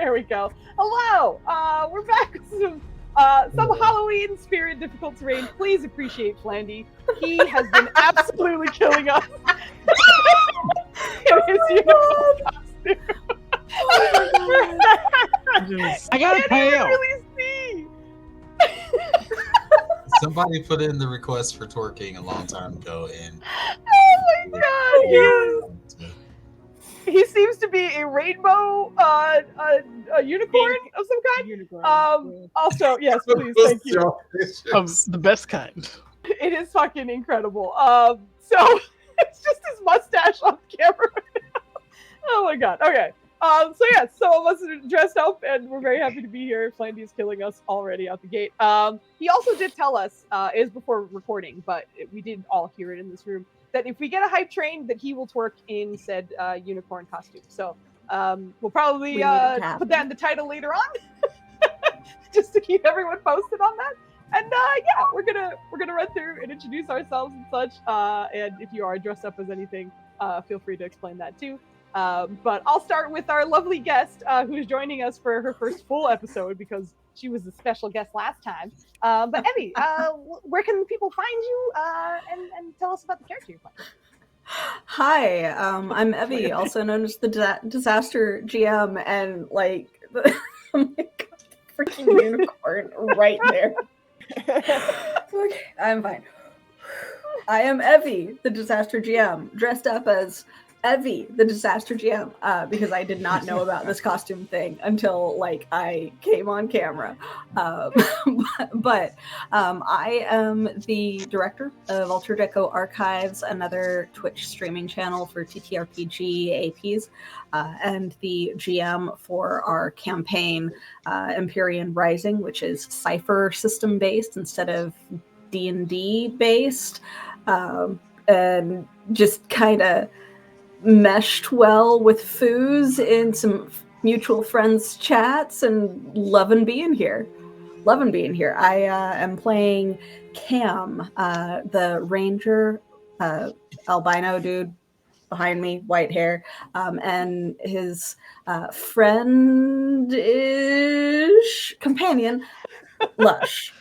There we go. Hello. We're back with some Halloween spirit difficult terrain. Please appreciate Flandy. He has been absolutely killing us in his uniform costume. I got a tail. Really see. Somebody put in the request for twerking a long time ago, and oh my god, he seems to be a rainbow, a unicorn of some kind. Unicorn. Also, yes, please, thank you. Of the best kind. It is fucking incredible. So it's just his mustache on camera right now. Oh my god. Okay. So yeah, some of us are dressed up, and we're very happy to be here. Flandy is killing us already out the gate. He also did tell us, it was before recording, but we didn't all hear it in this room, that if we get a hype train, that he will twerk in said unicorn costume. So we'll probably put that in the title later on, just to keep everyone posted on that. And yeah, we're gonna run through and introduce ourselves and such. And if you are dressed up as anything, feel free to explain that too. But I'll start with our lovely guest who's joining us for her first full episode because she was a special guest last time. But Evie, where can people find you and tell us about the character you're playing? Hi, I'm Evie, also known as the Disaster GM, and like, oh my god, freaking unicorn right there. Okay, I'm fine. I am Evie, the Disaster GM, dressed up as Evie, the Disaster GM, because I did not know about this costume thing until like I came on camera. But I am the director of Alter Deco Archives, another Twitch streaming channel for TTRPG APs, and the GM for our campaign Empyrean Rising, which is Cypher system based instead of D&D based, and just kind of meshed well with Foos in some mutual friends chats, and loving being here. I am playing Cam, the ranger, albino dude behind me, white hair, and his friend-ish companion, Lush.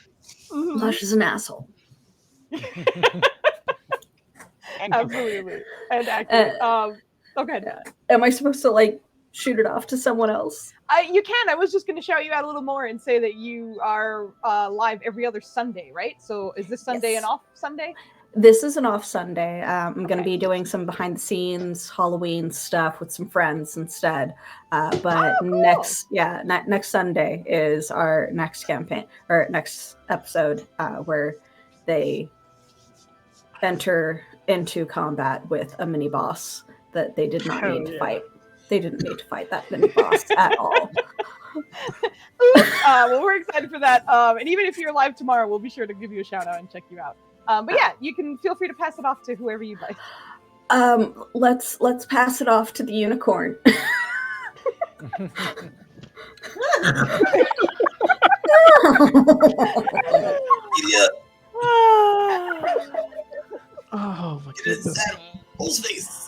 Lush is an asshole. Absolutely. And accurate. Okay. Am I supposed to like shoot it off to someone else? You can. I was just going to shout you out a little more and say that you are live every other Sunday, right? So is this Sunday an off Sunday? This is an off Sunday. I'm going to be doing some behind the scenes Halloween stuff with some friends instead. But cool. Next Sunday is our next campaign or next episode where they enter into combat with a mini boss that they did not need to fight. They didn't need to fight that mini boss at all. Well, we're excited for that. And even if you're live tomorrow, we'll be sure to give you a shout out and check you out. But yeah, you can feel free to pass it off to whoever you'd like. Let's pass it off to the unicorn. Idiot. Oh my goodness.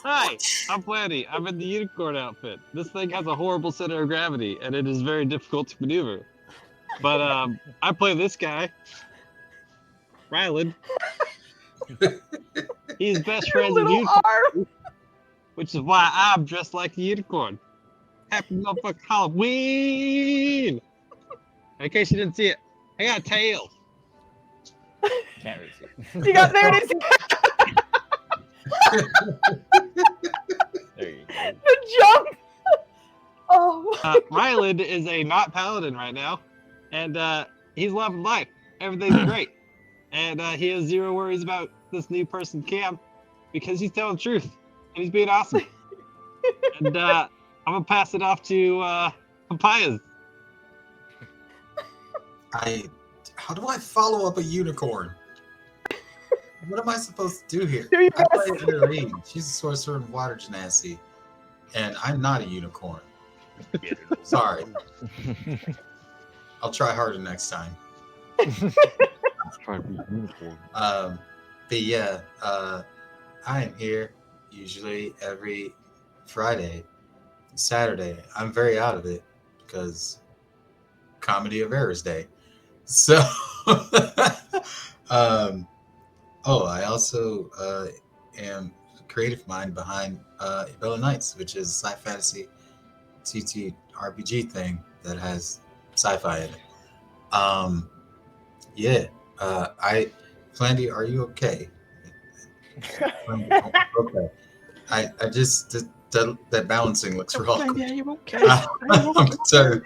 Hi, I'm Flanny. I'm in the unicorn outfit. This thing has a horrible center of gravity, and it is very difficult to maneuver. But I play this guy, Ryland. He's best friends with unicorn, which is why I'm dressed like the unicorn. Happy motherfucking Halloween! In case you didn't see it, I got a tail. Can't really see. You got there it is. There you go. The jump. Oh. Ryland is a not paladin right now, and he's loving life. Everything's great, and he has zero worries about this new person Cam, because he's telling the truth and he's being awesome. And I'm gonna pass it off to Papayas. How do I follow up a unicorn? What am I supposed to do here? Do your I play best. Irene. She's a sorcerer in water genasi, and I'm not a unicorn. Sorry. I'll try harder next time. But yeah, I am here usually every Friday, Saturday. I'm very out of it because Comedy of Errors Day. So, I also am creative mind behind Bella Knights, which is a sci-fantasy TTRPG thing that has sci-fi in it. Flandy, are you okay? Okay. I just that balancing looks Oh, wrong. Flandy, are you okay? I'm sorry.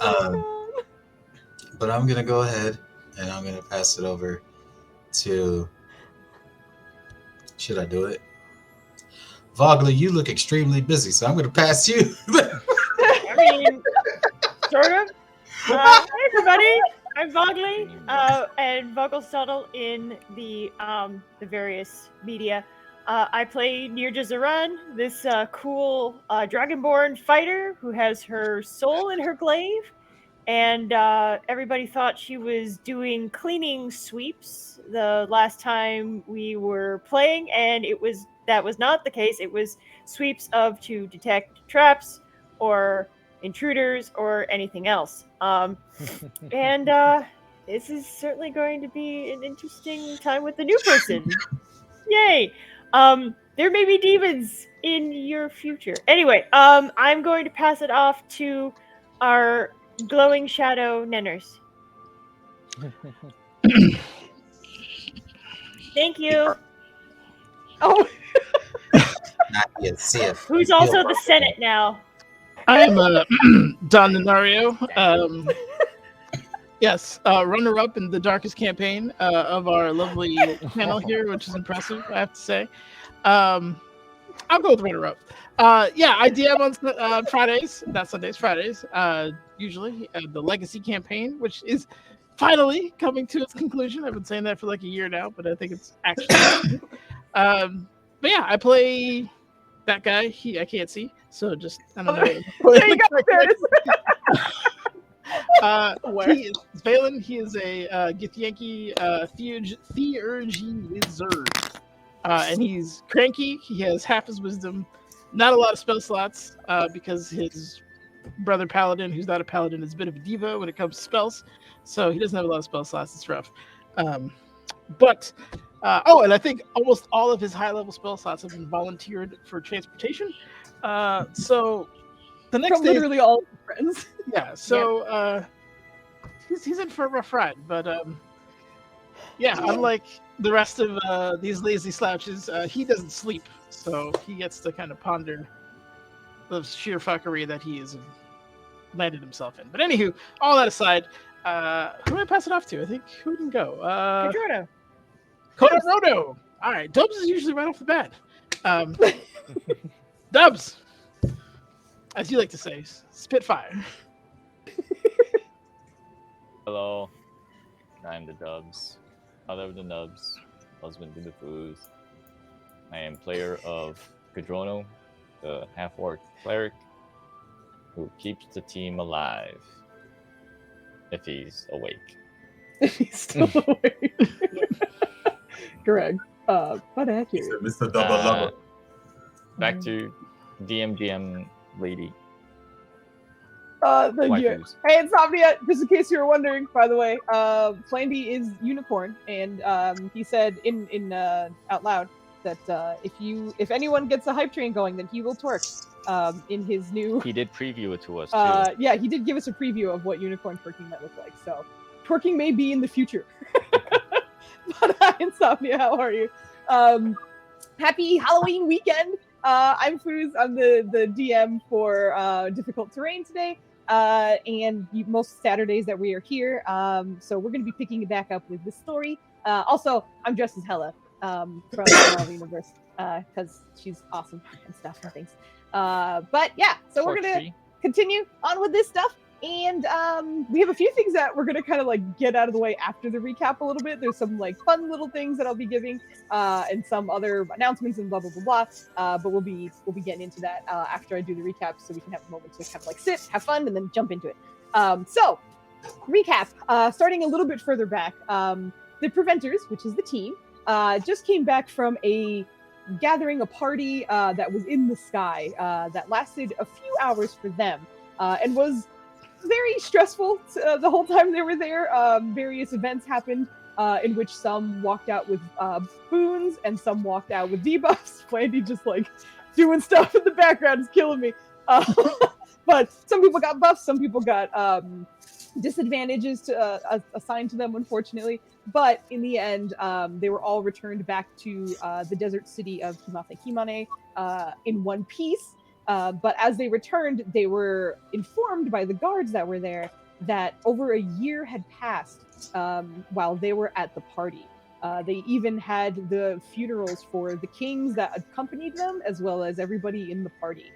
Oh But I'm gonna go ahead and I'm gonna pass it over to. Should I do it? Vogler, you look extremely busy, so I'm gonna pass you. I mean, sort of. Hey everybody, I'm Vogley, and vocal subtle in the various media. I play Nirja Zaran, this cool dragonborn fighter who has her soul in her glaive, and everybody thought she was doing cleaning sweeps the last time we were playing, and that was not the case. It was sweeps to detect traps or intruders or anything else. And this is certainly going to be an interesting time with the new person. Yay! There may be demons in your future. Anyway, I'm going to pass it off to our glowing shadow Nenners. Thank you. Oh, Not yet. See it. Who's also the Senate now? I am Don Denario. Yes, runner-up in the darkest campaign of our lovely panel here, which is impressive, I have to say. I'll go with runner-up. Yeah, I DM on Fridays, not Sundays, Fridays, usually. The Legacy campaign, which is finally coming to its conclusion. I've been saying that for like a year now, but I think it's actually but yeah, I play that guy. I can't see, so just I don't know. there you go. There it is. He is Valen. He is a Githyanki Theurgy wizard, and he's cranky. He has half his wisdom, not a lot of spell slots, because his brother Paladin, who's not a paladin, is a bit of a diva when it comes to spells. So he doesn't have a lot of spell slots. It's rough. But and I think almost all of his high-level spell slots have been volunteered for transportation. So the next From day, literally all of his friends. yeah. So he's in for a rough ride. But yeah, unlike the rest of these lazy slouches, he doesn't sleep, so he gets to kind of ponder the sheer fuckery that he has landed himself in. But anywho, all that aside, who do I pass it off to? I think who can go? Pedroto. Kodorodo. All right, Dubs is usually right off the bat. Dubs, as you like to say, Spitfire. Hello, I'm the Dubs, father of the Nubs, husband to the Foos. I am player of Cadrono, the half-orc cleric, who keeps the team alive. If he's awake. He's still awake. Correct. But accurate. Mr. Double Lover. Back to DMGM lady. Thank you. Waifus. Hey, Insomnia, just in case you were wondering, by the way, Flandy is unicorn, and he said in out loud that if anyone gets a hype train going, then he will twerk. In his new. He did preview it to us too. Yeah, he did give us a preview of what unicorn twerking might look like. So, twerking may be in the future. But Insomnia, how are you? Happy Halloween weekend. I'm Foos. I'm the DM for Difficult Terrain today. And most Saturdays that we are here. So we're going to be picking it back up with this story. Also, I'm dressed as Hella from the Marvel Universe because she's awesome and stuff and things. But yeah, so we're going to continue on with this stuff. And we have a few things that we're going to kind of like get out of the way after the recap a little bit. There's some like fun little things that I'll be giving and some other announcements and blah, blah, blah, blah. But we'll be getting into that after I do the recap so we can have a moment to kind of like sit, have fun, and then jump into it. So recap, starting a little bit further back. The Preventers, which is the team, just came back from a gathering a party that was in the sky that lasted a few hours for them and was very stressful the whole time they were there. Various events happened in which some walked out with boons and some walked out with debuffs. Flandy just like doing stuff in the background is killing me. But some people got buffs, some people got disadvantages assigned to them, unfortunately. But in the end, they were all returned back to the desert city of Himane in one piece. But as they returned, they were informed by the guards that were there that over a year had passed while they were at the party. They even had the funerals for the kings that accompanied them, as well as everybody in the party.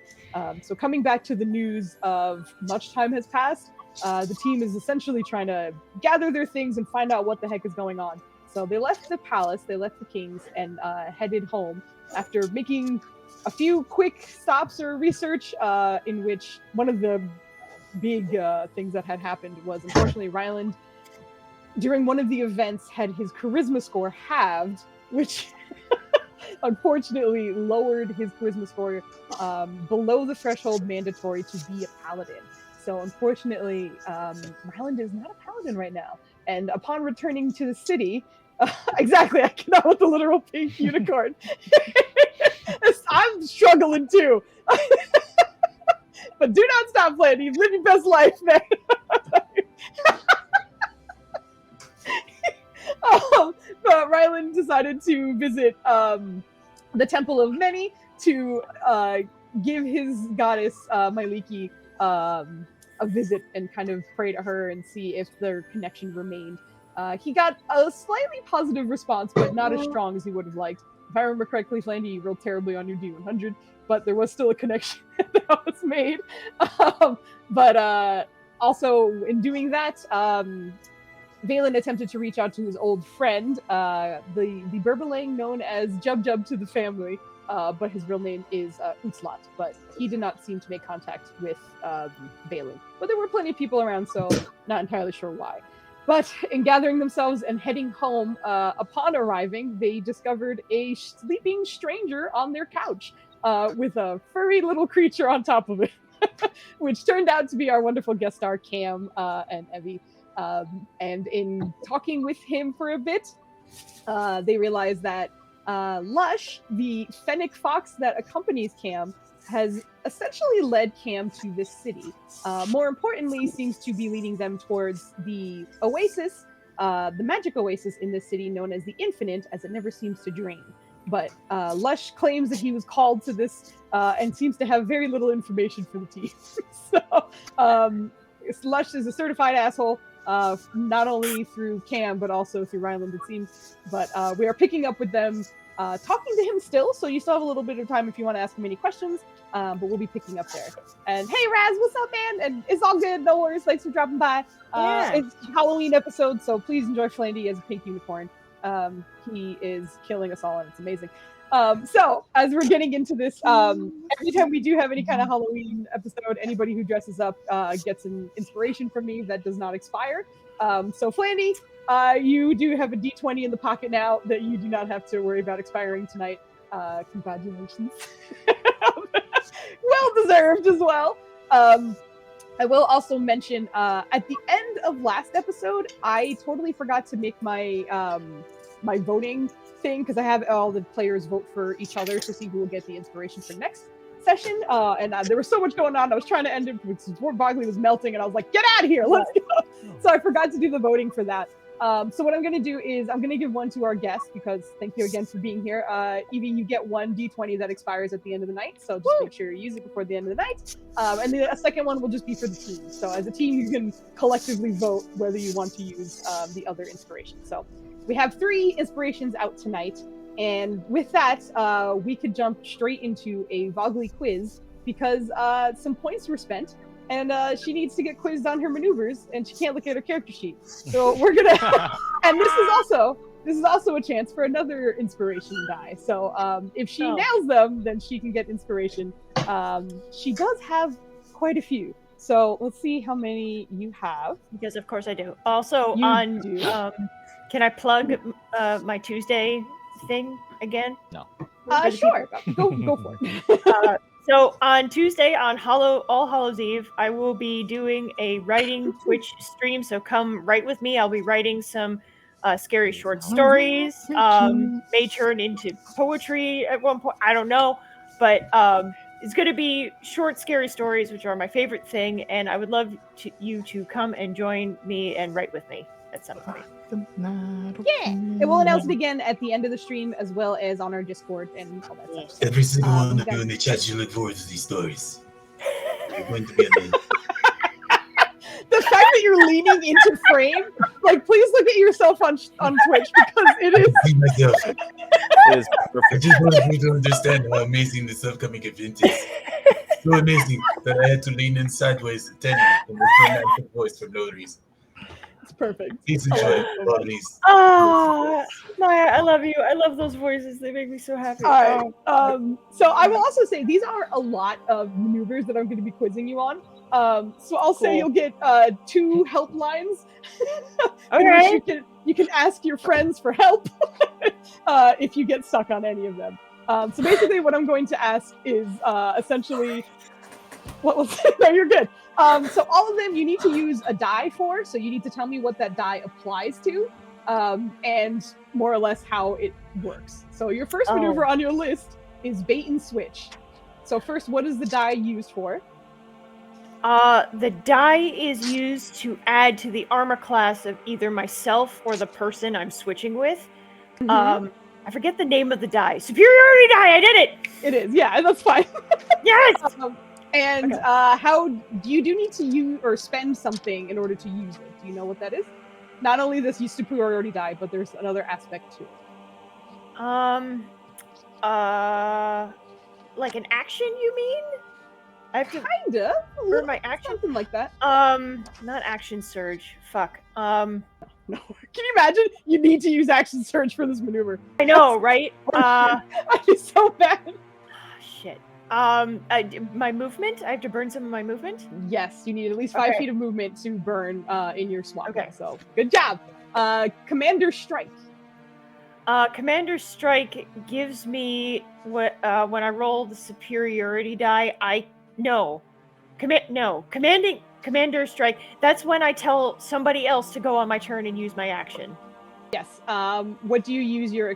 So coming back to the news of much time has passed, the team is essentially trying to gather their things and find out what the heck is going on. So they left the palace, they left the kings, and headed home after making a few quick stops or research in which one of the big things that had happened was, unfortunately, Ryland, during one of the events, had his charisma score halved, which unfortunately lowered his charisma score below the threshold mandatory to be a paladin. So unfortunately, Ryland is not a paladin right now. And upon returning to the city, exactly, I cannot with the literal pink unicorn. I'm struggling too. But do not stop playing. He's living your best life, man. But Ryland decided to visit the Temple of Many to give his goddess Myliki a visit and kind of pray to her and see if their connection remained. He got a slightly positive response, but not as strong as he would have liked. If I remember correctly, Flandy, you rolled terribly on your D100, but there was still a connection that was made. But also, in doing that, Valen attempted to reach out to his old friend, the Burbalang known as Jub Jub to the family, but his real name is Utslat. But he did not seem to make contact with Valen. But there were plenty of people around, so not entirely sure why. But in gathering themselves and heading home, upon arriving, they discovered a sleeping stranger on their couch with a furry little creature on top of it, which turned out to be our wonderful guest star, Cam and Evie. And in talking with him for a bit, they realized that Lush, the fennec fox that accompanies Cam, has essentially led Cam to this city. More importantly, seems to be leading them towards the oasis, the magic oasis in this city known as the Infinite, as it never seems to drain. But Lush claims that he was called to this and seems to have very little information for the team. So Lush is a certified asshole, not only through Cam, but also through Ryland, it seems. But we are picking up with them, talking to him still, so you still have a little bit of time if you want to ask him any questions, but we'll be picking up there. And hey, Raz, what's up, man? And it's all good, no worries, thanks for dropping by. It's Halloween episode, so please enjoy Flandy as a pink unicorn. He is killing us all, and it's amazing. So as we're getting into this, every time we do have any kind of Halloween episode, anybody who dresses up gets an inspiration from me that does not expire. So Flandy, you do have a D20 in the pocket now that you do not have to worry about expiring tonight. Congratulations. Well deserved as well. I will also mention, at the end of last episode, I totally forgot to make my my voting thing, because I have all the players vote for each other to see who will get the inspiration for next session. And there was so much going on. I was trying to end it before Bogley was melting, and I was like, get out of here, let's go. So I forgot to do the voting for that. So what I'm going to do is I'm going to give one to our guest, because thank you again for being here. Evie, you get one D20 that expires at the end of the night, so just make sure you use it before the end of the night. And the second one will just be for the team. So as a team, you can collectively vote whether you want to use the other inspiration. So we have 3 inspirations out tonight, and with that, we could jump straight into a Vogley quiz, because some points were spent, and she needs to get quizzed on her maneuvers, and she can't look at her character sheet. So we're gonna, and this is also a chance for another inspiration die. So if she nails them, then she can get inspiration. She does have quite a few. So let's see how many you have. Because of course I do. Also You do. Can I plug my Tuesday thing again? No. Sure. Go for it. So on Tuesday, on All Hallows Eve, I will be doing a writing Twitch stream. So come write with me. I'll be writing some scary short stories. May turn into poetry at one point. I don't know, but it's going to be short, scary stories, which are my favorite thing. And I would love you to come and join me and write with me at some point. Yeah, and we'll announce it again at the end of the stream, as well as on our Discord and all that stuff. Every single one of you in the chat, you look forward to these stories. You're going to be amazing. The fact that you're leaning into frame, like, please look at yourself on Twitch, because it is. I see myself. It is I perfect. just wanted you to understand how amazing this upcoming event is. So amazing that I had to lean in sideways to tell you in this romantic voice for no reason. It's perfect. Please enjoy all of these. Oh, Maya, I love you. I love those voices. They make me so happy. All right. So I will also say these are a lot of maneuvers that I'm going to be quizzing you on. So I'll say you'll get 2 helplines. Okay. In which you can ask your friends for help if you get stuck on any of them. So basically, what I'm going to ask is essentially. What was it? No, you're good. So all of them you need to use a die for. So you need to tell me what that die applies to, and more or less how it works. So your first maneuver on your list is bait and switch. So first, what is the die used for? The die is used to add to the armor class of either myself or the person I'm switching with. Mm-hmm. I forget the name of the die. Superiority die. I did it. It is. Yeah, that's fine. Yes. And how do you need to use or spend something in order to use it? Do you know what that is? Not only this superiority die, but there's another aspect to it. Like an action, you mean? I have to kinda burn my action, something like that. Not action surge. Fuck. No. Can you imagine? You need to use action surge for this maneuver. I know, right? I'd be so bad. Shit. My movement? I have to burn some of my movement? Yes, you need at least 5 feet of movement to burn in your swamp. Okay. So good job. Commander Strike. Commander Strike gives me what when I roll the superiority die, Commander Strike, that's when I tell somebody else to go on my turn and use my action. Yes. What do you use your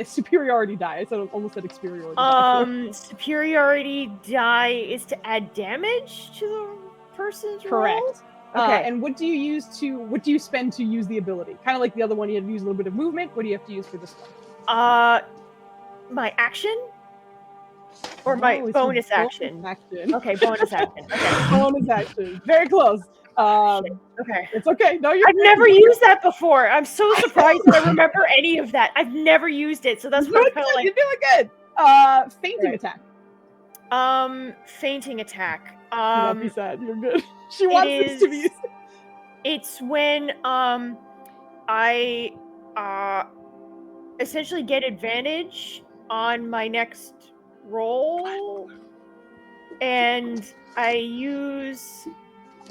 superiority die? I almost said superiority die. Superiority die is to add damage to the person's Correct. roll? Okay. And what do you spend to use the ability? Kind of like the other one, you had to use a little bit of movement. What do you have to use for this one? My action? Or my bonus action? Okay, bonus action. Okay. Bonus action. Very close. Okay. It's okay. No, I've never used that before. I'm so surprised that I remember any of that. I've never used it, so that's what I'm kind of like. You're doing good. Fainting attack. Fainting attack. Don't be sad. You're good. She wants this to be used. It's when I essentially get advantage on my next roll, and I use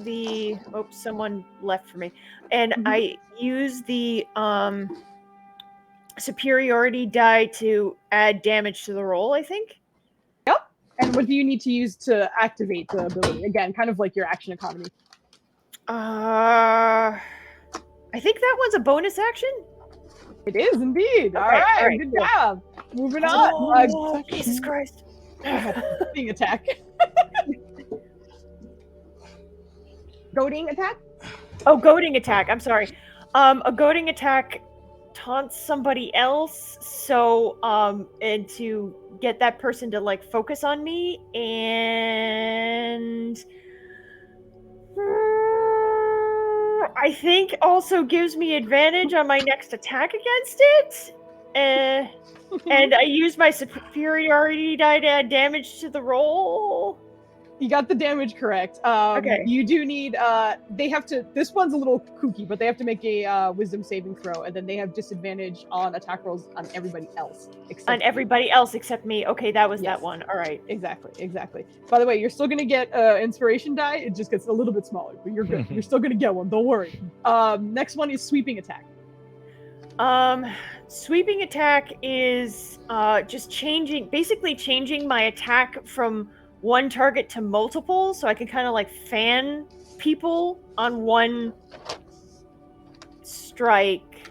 the someone left for me, and I use the superiority die to add damage to the roll, I think. Yep. And what do you need to use to activate the ability? Again, kind of like your action economy. I think that one's a bonus action. It is indeed. Okay, all right, good good job. Moving on. Oh, Jesus Christ. Goading attack. Goading attack? Oh, goading attack. I'm sorry. A goading attack taunts somebody else, so and to get that person to like focus on me, and I think also gives me advantage on my next attack against it. And I use my superiority die to add damage to the roll. You got the damage correct. Okay. You do need, they have to, this one's a little kooky, but they have to make a wisdom saving throw, and then they have disadvantage on attack rolls on everybody else. Except me. Okay, that was that one. All right. Exactly. By the way, you're still going to get inspiration die. It just gets a little bit smaller, but you're good. You're still going to get one. Don't worry. Next one is sweeping attack. Sweeping attack is just basically changing my attack from one target to multiple, so I can kind of like fan people on one strike.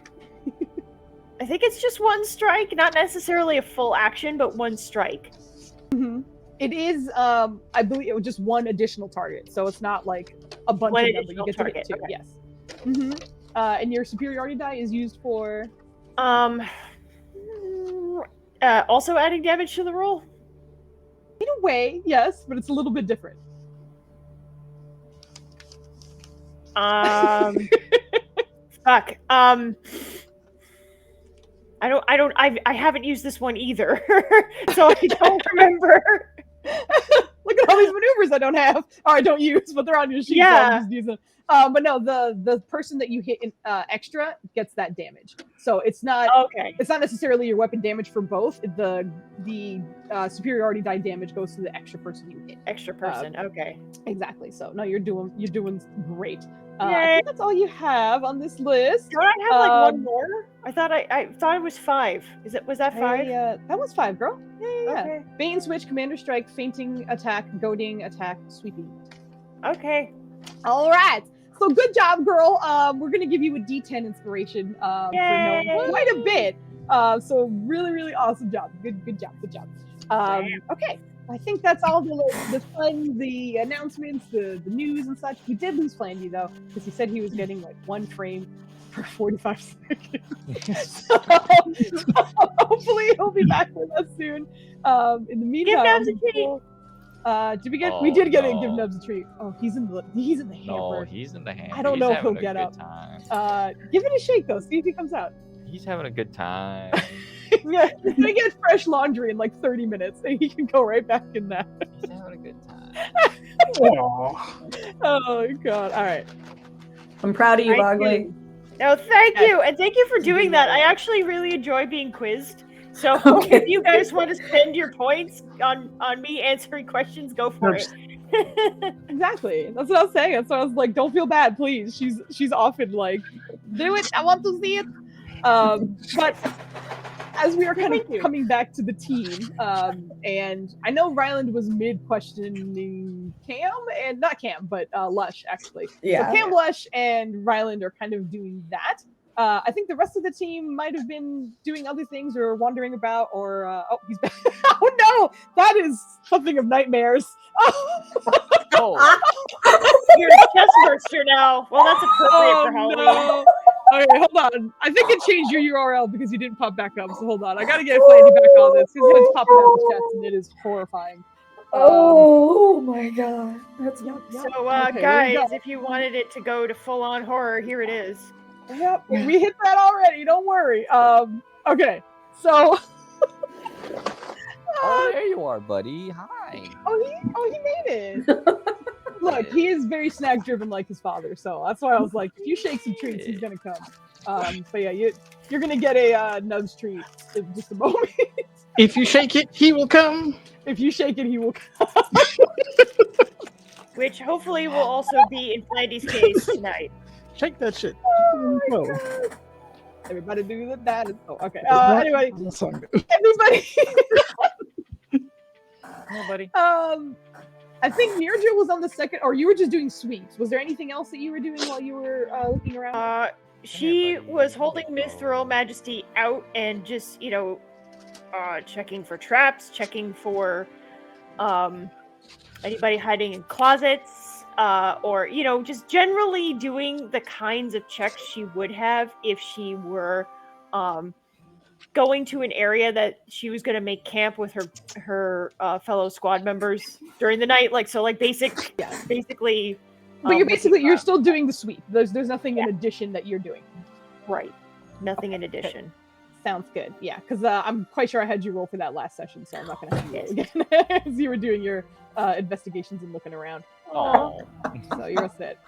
I think it's just one strike, not necessarily a full action, but one strike. It is, I believe, it was just one additional target, so it's not like a bunch One of them, but you get to additional hit two. target, Yes. And your superiority die is used for. Also adding damage to the roll. In a way, yes, but it's a little bit different. Fuck. I haven't used this one either, so I don't remember. Look at all these maneuvers I don't have, or I don't use, but they're on your sheet. Yeah. So I'm just using. But no, the person that you hit in, extra gets that damage. So it's not. Okay. It's not necessarily your weapon damage for both. The superiority die damage goes to the extra person you hit. Extra person. Okay. Exactly. So no, you're doing great. Yay. I think that's all you have on this list. Don't I have like one more? I thought it was 5. Was that 5? That was 5, girl. Yeah. Okay. Bane switch, commander strike, fainting attack, goading attack, sweeping. Okay. All right. So good job, girl. We're gonna give you a D10 inspiration for knowing quite a bit. So really, really awesome job. Good job. Okay. I think that's all the fun, the announcements, the news and such. We did lose Flandy though, because he said he was getting like 1 frame per 45 seconds. So hopefully he'll be back with us soon. In the meantime, Give Nubs a treat. Did we get? Oh, we did get no. Give Nubs a treat. Oh, he's in the hamper. No, he's in the hamper. I don't know if he'll get up. Give it a shake though. See if he comes out. He's having a good time. Yeah, he's gonna get fresh laundry in like 30 minutes, and he can go right back in that. He's having a good time. Oh god! All right. I'm proud of you, Thank Bogley. No, thank you, and thank you for doing that. I actually really enjoy being quizzed. So Okay. if you guys want to spend your points on me answering questions, go for it. Exactly. That's what I was saying. That's why I was like, don't feel bad, please. She's often like, do it. I want to see it. But as we are kind of coming back to the team, and I know Ryland was mid-questioning Cam, and not Cam, but Lush, actually. Yeah. So Cam, Lush, and Ryland are kind of doing that. I think the rest of the team might have been doing other things or wandering about, or oh, he's back. Oh no, that is something of nightmares. Oh, You're a chest burster now. Well, that's appropriate for Halloween. No. Okay, hold on. I think it changed your URL because you didn't pop back up. So hold on. I gotta get Flandy back on this. His head's popping out of his chest, and it is horrifying. Oh my god, that's Yep. So, Okay, there guys, you go. if you wanted it to go to full-on horror, here it is. Yep, we hit that already. Don't worry. Okay, so. oh, there you are, buddy. Hi. Oh, he made it. Look, he is very snack driven like his father, so that's why I was like, if you shake some treats, he's gonna come. But yeah, you're gonna get a Nubs treat in just a moment. If you shake it, he will come. If you shake it, he will come. Which hopefully will also be in Flandy's case tonight. Shake that shit. Oh my Oh. God. Everybody do the that. Oh, okay. That- Anyway, that's all good. everybody. Come on, buddy. I think Mirja was on the second, or you were just doing sweeps. Was there anything else that you were doing while you were looking around? She was holding Mithril Majesty out and just, checking for traps, checking for anybody hiding in closets, or, just generally doing the kinds of checks she would have if she were going to an area that she was going to make camp with her fellow squad members during the night. Basically. But you're still doing the sweep. There's nothing in addition that you're doing. Right. Nothing in addition. Sounds good. Yeah, because I'm quite sure I had you roll for that last session, so I'm not going to have you roll again as you were doing your investigations and looking around. Oh, So you're set.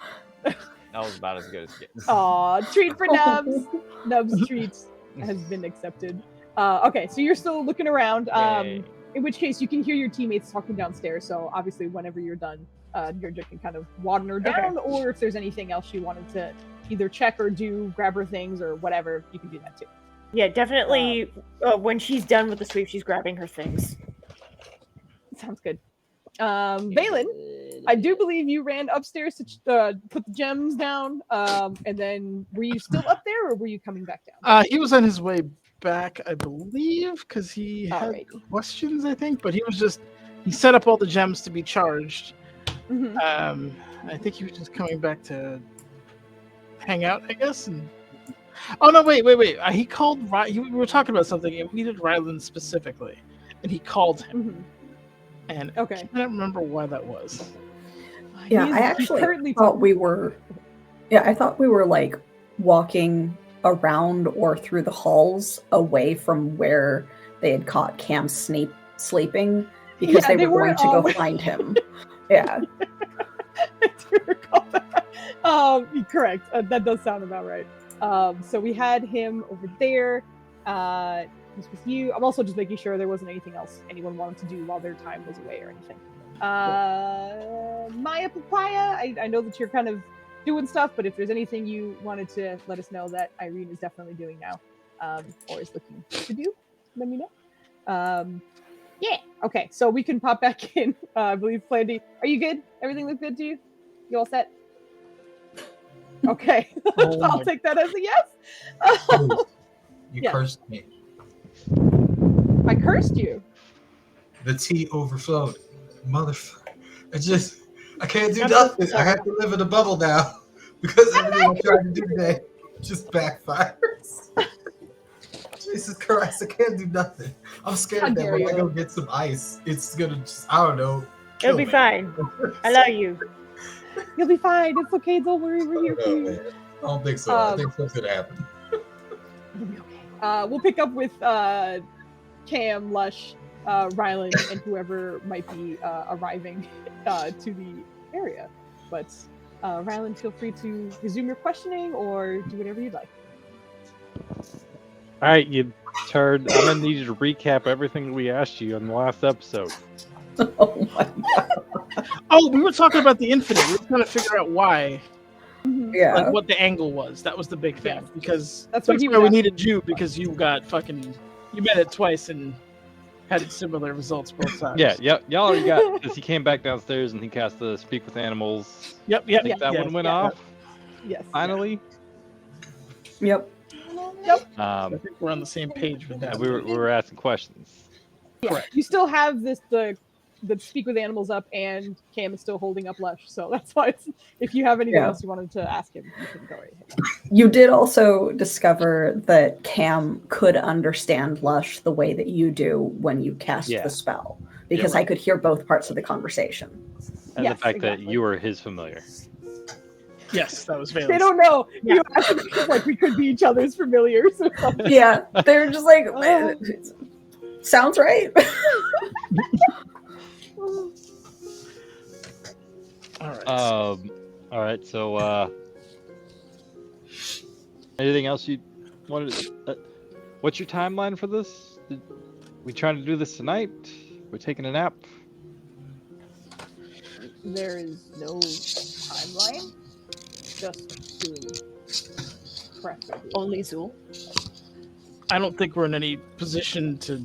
that was about as good as it gets. Aw, treat for Nubs. Nubs treats has been accepted. Okay, so you're still looking around. Yay. In which case, you can hear your teammates talking downstairs. So obviously, whenever you're done Gurja can kind of water her down, or if there's anything else you wanted to either check or do, grab her things or whatever, you can do that too. Yeah, definitely. When she's done with the sweep, she's grabbing her things. Sounds good. Valen, I do believe you ran upstairs to put the gems down, and then were you still up there, or were you coming back down? He was on his way back, I believe, because he had Alrighty. questions, I think, but he set up all the gems to be charged. Mhm. I think he was just coming back to hang out, I guess. And oh no, wait! He called. We were talking about something, and we needed Ryland specifically, and he called him. Mhm. And Okay. I don't remember why that was. Yeah, I actually thought we were. Yeah, I thought we were like walking around or through the halls away from where they had caught Cam sleeping because Yeah, they were going to go find him. Yeah. I do recall that. Correct. That does sound about right. So we had him over there. This was you. I'm also just making sure there wasn't anything else anyone wanted to do while their time was away or anything. Maya Papaya, I know that you're kind of doing stuff, but if there's anything you wanted to let us know that Irene is definitely doing now, or is looking to do, let me know. Yeah. Okay, so we can pop back in. I believe Flandy. Are you good? Everything look good to you? You all set? Okay. I'll take that as a yes. You Yeah. cursed me. I cursed you. The tea overflowed. Motherfucker. I can't do nothing. I have to live in a bubble now because everything I tried to do today just backfires. Jesus Christ, I can't do nothing. I'm scared that when I go get some ice, it's gonna just, I don't know. It'll be fine. I love you. You'll be fine. It's okay. Don't worry. We're here for you. Man. I don't think so. I think something's gonna happen. It'll be okay. We'll pick up with Cam, Lush, Ryland, and whoever might be arriving to the area. But Ryland, feel free to resume your questioning or do whatever you'd like. All right, you turd. I'm gonna need you to recap everything we asked you on the last episode. Oh my god. Oh, we were talking about the infinite. We were trying to figure out why. Yeah. Like what the angle was. That was the big thing. Yeah. Because That's what he why was we asking. needed you, because you met it twice and had similar results both times. Yeah, y'all already got this. He came back downstairs and he cast the speak with animals. Yep. I think that one went off. Yes. Finally. Yep. I think we're on the same page with that. We were asking questions. Yeah. Correct. You still have the speak with animals up, and Cam is still holding up Lush. So that's why if you have anything else you wanted to ask him, you can go right ahead. You did also discover that Cam could understand Lush the way that you do when you cast the spell, because I could hear both parts of the conversation. And the fact that you were his familiar. Yes, that was Valence. They don't know. You actually feel like we could be each other's familiars or something. Yeah, they're just like, sounds right. All right. So, anything else you wanted? What's your timeline for this? We trying to do this tonight? We're taking a nap. There is no timeline. Just soon. Preferably. Only Zool. I don't think we're in any position to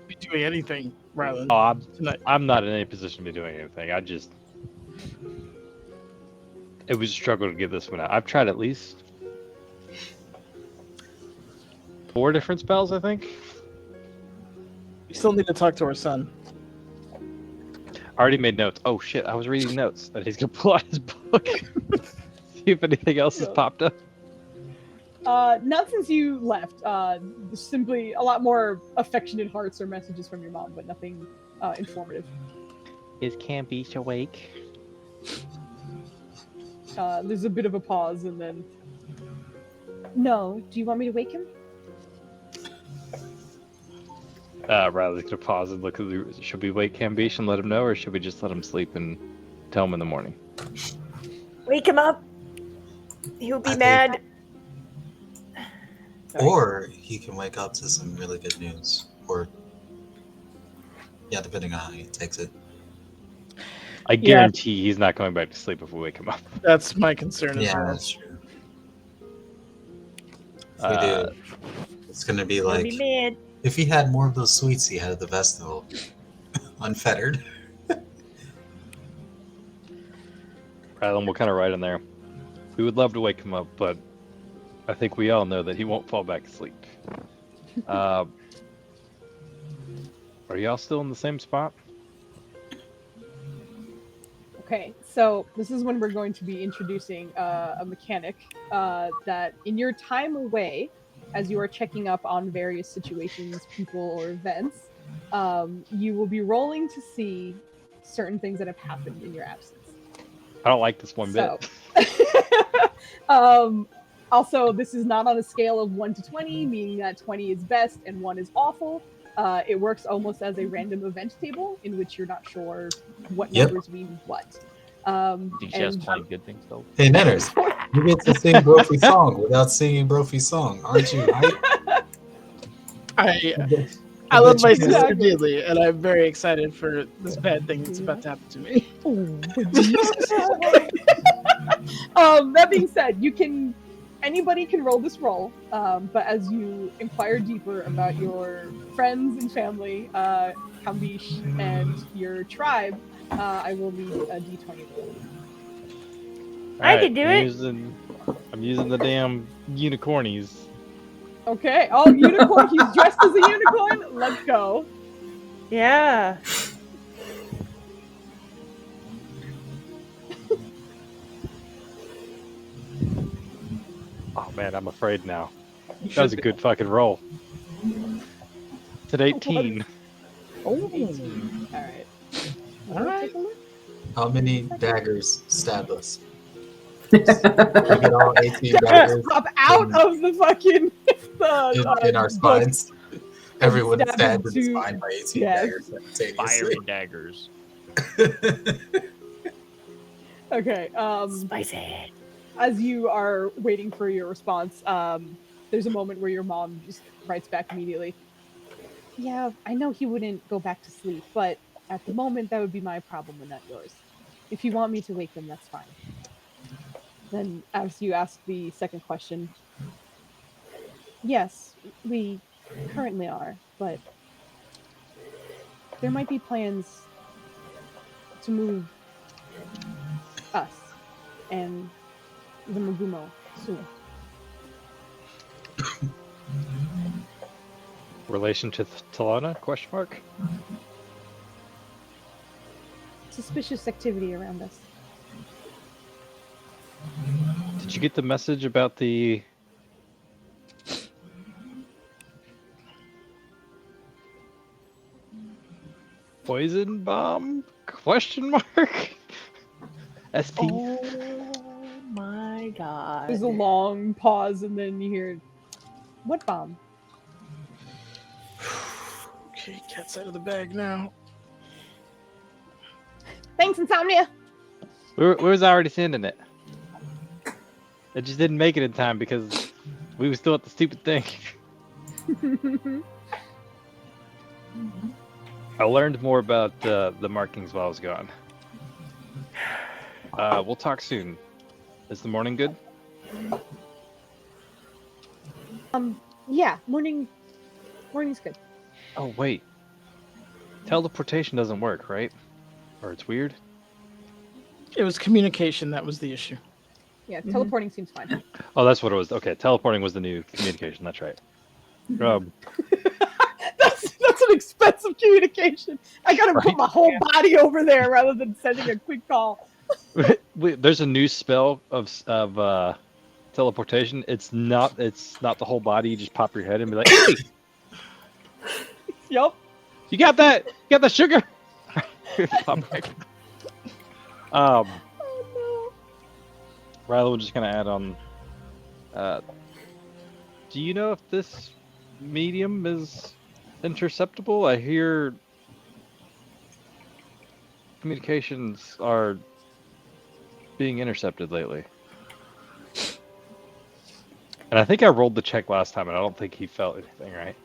be doing anything, Ryland. Oh, tonight. I'm not in any position to be doing anything. It was a struggle to get this one out. I've tried at least 4 different spells, I think. We still need to talk to our son. I already made notes. Oh shit, I was reading notes. And he's gonna pull out his book. See if anything else has popped up. Not since you left. Simply a lot more affectionate hearts or messages from your mom, but nothing informative. Is Cambeach awake? There's a bit of a pause, and then... No. Do you want me to wake him? Riley's gonna pause and look at should we wake Cambeach and let him know, or should we just let him sleep and tell him in the morning? Wake him up. He'll be mad. Or he can wake up to some really good news. Or, yeah, depending on how he takes it. I guarantee he's not coming back to sleep if we wake him up. That's my concern as Yeah, well. that's true. If we do, it's gonna be It'll like be mid. if he had more of those sweets he had at the festival, unfettered. Rylan, we'll kind of write in there. We would love to wake him up, but I think we all know that he won't fall back asleep. Are y'all still in the same spot? Okay, so this is when we're going to be introducing a mechanic that in your time away, as you are checking up on various situations, people, or events, you will be rolling to see certain things that have happened in your absence. I don't like this one bit. Also, this is not on a scale of 1 to 20, meaning that 20 is best and 1 is awful. It works almost as a random event table in which you're not sure what numbers mean what. Did you just find good things though? Hey, Nenners, you get to sing Brophy's song without singing Brophy's song, aren't you? I love my sister dearly, and I'm very excited for this bad thing that's about to happen to me. That being said, anybody can roll this roll, but as you inquire deeper about your friends and family, Kambish, and your tribe, I will need a d20 roll. I can do it. I'm using the damn unicornies. Okay. Oh, unicorn. He's dressed as a unicorn. Let's go. Yeah. Oh man, I'm afraid now. That was a good fucking roll. It's an 18. Oh. 18. All right. All right. How many daggers stab us? We get all 18 daggers pop out of the fucking in our spines. Everyone stab stabbed in the into- spine by 18 yes. daggers simultaneously. Fiery daggers. Okay. Spicy. As you are waiting for your response, there's a moment where your mom just writes back immediately. Yeah, I know he wouldn't go back to sleep, but at the moment that would be my problem and not yours. If you want me to wake them, that's fine. Then as you ask the second question, yes, we currently are, but there might be plans to move us and the Mugumo soon. Relation to Talana? Question mark. Suspicious activity around us. Did you get the message about the poison bomb? Question mark. SP. Oh my god. There's a long pause, and then you hear, "What bomb?" Okay, cat's out of the bag now. Thanks, Insomnia. We was already sending it. It just didn't make it in time because we were still at the stupid thing. I learned more about the markings while I was gone. We'll talk soon. Is the morning good? Yeah, morning's good. Oh wait, teleportation doesn't work, right? Or it's weird. It was communication that was the issue. Yeah, teleporting seems fine. Oh, that's what it was. Okay, teleporting was the new communication. That's right. That's an expensive communication. I gotta put Right? my whole body over there rather than sending a quick call. There's a new spell of teleportation. It's not the whole body. You just pop your head and be like, "Hey, Yup. you got that? You got the sugar?" Pop back. Oh Riley, we're just gonna add on. Do you know if this medium is interceptable? I hear communications are being intercepted lately. And I think I rolled the check last time, and I don't think he felt anything, right?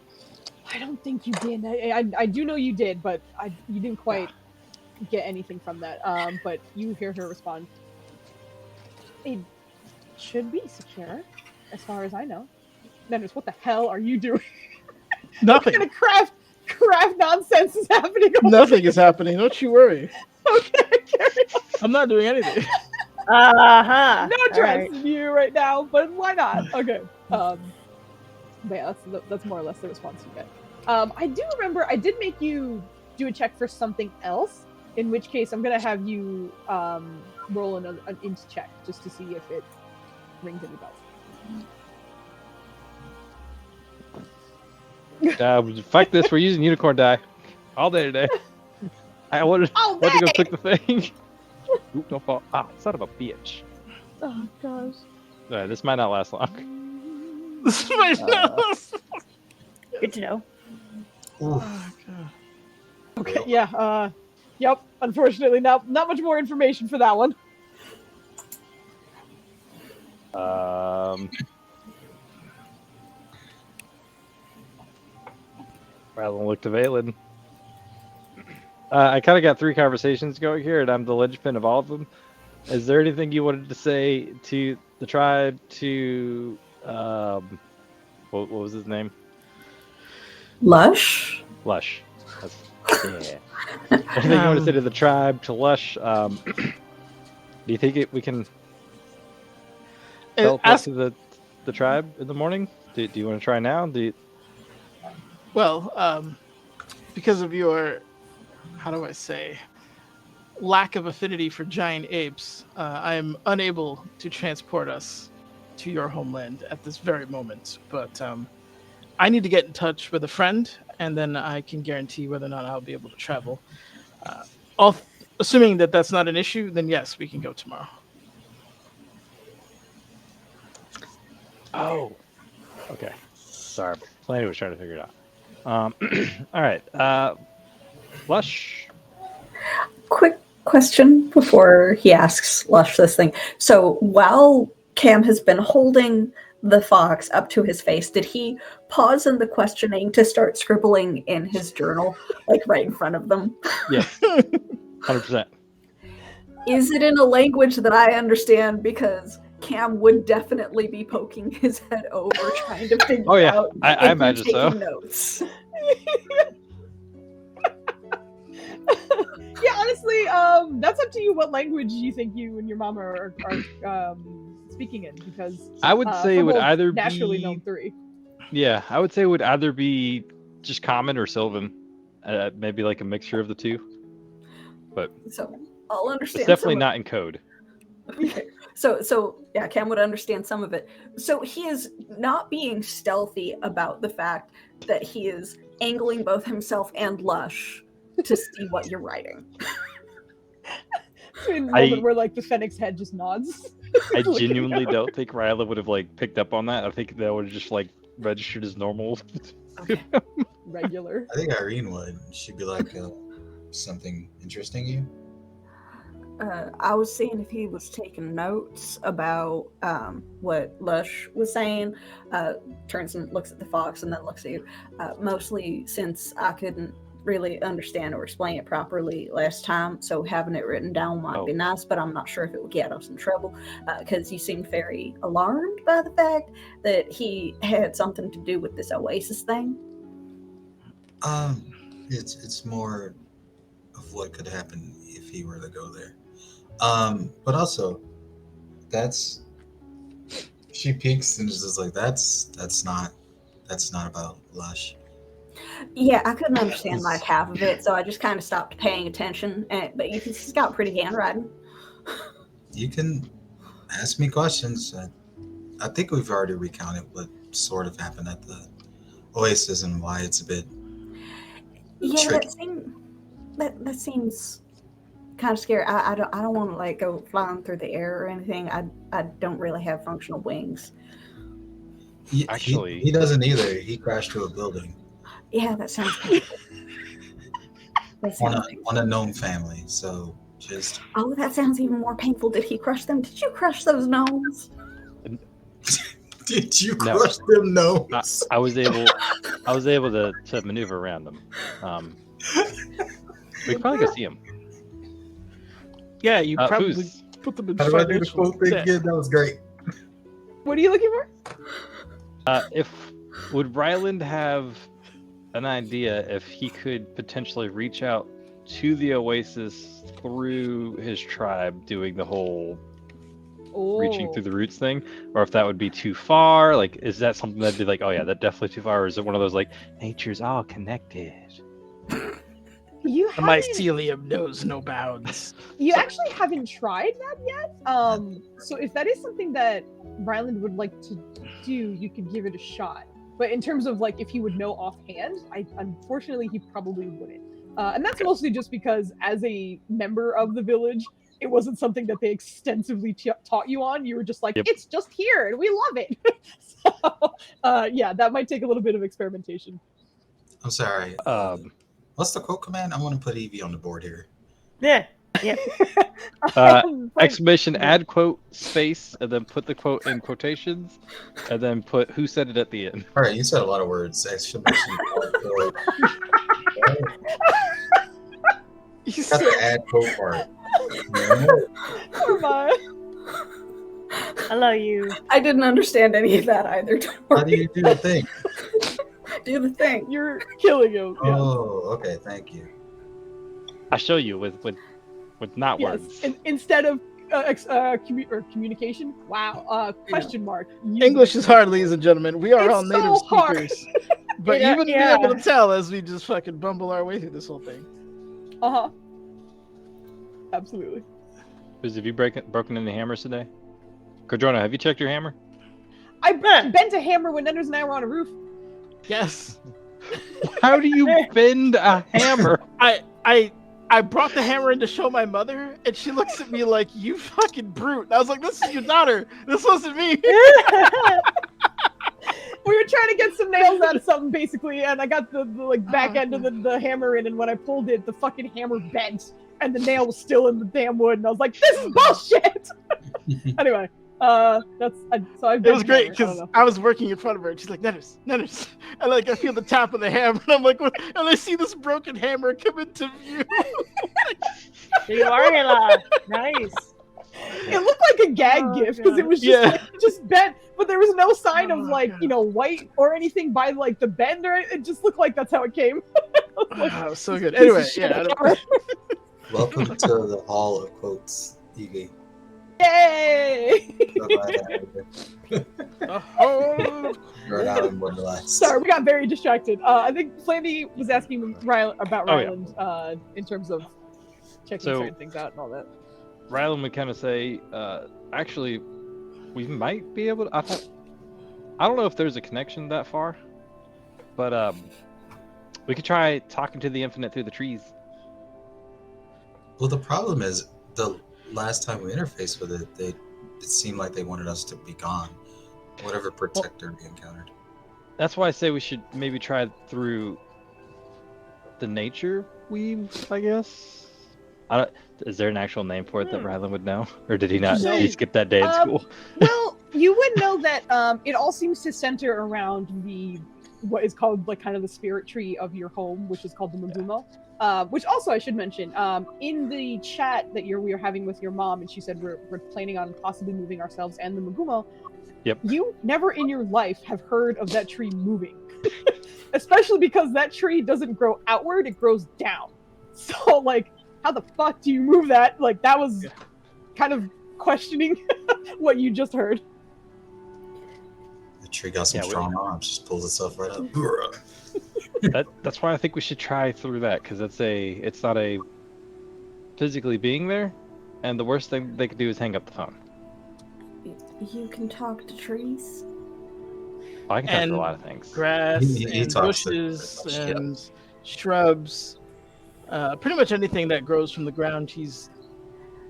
I don't think you did. I do know you did, but you didn't quite. get anything from that. But you hear her respond. It should be secure, as far as I know. Nenris, what the hell are you doing? Nothing. What kind of craft nonsense is happening? Nothing is happening. Don't you worry. Okay, carry on. I'm not doing anything. Uh-huh. No interest in you right now, but why not? Okay. But yeah, that's more or less the response you get. I do remember I did make you do a check for something else, in which case I'm gonna have you roll an int check just to see if it rings any bells. Fuck this, we're using unicorn die all day today. I wanted to go click the thing. Oop, don't fall. Ah, son of a bitch. Oh gosh. Alright, this might not last long. Good to know. Okay, yeah, yep, unfortunately not much more information for that one. Rather than look to Valen. I kind of got 3 conversations going here, and I'm the linchpin of all of them. Is there anything you wanted to say to the tribe, to, what was his name? Lush? Lush. Yeah. Anything you want to say to the tribe, to Lush? Do you think we can teleport to the tribe in the morning? Do you want to try now? Well, because of your, how do I say, lack of affinity for giant apes, I am unable to transport us to your homeland at this very moment. But I need to get in touch with a friend, and then I can guarantee whether or not I'll be able to travel. Assuming that that's not an issue, then yes, we can go tomorrow. Oh. Okay. Sorry. Planny was trying to figure it out. All right. Lush. Quick question before he asks Lush this thing. So while Cam has been holding the fox up to his face, did he pause in the questioning to start scribbling in his journal, like right in front of them? Yes. 100%. Is it in a language that I understand? Because Cam would definitely be poking his head over trying to figure out I imagine taking so. notes. Yeah, honestly, that's up to you what language you think you and your mom are speaking in, because I would say it would either naturally be known 3. Yeah, I would say it would either be just common or Sylvan. Maybe like a mixture of the two. But So I'll understand. it's definitely not in code. Okay. So yeah, Cam would understand some of it. So he is not being stealthy about the fact that he is angling both himself and Lush to see what you're writing. In the moment where like the Phoenix head just nods. I genuinely don't think Ryla would have like picked up on that. I think that would have just like registered as normal. Okay. Regular. I think Irene would. She'd be like, something interesting you? I was seeing if he was taking notes about what Lush was saying. Turns and looks at the fox and then looks at you. Mostly since I couldn't really understand or explain it properly last time, so having it written down might be nice, but I'm not sure if it would get us in trouble, because you seemed very alarmed by the fact that he had something to do with this Oasis thing. It's more of what could happen if he were to go there. But also, she peeks and is just like, that's not about Lush. Yeah, I couldn't understand like half of it, so I just kind of stopped paying attention. But he's got pretty handwriting. You can ask me questions. I think we've already recounted what sort of happened at the Oasis and why it's a bit tricky. That seems kind of scary. I don't want to like go flying through the air or anything. I don't really have functional wings. Actually, he doesn't either. He crashed to a building. Yeah, that sounds painful. On a known family, so just. Oh, that sounds even more painful. Did he crush them? Did you crush those gnomes? Did you crush them gnomes? I was able to maneuver around them. We can probably go see him. Yeah, you probably Foos. put them in How do I do the financial quote thing debt. again? That was great. What are you looking for? Would Ryland have an idea if he could potentially reach out to the Oasis through his tribe, doing the whole reaching through the roots thing, or if that would be too far? Like, is that something that'd be like, oh yeah, that's definitely too far, or is it one of those like nature's all connected? You The haven't, mycelium knows no bounds. you actually haven't tried that yet. So if that is something that Ryland would like to do, you could give it a shot. But in terms of like if he would know offhand, unfortunately he probably wouldn't. And that's mostly just because as a member of the village, it wasn't something that they extensively taught you on. You were just like, Yep. it's just here and we love it. So yeah, that might take a little bit of experimentation. I'm sorry. What's the quote command? I want to put Evie on the board here. Yeah. Yeah. Exclamation add quote space and then put the quote in quotations and then put who said it at the end. All right, you said a lot of words. Exclamation. You Got the add quote part. Poor Maya. I love you. I didn't understand any of that either. Don't How do worry. you do the thing? Do the thing. You're killing him. Yes. Oh, okay. Thank you. I show you with not Yes. words. Instead of communication. Wow. Question mark. Use English it. is hard, ladies and gentlemen. We are It's all native so hard. speakers. But Yeah, you wouldn't yeah. be able to tell as we just fucking bumble our way through this whole thing. Uh-huh. Absolutely. Have you broken any hammers today? Cardrona, have you checked your hammer? I bent a hammer when Enders and I were on a roof. Yes. How do you bend a hammer? I brought the hammer in to show my mother, and she looks at me like, you fucking brute. And I was like, this is your daughter. This wasn't me. We were trying to get some nails out of something, basically, and I got the like back end of the hammer in, and when I pulled it, the fucking hammer bent, and the nail was still in the damn wood, and I was like, this is bullshit! Anyway, so I It was great because I was working in front of her, and she's like, Nenners. And like I feel the tap of the hammer, and I'm like, what? And I see this broken hammer come into view. You are Hila. Nice. It looked like a gag gift because it was just like, just bent, but there was no sign of like white or anything by like the bend, or it just looked like that's how it came. Like, Oh, so good. Anyway, yeah. Welcome to the Hall of Quotes, Evie. Yay! So glad to have you. Oh. You're out in Wonderland. Sorry, we got very distracted. I think Flammy was asking about Ryland in terms of checking certain things out and all that. Ryland would kind of say, actually, we might be able to. I don't know if there's a connection that far, but we could try talking to the infinite through the trees. Well, the problem is the last time we interfaced with it, it seemed like they wanted us to be gone. Whatever protector we encountered. That's why I say we should maybe try through the nature weave, I guess. Is there an actual name for it that Ryland would know? Or did he not? No. Did he skip that day at school? Well, you would know that it all seems to center around what is called like kind of the spirit tree of your home, which is called the Mugumo. Which also I should mention, in the chat that we were having with your mom, and she said we're planning on possibly moving ourselves and the Mugumo. Yep. You never in your life have heard of that tree moving. Especially because that tree doesn't grow outward, it grows down. So like, how the fuck do you move that? Like that was kind of questioning what you just heard. The tree got some strong arms, just pulls itself right up. That's why I think we should try through that, because it's not a physically being there, and the worst thing they could do is hang up the phone. You can talk to trees. Oh, I can talk to a lot of things. Grass He and talks to bushes pretty much, and shrubs. Pretty much anything that grows from the ground, he's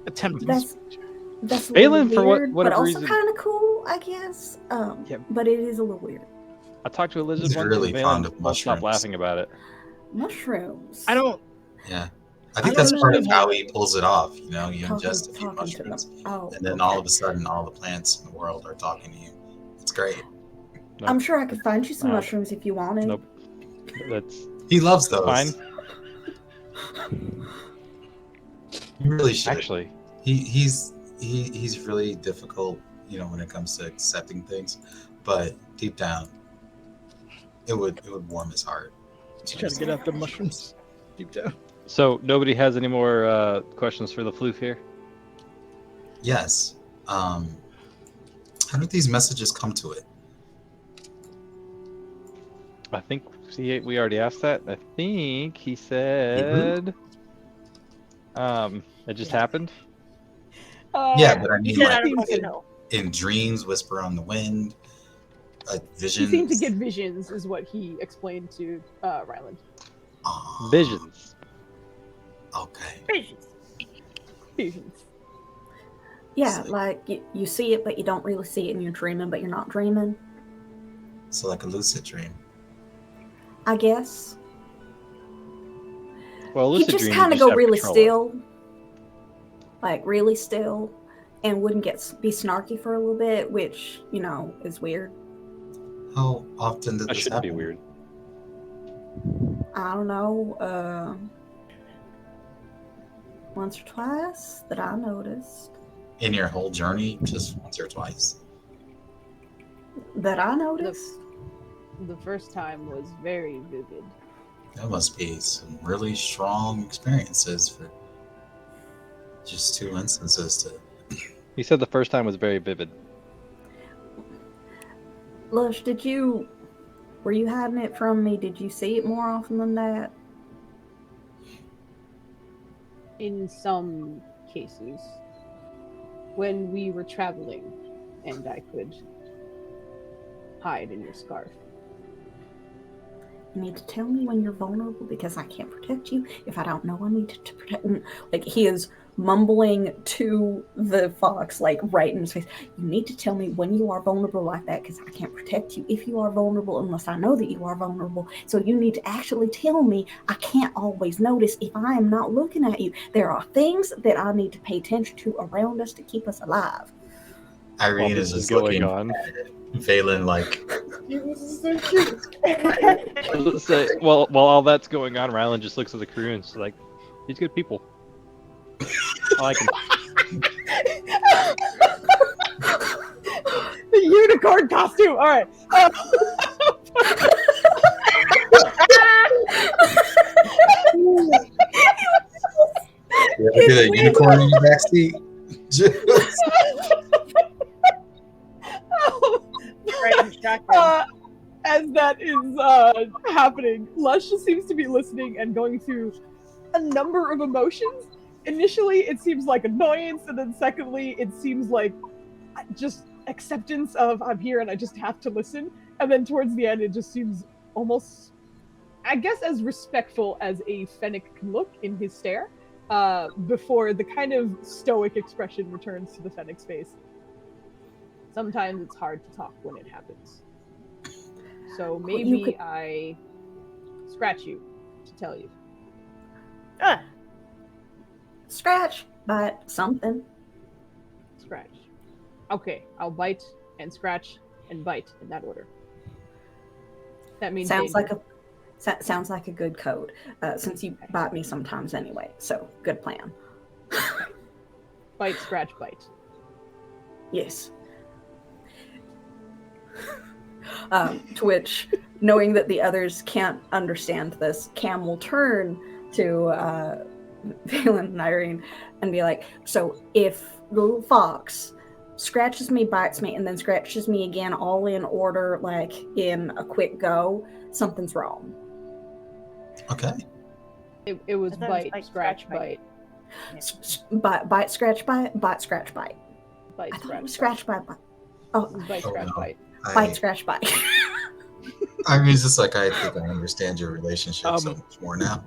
attempting to speak to. That's a Balin, little for weird, whatever but also reason. kind of cool, I guess. But it is a little weird. I talked to a lizard He's once, really and fond Balin of won't stop mushrooms. laughing about it. Mushrooms. I don't. Yeah. I think I don't that's part of know. how he pulls it off. You know, you Talking- ingest a few talking to them. mushrooms, Oh, and then all of a sudden, all the plants in the world are talking to you. It's great. I'm sure I could find you some No. mushrooms if you wanted. Nope. That's He loves those. fine. You really should. Actually, he's really difficult, when it comes to accepting things, but deep down, it would warm his heart. He's trying to get out the mushrooms deep down. So nobody has any more questions for the floof here? Yes. How did these messages come to it? I think we already asked that. I think he said it just happened. Yeah, but I He mean, said, like, I don't fucking know. in dreams, whisper on the wind, He visions. seemed to get visions, is what he explained to Ryland. Visions. Okay. Visions. Visions. Yeah, like you see it, but you don't really see it, and you're dreaming, but you're not dreaming. So like a lucid dream. I guess. Well, He lucid just dream, kind you of go have really control of. still, like really still, and wouldn't be snarky for a little bit, which is weird. How often did That this shouldn't happen? be weird. I don't know, once or twice that I noticed. In your whole journey, just once or twice? That I noticed. The first time was very vivid. That must be some really strong experiences for just 2 instances to. He said the first time was very vivid. Lush, were you hiding it from me? Did you see it more often than that? In some cases, when we were traveling and I could hide in your scarf. You need to tell me when you're vulnerable because I can't protect you. If I don't know, I need to protect. Like, he is mumbling to the fox, like right in his face. You need to tell me when you are vulnerable like that because I can't protect you if you are vulnerable unless I know that you are vulnerable. So you need to actually tell me. I can't always notice if I am not looking at you. There are things that I need to pay attention to around us to keep us alive. Irene While is this is just going looking on. at Valen like, This is so cute. Let's say, while all that's going on, Rylan just looks at the crew and is like, "These good people. I like them." The unicorn costume. All right. you ever get a unicorn in your backseat? Right, shotgun. As that is happening, Lush just seems to be listening and going through a number of emotions. Initially, it seems like annoyance, and then secondly, it seems like just acceptance of I'm here and I just have to listen. And then towards the end, it just seems almost, I guess, as respectful as a fennec can look in his stare, before the kind of stoic expression returns to the fennec's face. Sometimes it's hard to talk when it happens. So maybe I scratch you to tell you. Scratch, bite, something. Scratch. Okay, I'll bite and scratch and bite in that order. That means Sounds danger. like a good code. Since you bite me sometimes anyway, so good plan. Bite, scratch, bite. Yes. To which, knowing that the others can't understand this, Cam will turn to Valen and Irene and be like, so if the little fox scratches me, bites me, and then scratches me again, all in order, like in a quick go, something's wrong. Okay. It was I thought it was bite, bite, scratch, scratch, bite. Bite, scratch, bite, scratch, bite. Bite, I thought it scratch, was scratch, bite. It Oh, was bite, Oh, scratch, no. bite. bite, scratch, bite. Irene's just like, I think I understand your relationship so much more now.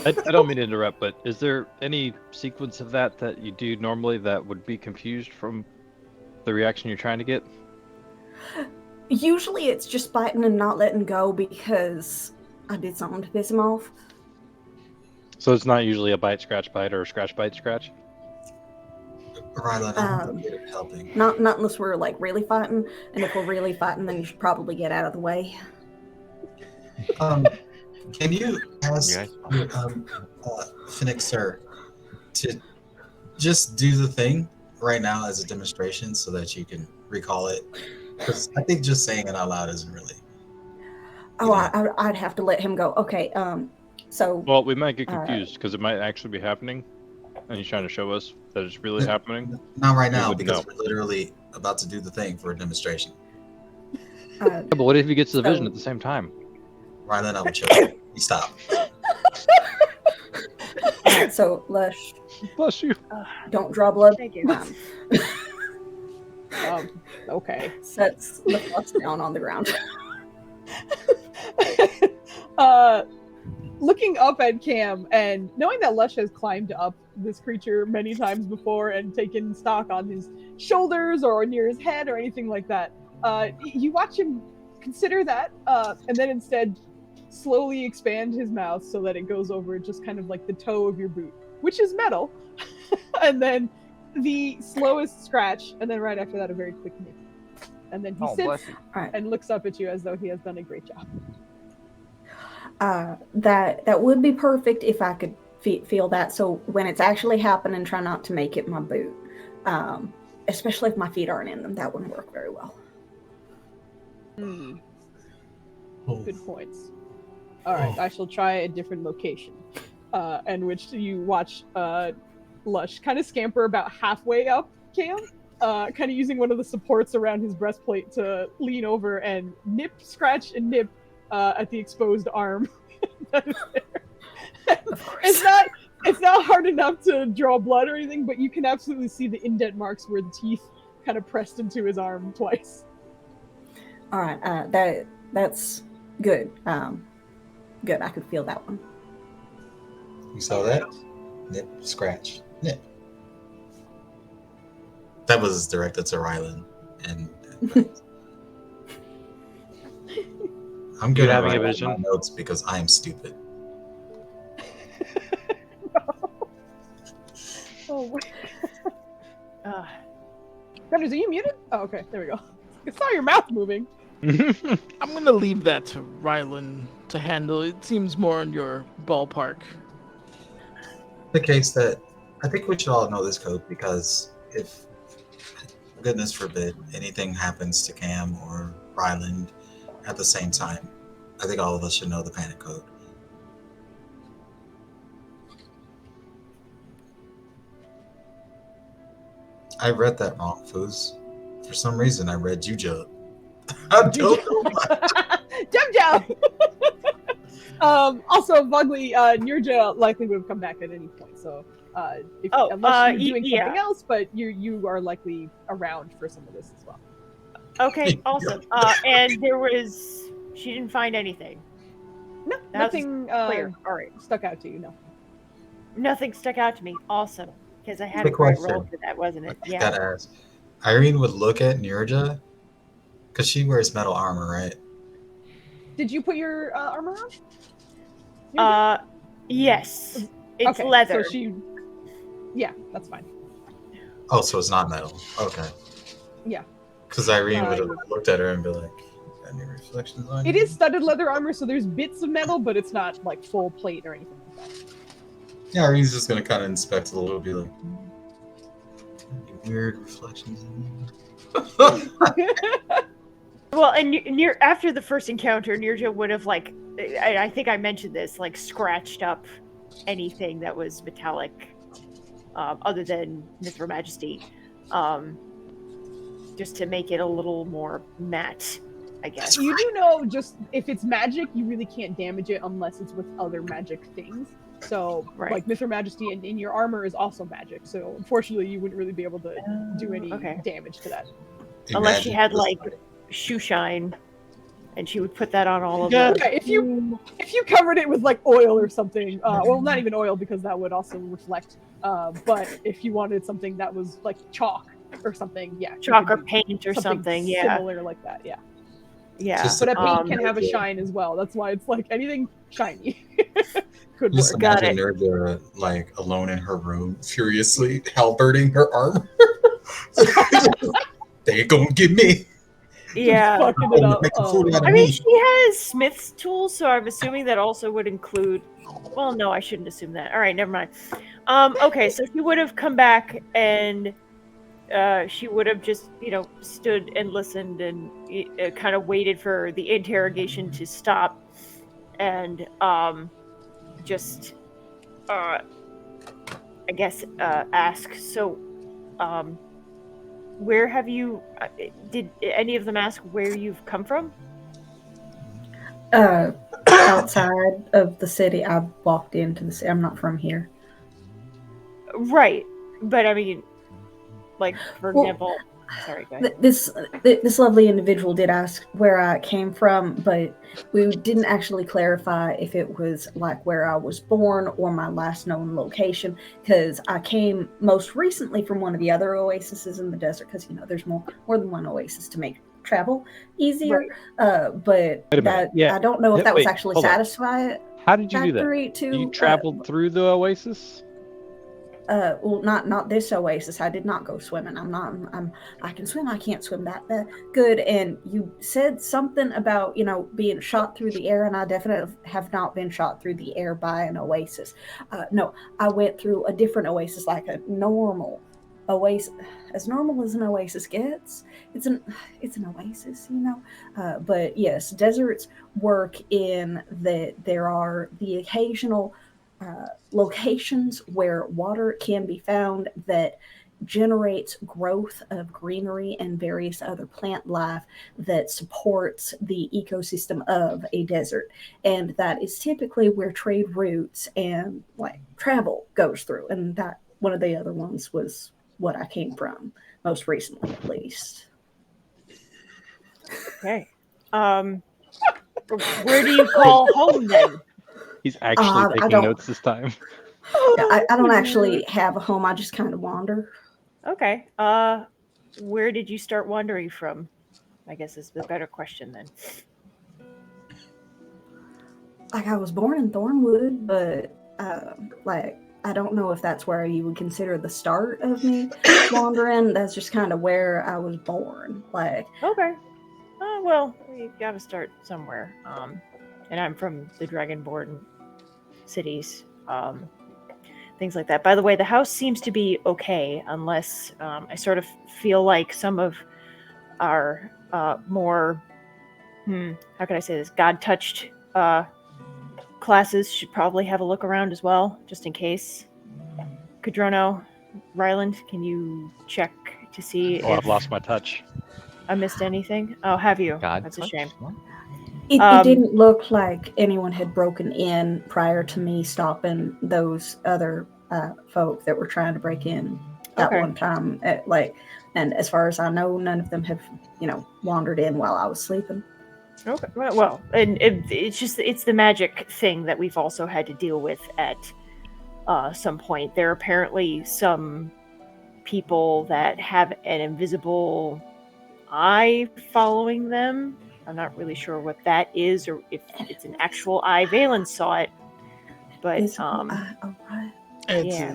I don't mean to interrupt, but is there any sequence of that you do normally that would be confused from the reaction you're trying to get? Usually it's just biting and not letting go because I did something to piss him off. So it's not usually a bite, scratch, bite, or scratch, bite, scratch? Rylan, I'm good at helping. Not unless we're like really fighting, and if we're really fighting, then you should probably get out of the way. Can you ask Yes. Phoenix, sir, to just do the thing right now as a demonstration so that you can recall it. Because I think just saying it out loud isn't really. Oh, I'd have to let him go. Okay. So. Well, we might get confused because it might actually be happening, and he's trying to show us that it's really happening. Not right We now wouldn't because know. we're literally about to do the thing for a demonstration. Yeah, but what if he gets the vision at the same time? Rylan, I would chill. You stop. So, Lush, Bless you. don't draw blood. Thank you. Okay. Sets the flux down on the ground. Looking up at Cam and knowing that Lush has climbed up this creature many times before and taken stock on his shoulders or near his head or anything like that, you watch him consider that and then instead slowly expand his mouth so that it goes over just kind of like the toe of your boot, which is metal, and then the slowest scratch, and then right after that a very quick nick. And then he sits and looks up at you as though he has done a great job. That would be perfect if I could feel that. So when it's actually happening, try not to make it my boot. Especially if my feet aren't in them, that wouldn't work very well. Good points. All right, I shall try a different location, in which you watch Lush kind of scamper about halfway up Cam, kind of using one of the supports around his breastplate to lean over and scratch and nip at the exposed arm that is there. It's not hard enough to draw blood or anything, but you can absolutely see the indent marks where the teeth kind of pressed into his arm twice. All right, that's good. Good, I could feel that one. You saw that? Nip, scratch, nip. That was directed to Rylan, and I'm good at having a writing vision? my notes because I am stupid. Oh. Gunners, are you muted? Oh, okay, there we go. I saw your mouth moving. I'm gonna leave that to Rylan to handle. It seems more in your ballpark. The case that I think we should all know this code because if, goodness forbid, anything happens to Cam or Ryland at the same time, I think all of us should know the panic code. I read that wrong, Foos. For some reason, I read Jujo. I don't know why. Jump. Also, Bugly, Nurja likely would have come back at any point. So, unless you're doing something else, but you are likely around for some of this as well. Okay, awesome. And she didn't find anything. No, nothing clear. All right, stuck out to you. No, nothing stuck out to me. Awesome, because I had Good a great question. roll for that, wasn't it? I gotta ask. Irene would look at Nurja because she wears metal armor, right? Did you put your armor on? Yes. It's okay, leather. So yeah, that's fine. Oh, so it's not metal. Okay. Yeah. Because Irene would have looked at her and be like, any reflections on It you? is studded leather armor, so there's bits of metal, but it's not like full plate or anything like that. Yeah, Irene's just gonna kind of inspect a little, be like, any weird reflections in you? Well, and after the first encounter, Nirja would have I think I mentioned this, scratched up anything that was metallic, other than Mithra Majesty, just to make it a little more matte, I guess. You do know, just if it's magic, you really can't damage it unless it's with other magic things. So, like Mithra Majesty in your armor is also magic. So, unfortunately, you wouldn't really be able to do any damage to that. Unless she had shoe shine, and she would put that on all of them. Okay, if you covered it with oil or something, well, not even oil because that would also reflect. But if you wanted something that was like chalk or something, chalk or paint or something, similar like that, yeah. But a paint can have a shine as well. That's why it's anything shiny could Just work. imagine Nurja alone in her room, furiously halberding her armor. They gonna get me. Yeah. Fucking it up. Make a Oh. fool out of I mean, me. she has Smith's tools, so I'm assuming that also would include. Well, no, I shouldn't assume that. All right, never mind. Okay, so she would have come back and she would have just, stood and listened and kind of waited for the interrogation to stop, and just, I guess, ask. So, where have you? Did any of them ask where you've come from? Outside of the city, I walked into the city. I'm not from here. Right, but I mean, like, for Well, example, sorry, go ahead. This lovely individual did ask where I came from, but we didn't actually clarify if it was like where I was born or my last known location, because I came most recently from one of the other oases in the desert, because there's more than one oasis to make travel easier. Right. But Wait a minute. Yeah. I don't know if that was Wait, actually hold on. satisfactory How did you do that? to You traveled through the oasis? well, not this oasis. I did not go swimming. I can swim. I can't swim that good. And you said something about being shot through the air, and I definitely have not been shot through the air by an oasis. No, I went through a different oasis, like a normal oasis, as normal as an oasis gets. It's an oasis, But yes, deserts work in that there are the occasional locations where water can be found that generates growth of greenery and various other plant life that supports the ecosystem of a desert. And that is typically where trade routes and like travel goes through. And that one of the other ones was what I came from, most recently at least. Okay. Where do you call home then? He's actually taking notes this time. Yeah, I don't actually have a home. I just kind of wander. Okay. Where did you start wandering from? I guess is the better question then. Like, I was born in Thornwood, but I don't know if that's where you would consider the start of me wandering. That's just kind of where I was born. Like, okay. Well, you got to start somewhere. And I'm from the Dragonborn cities. Things like that. By the way, the house seems to be okay, unless I sort of feel like some of our more, how can I say this, God-touched classes should probably have a look around as well, just in case. Kadrono, Ryland, can you check to see if I've lost my touch. I missed anything? Oh, have you? God That's touch? a shame. What? it didn't look like anyone had broken in prior to me stopping those other folk that were trying to break in at one time. And as far as I know, none of them have, wandered in while I was sleeping. Okay. Well, and it's the magic thing that we've also had to deal with at some point. There are apparently some people that have an invisible eye following them. I'm not really sure what that is, or if it's an actual eye. Valen saw it, but It's a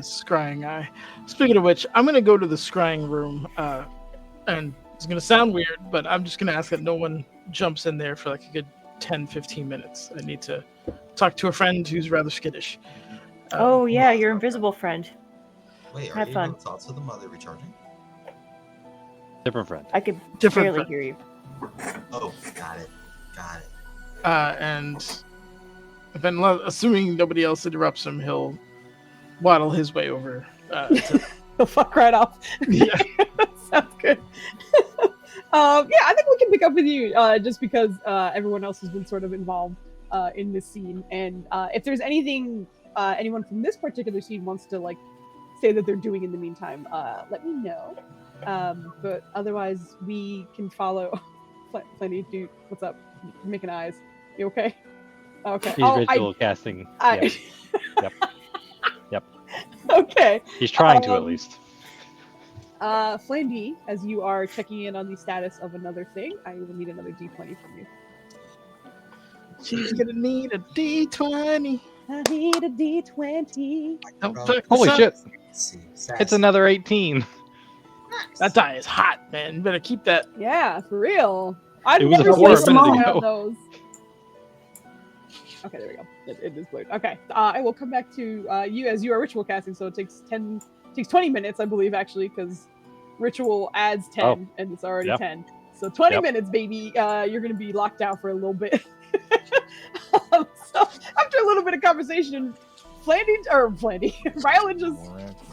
scrying eye. Speaking of which, I'm gonna go to the scrying room, and it's gonna sound weird, but I'm just gonna ask that no one jumps in there for like a good 10-15 minutes. I need to talk to a friend who's rather skittish. Oh yeah, your invisible friend. Wait, are Have you fun. on thoughts of the mother recharging? Different friend. I could Different barely friend. hear you. Oh, got it. And then, assuming nobody else interrupts him, he'll waddle his way over. The fuck right off. Yeah. Sounds good. I think we can pick up with you just because everyone else has been sort of involved in this scene, and if there's anything anyone from this particular scene wants to say that they're doing in the meantime, let me know. But otherwise, we can follow. Plenty, dude. What's up? You're making eyes. You okay? Okay. He's ritual casting. Yes. Yep. Okay. He's trying to at least. Flame D, as you are checking in on the status of another thing, I will need another D20 from you. She's gonna need a D20. I need a D20. Holy shit! See, It's another 18. That die is hot, man. You better keep that. Yeah, for real. I've It was never a seen war someone minute try ago. out those. Okay, there we go. It is blurred. Okay, I will come back to you as you are ritual casting. So it takes 20 minutes, I believe, actually, because ritual adds 10, Oh, and it's already yep. 10. So 20 Yep. minutes, baby. You're gonna be locked out for a little bit. So after a little bit of conversation, Rylan just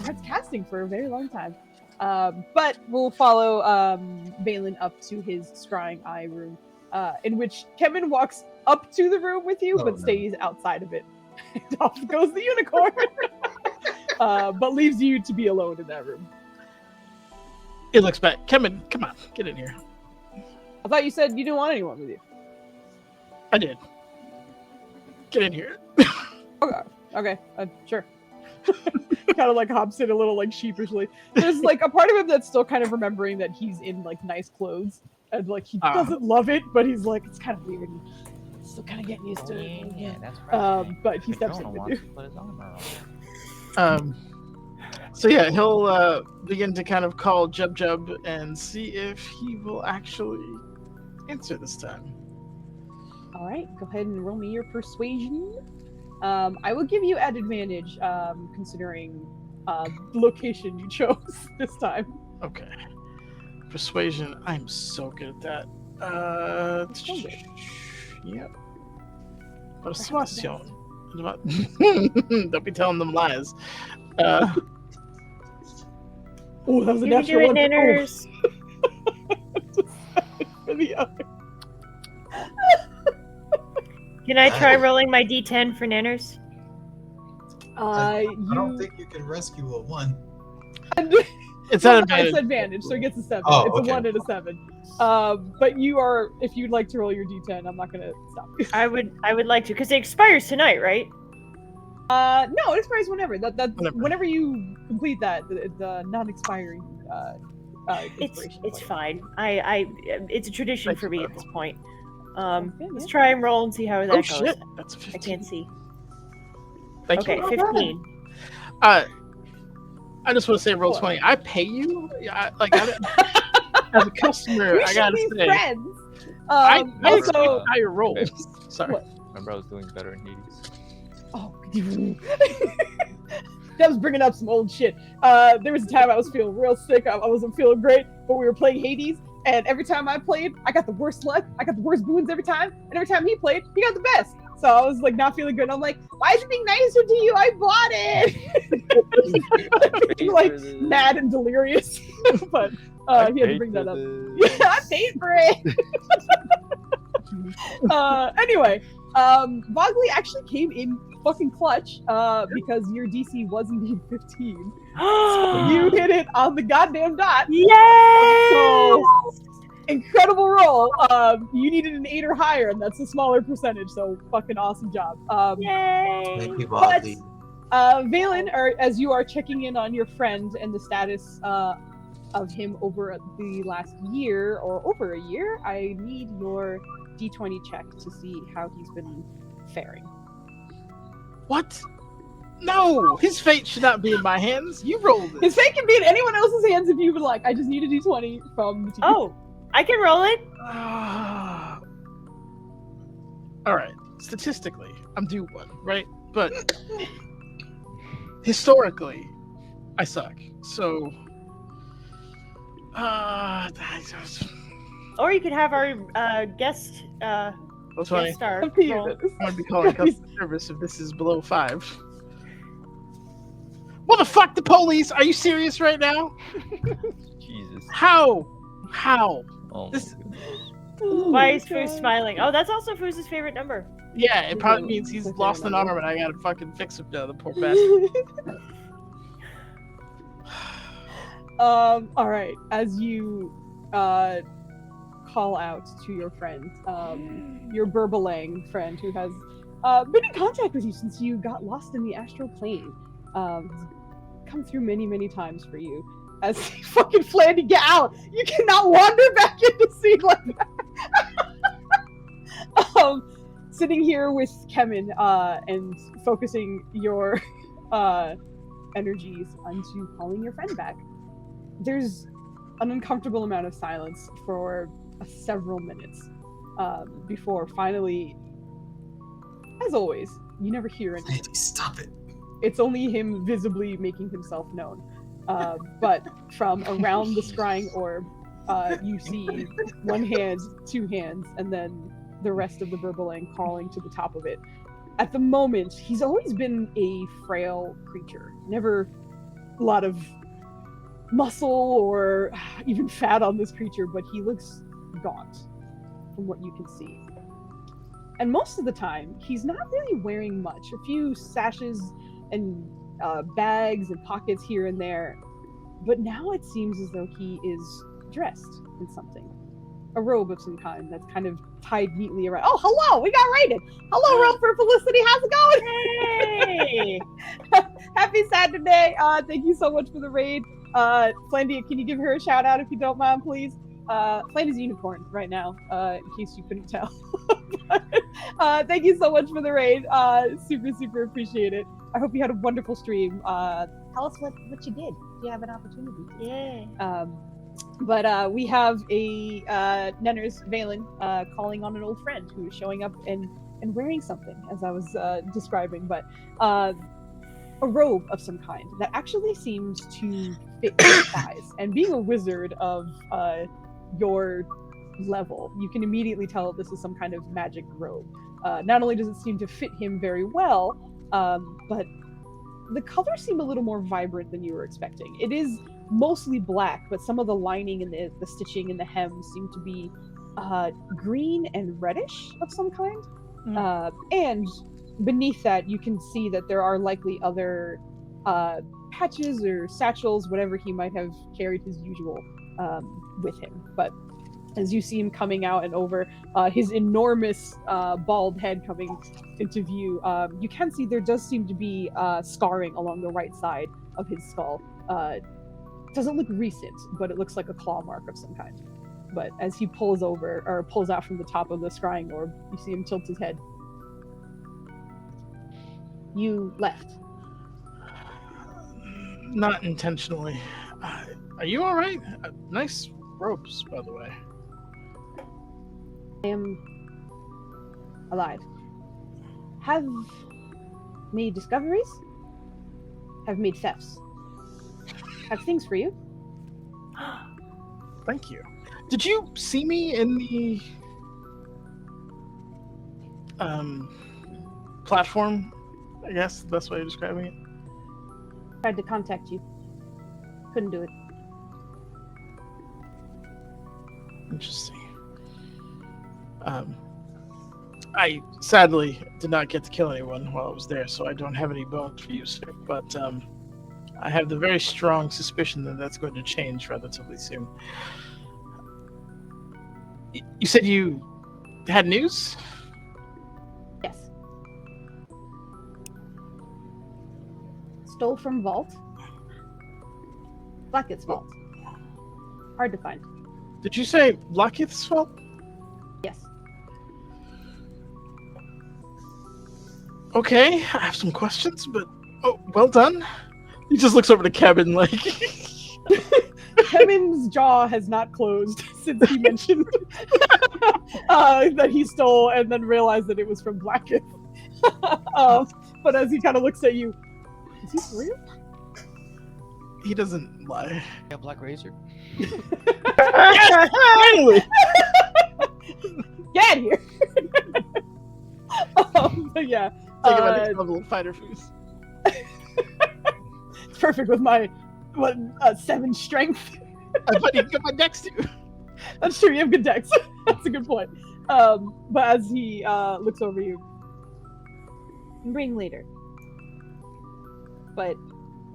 starts casting for a very long time. But we'll follow Balin up to his scrying eye room, in which Kevin walks up to the room with you, Oh, but no. stays outside of it. And off goes the unicorn, but leaves you to be alone in that room. It looks bad. Kevin, come on, get in here. I thought you said you didn't want anyone with you. I did. Get in here. Okay, sure. Kind of like hops in a little like sheepishly. There's like a part of him that's still kind of remembering that he's in like nice clothes and like he doesn't love it, but he's like, it's kind of weird. And still kind of getting used to it. Yeah, that's right. But he steps in Jonah with wants you. to put his armor on. So yeah, he'll begin to kind of call Jub and see if he will actually answer this time. All right, go ahead and roll me your persuasion. I will give you added advantage, considering the location you chose this time. Okay. Persuasion, I'm so good at that. Yep. Persuasion. Don't be telling them lies. Oh, that was a You can do natural it, one. Nanners. For the other. Can I try rolling my D10 for Nanners? I You. don't think you can rescue a 1. It's Well, an no, advantage. It's advantage, so it gets a 7. Oh, It's okay. a 1 and a 7. But you are, if you'd like to roll your D10, I'm not gonna stop you. I would like to, because it expires tonight, right? No, it expires whenever. Whenever. Whenever you complete that, the non-expiring. It's inspiration. fine. It's a tradition Thanks, for me at Purple. this point. Okay, Let's yeah. try and roll and see how that Oh goes. shit, that's a I 15. can't see. Thank Okay, you. 15. I just want to say, roll What? 20. I pay you. As a customer, We I should gotta be say, friends. I Also, expect higher rolls. Sorry. What? Remember I was doing better in Hades. oh, that was bringing up some old shit. There was a time I was feeling real sick. I wasn't feeling great, but we were playing Hades, and every time I played, I got the worst luck. I got the worst boons every time, and every time he played, he got the best. So I was like not feeling good. I'm like, why is it being nicer to you? I bought it. Being, like mad and delirious, but he had to bring that up. Yeah, I paid for it. Anyway, Vogley actually came in fucking clutch because your DC was indeed 15. So you hit it on the goddamn dot. Yay! So incredible roll. You needed an 8 or higher, and that's a smaller percentage. So fucking awesome job. Yay! Thank you, But Bosley. Valen, as you are checking in on your friend and the status of him over the last year or over a year, I need your D20 check to see how he's been faring. What? No, his fate should not be in my hands. You rolled it. His fate can be in anyone else's hands if you would like. I just need a D20 from the team. Oh, I can roll it. All right. Statistically, I'm due one, right? But historically, I suck. So, Or you could have our guest what's funny? guest star Up to you, roll. Dennis. I'm gonna be calling customer service if this is below 5. What the fuck, the police? Are you serious right now? Jesus. How? Oh This- my goodness. Why is Foos smiling? Oh, that's also Foos' favorite number. Yeah, it probably means he's lost an arm and I gotta fucking fix him now, the poor bastard. All right. As you call out to your friend, your Burbalang friend who has been in contact with you since you got lost in the astral plane, has come through many times for you. As he fucking Flandy, get out! You cannot wander back in the scene like that. Sitting here with Kemen and focusing your energies onto calling your friend back. There's an uncomfortable amount of silence for several minutes before finally, as always, you never hear anything. Sandy, stop it. It's only him visibly making himself known. But from around the scrying orb, you see one hand, two hands, and then the rest of the Burbalang crawling to the top of it. At the moment, he's always been a frail creature. Never a lot of muscle or even fat on this creature, but he looks gaunt from what you can see. And most of the time, he's not really wearing much. A few sashes and bags and pockets here and there. But now it seems as though he is dressed in something. A robe of some kind that's kind of tied neatly around. Oh, hello! We got raided! Hello, Rope for Felicity! How's it going? Hey! Happy Saturday! Thank you so much for the raid. Flandy, can you give her a shout out if you don't mind, please? Flandy's a unicorn right now, in case you couldn't tell. Thank you so much for the raid. Super, super appreciate it. I hope you had a wonderful stream. Tell us what you did. If you have an opportunity to. Yeah. But we have a Nenners Valen calling on an old friend who is showing up and wearing something, as I was describing, but a robe of some kind that actually seems to fit his size. And being a wizard of your level, you can immediately tell this is some kind of magic robe. Not only does it seem to fit him very well, but the colors seem a little more vibrant than you were expecting. It is mostly black, but some of the lining and the stitching and the hem seem to be green and reddish of some kind. And beneath that, you can see that there are likely other patches or satchels, whatever he might have carried his usual with him. But as you see him coming out and over, his enormous bald head coming into view, you can see there does seem to be scarring along the right side of his skull. Doesn't look recent, but it looks like a claw mark of some kind. But as he pulls out from the top of the scrying orb, you see him tilt his head. You left. Not intentionally. Are you all right? Nice robes, by the way. I am alive. Have made discoveries. Have made thefts. Have things for you. Thank you. Did you see me in the platform? I guess the best way of describing it. Tried to contact you. Couldn't do it. Interesting. I sadly did not get to kill anyone while I was there, so I don't have any bones for you, sir. But I have the very strong suspicion that that's going to change relatively soon. You said you had news? Yes. Stole from vault. Blackett's vault. Hard to find. Did you say Locketh's fault? Yes. Okay, I have some questions, but well done. He just looks over to Kevin like. Kevin's jaw has not closed since he mentioned that he stole and then realized that it was from Blackett. But as he kind of looks at you, is he for real? He doesn't lie. Yeah, Black Razor. Yes, finally! Get out of here! But yeah. Take him at next level of fighter foos. It's perfect with my 7 strength. I thought you got my dex too. That's true, you have good dex. That's a good point. But as he looks over you, bring later. But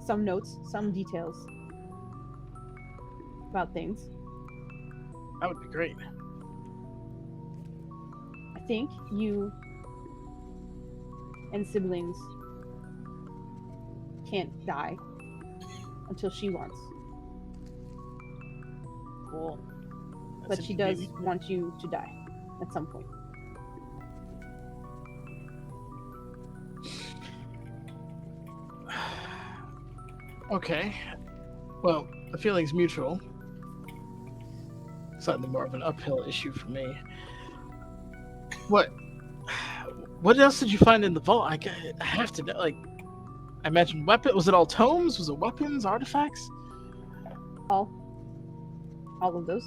some notes, some details about things. That would be great. I think you and siblings can't die until she wants. Cool. But she does want you to die at some point. Okay. Well, the feeling's mutual. slightly more of an uphill issue for me. What else did you find in the vault? I have to know. Like, I imagine was it all tomes? Was it weapons, artifacts? All of those.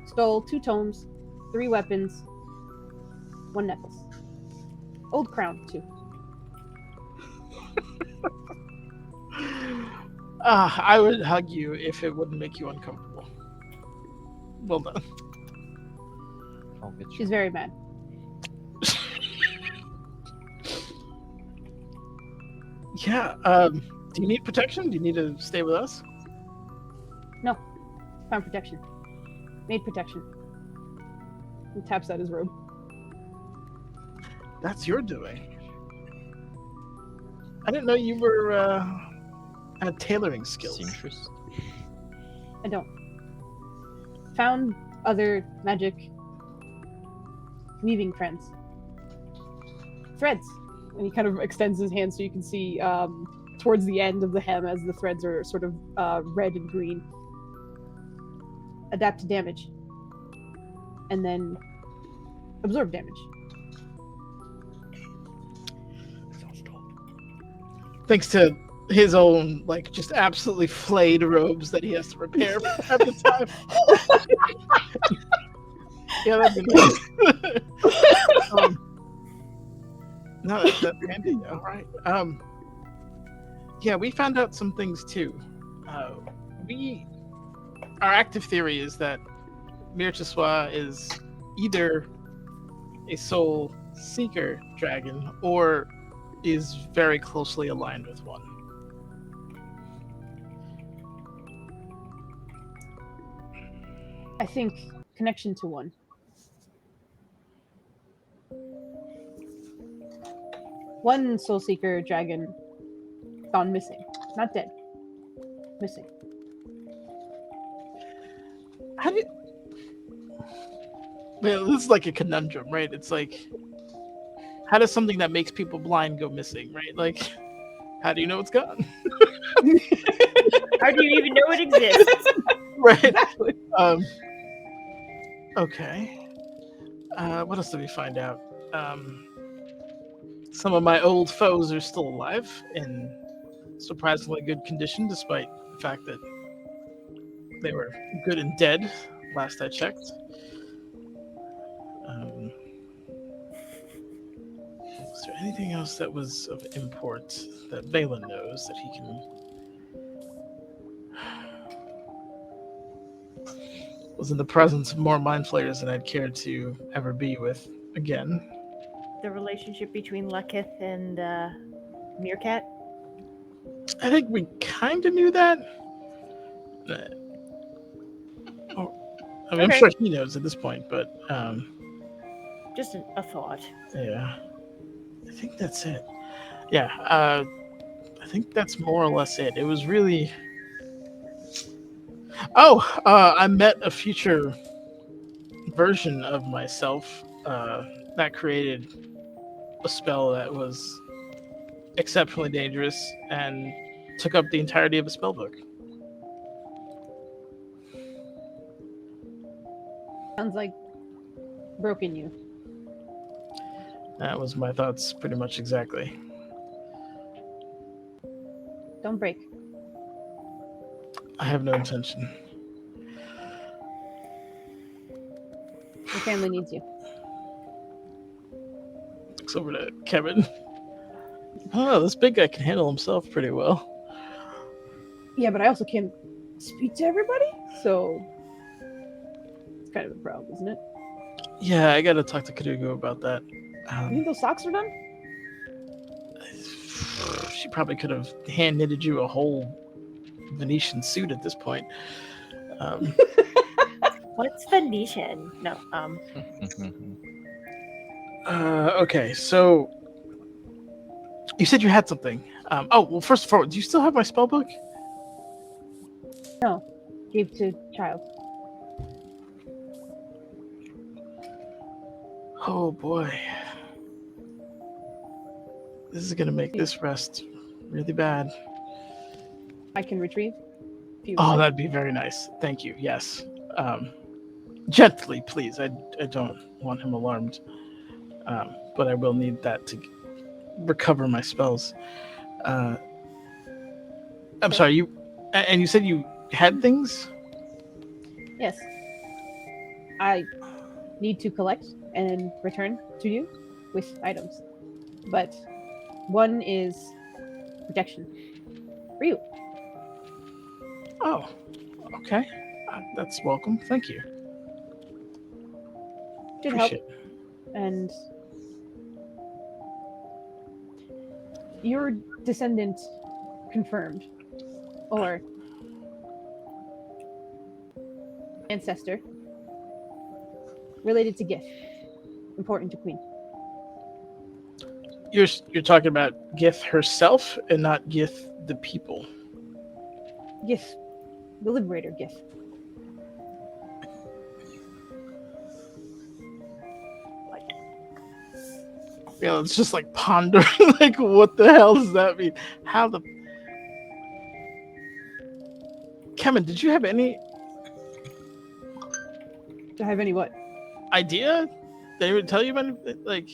Stole 2 tomes, 3 weapons, 1 necklace. Old crown, too. I would hug you if it wouldn't make you uncomfortable. Well done. I'll get you. She's very mad. Yeah. Do you need protection? Do you need to stay with us? No. Found protection. Made protection. He taps at his robe. That's your doing. I didn't know you were had tailoring skills. Seamstress. I don't. Found other magic weaving friends. Threads. And he kind of extends his hand so you can see towards the end of the hem as the threads are sort of red and green. Adapt to damage. And then absorb damage. Thanks to his own, like, just absolutely flayed robes that he has to repair at the time. Yeah, that'd be nice. No, that's handy. All right. Yeah, we found out some things too. Our active theory is that Mirchiswa is either a soul seeker dragon or is very closely aligned with one. I think connection to one. One soul seeker dragon gone missing. Not dead. Missing. How do you... Well, this is like a conundrum, right? It's like, how does something that makes people blind go missing, right? Like, how do you know it's gone? How do you even know it exists? Right. Exactly. Okay. What else did we find out? Some of my old foes are still alive in surprisingly good condition, despite the fact that they were good and dead last I checked. Was there anything else that was of import that Balin knows that he can... Was in the presence of more mind flayers than I'd care to ever be with again. The relationship between Lekith and Meerkat? I think we kind of knew that. I'm sure he knows at this point, but just a thought. Yeah, I think that's it. Yeah, I think that's more or less it. It was really. I met a future version of myself that created a spell that was exceptionally dangerous and took up the entirety of a spellbook. Sounds like broken you. That was my thoughts pretty much exactly. Don't break. I have no intention. Your family needs you. Looks over to Kevin. Oh, this big guy can handle himself pretty well. Yeah, but I also can't speak to everybody, so it's kind of a problem, isn't it? Yeah, I gotta talk to Kadugo about that. You think those socks are done? She probably could have hand knitted you a whole Venetian suit at this point. What's Venetian? No. Okay, so you said you had something. Well, first of all, do you still have my spell book? No. Gave to child. Oh boy. This is gonna make this rest really bad. I can retrieve. Oh, that'd be very nice. Thank you. Yes. Gently, please. I don't want him alarmed. But I will need that to recover my spells. I'm sorry, and you said you had things? Yes. I need to collect and return to you with items. But one is protection for you. Oh, okay. That's welcome. Thank you. Should help. Appreciate it. And your descendant confirmed, or ancestor, related to Gith, important to Queen. You're talking about Gith herself and not Gith the people. Gith, the Liberator Gith. Yeah, it's just like pondering, like, what the hell does that mean? How the... Kevin, did you have any Do I have any what? idea? They would tell you about, like...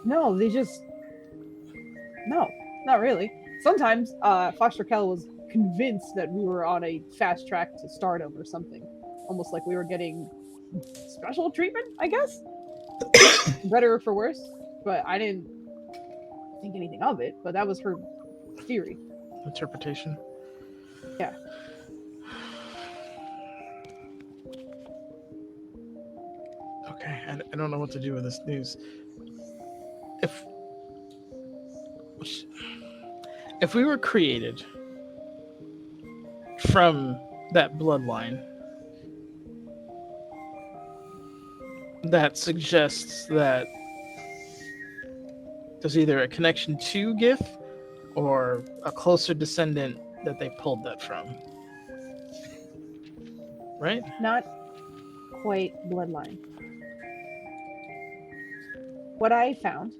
No, they just. No, not really. Sometimes Foster Kell was convinced that we were on a fast track to stardom or something. Almost like we were getting special treatment, I guess? Better or for worse. But I didn't think anything of it, but that was her theory. Interpretation? Yeah. Okay, I don't know what to do with this news. If we were created from that bloodline, that suggests that there's either a connection to Gith or a closer descendant that they pulled that from. Right? Not quite bloodline. What I found,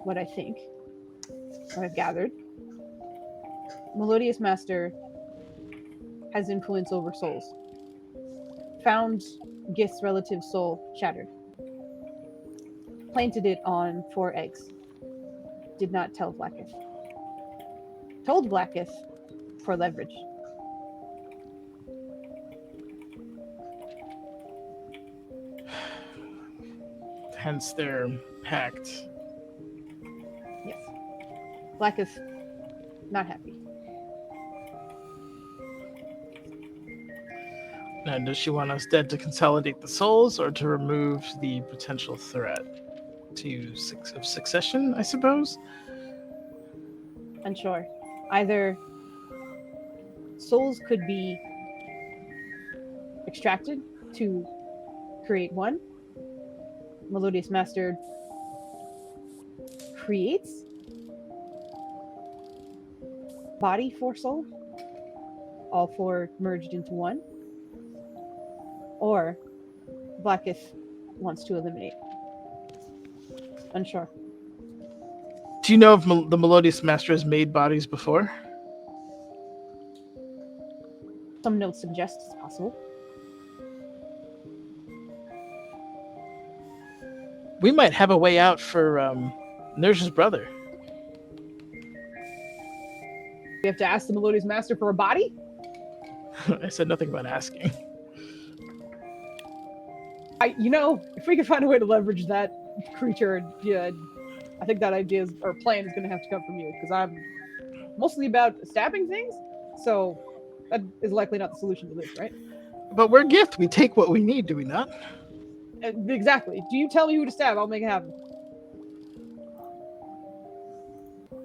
what I think, what I've gathered, Melodious Master has influence over souls. Found Gith's relative soul shattered. Planted it on 4 eggs. Did not tell Blacketh. Told Blacketh for leverage. Hence their pact. Yes. Blacketh not happy. Now, does she want us dead to consolidate the souls or to remove the potential threat to succession, I suppose? Unsure. Either souls could be extracted to create one. Melodious Master creates body for soul. All 4 merged into one. Or Blacketh wants to eliminate. Unsure. Do you know if the Melodious Master has made bodies before? Some notes suggest it's possible. We might have a way out for Nerj's brother. We have to ask the Melodious Master for a body? I said nothing about asking. If we can find a way to leverage that creature, yeah, I think that idea or plan is going to have to come from you, because I'm mostly about stabbing things, so that is likely not the solution to this, right? But we're Gith. We take what we need, do we not? Exactly. Do you tell me who to stab? I'll make it happen.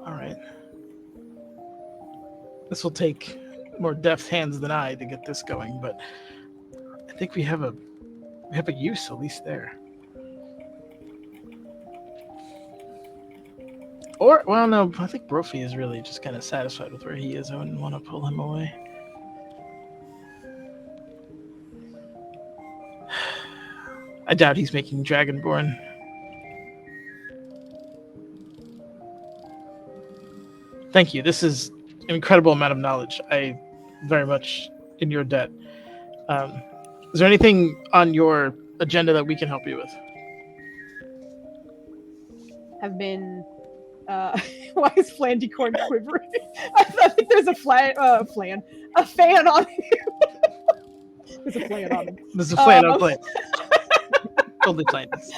All right. This will take more deft hands than I to get this going, but I think we have a use at least there. Or, well, no, I think Brophy is really just kind of satisfied with where he is. I wouldn't want to pull him away. I doubt he's making Dragonborn. Thank you. This is an incredible amount of knowledge. I very much in your debt. Is there anything on your agenda that we can help you with? Have been. Why is Flandicorn quivering? I think there's a fan on him. There's a flan on him. There's a plan. I'm playing. Totally playing this.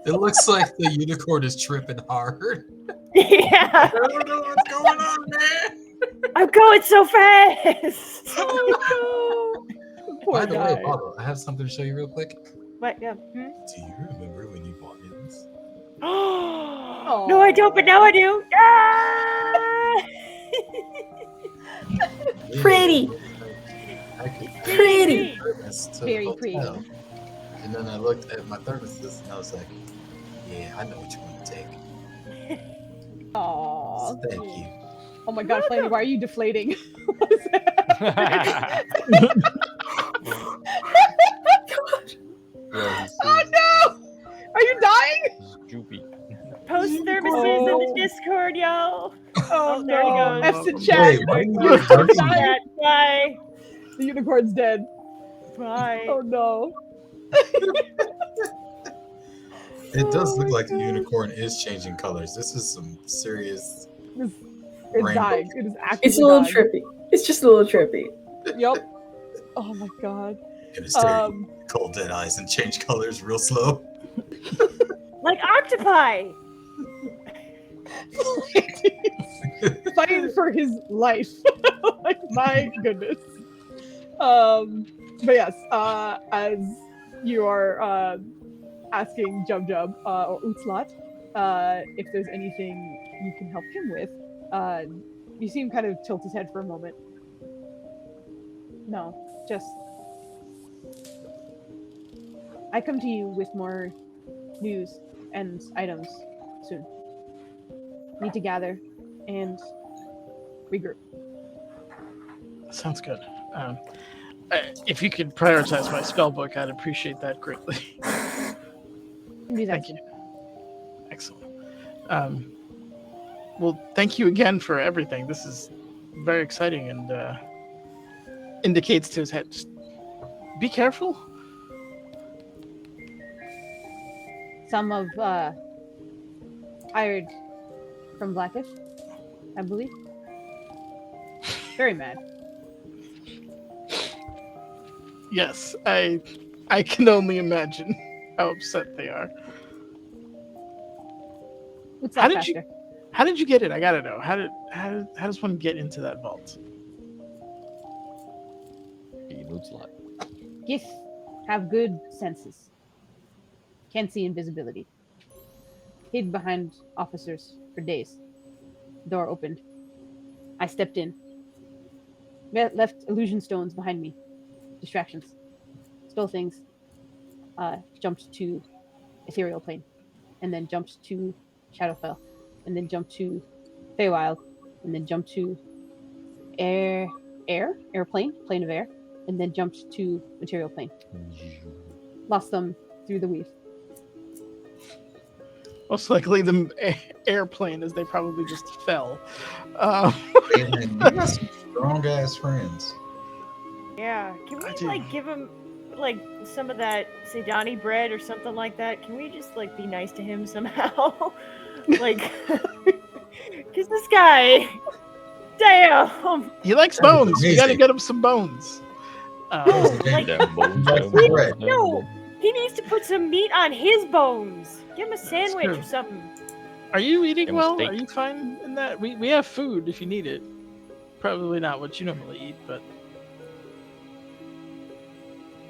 It looks like the unicorn is tripping hard. Yeah, I don't know what's going on, man. I'm going so fast. Oh no! Poor By the guy. way, Pablo, I have something to show you real quick. What? Yeah. Do you remember when you bought me this? No, I don't, but now I do. Ah! Pretty. I could Pretty. thermos to Very the pretty. hotel. And then I looked at my thermoses and I was like, yeah, I know what you want to take. Aw. So thank you. Oh my god, Flanny, why are you deflating? What is that? Oh no! Are you dying? Droopy. Post thermoses in the Discord, y'all. Oh, there he no. goes. F's in chat. Wait, why are you Unicorn's doing dying. Chat, bye. The unicorn's dead. Bye. Oh no. It does look like the unicorn is changing colors. This is some serious. It's Rainbow. dying. It is actually It's a little dying. trippy. It's just a little trippy. Yup. Oh my god. Gonna stare Um, cold dead eyes and change colors real slow. Like octopi. fighting for his life. Like my goodness. But yes, as you are asking Jub Jub or Utslat if there's anything you can help him with, you see him kind of tilt his head for a moment. No, just I come to you with more news and items soon. Need to gather and regroup. Sounds good. If you could prioritize my spell book, I'd appreciate that greatly. Do that. Thank you. Excellent. Well, thank you again for everything. This is very exciting and indicates to his head. Just be careful. Some of hired from Blackish, I believe. Very mad. Yes, I can only imagine how upset they are. What's How that did you- faster? How did you get in? I gotta know. How does one get into that vault? He moves a lot. Gith have good senses. Can't see invisibility. Hid behind officers for days. Door opened. I stepped in. Left illusion stones behind me. Distractions. Stole things. Jumped to ethereal plane. And then jumped to Shadowfell. And then jumped to Feywild. And then jumped to airplane, plane of air. And then jumped to material plane. Lost them through the weave. Most likely the airplane, as they probably just fell. And then you got some strong ass friends. Yeah. Can I we do. like give him like some of that Sedani bread or something like that? Can we just like be nice to him somehow? Like, because this guy, damn. He likes That was bones. You gotta amazing. get him some bones. Like, Like the bread. no, he needs to put some meat on his bones. Give him a sandwich true. or something. Are you eating Give him well? steak. Are you fine in that? We have food if you need it. Probably not what you normally eat, but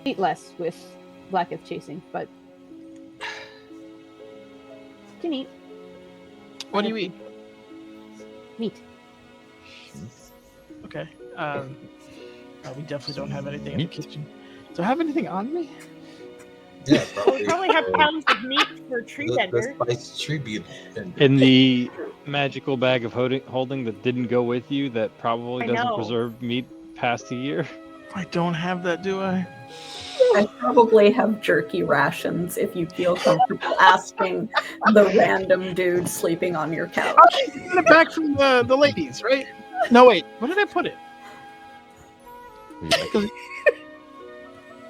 Eat less with Blacketh chasing, but can eat what do you eat? meat. Okay. We definitely don't have anything in the kitchen. Do I have anything on me? Yeah, We probably have pounds of meat for tree the vendor. spiced tree beetle. In the magical bag of holding that didn't go with you, that probably I doesn't know. preserve meat past a year. I don't have that, do I? I probably have jerky rations if you feel comfortable asking the random dude sleeping on your couch. You got it back from the ladies, right? No, wait. What did I put it?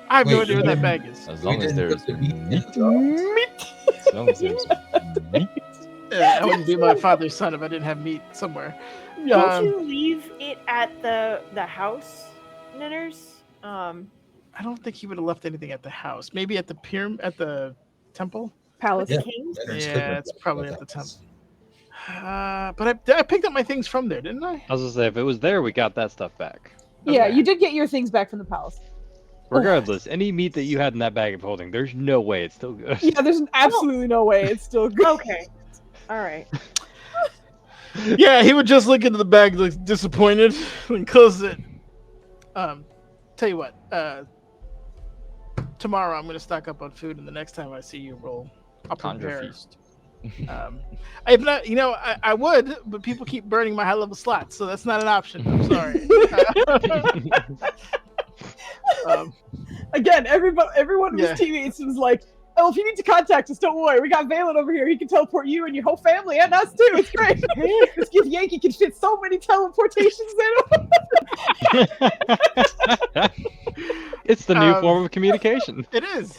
I have no Wait, idea you where that didn't- bag is. As We long as didn't there's put the meat in meat. the jar. As long as there's meat. I wouldn't be my father's son if I didn't have meat somewhere. Don't Um, you leave it at the house, Ninners? I don't think he would have left anything at the house. Maybe at the pyramid, at the temple. With Palace. the king? Leonard's cooking Yeah, it's stuff probably like at the that. temple. But I picked up my things from there, didn't I? I was gonna say if it was there, we got that stuff back. Yeah, Okay. you did get your things back from the palace. Regardless, any meat that you had in that bag of holding, there's no way it's still good. Yeah, there's absolutely no way it's still good. Okay. All right. Yeah, he would just look into the bag, look disappointed, and close it. Tell you what, tomorrow I'm gonna stock up on food, and the next time I see you roll, I'll Conjure prepare. feast. I've not, I would, but people keep burning my high level slots, so that's not an option. I'm sorry. Again, everyone of Yeah. his teammates was like, "Oh, if you need to contact us, don't worry. We got Valen over here. He can teleport you and your whole family and us too. It's great. This kid Yankee can fit so many teleportations in him." It's the new form of communication. It is.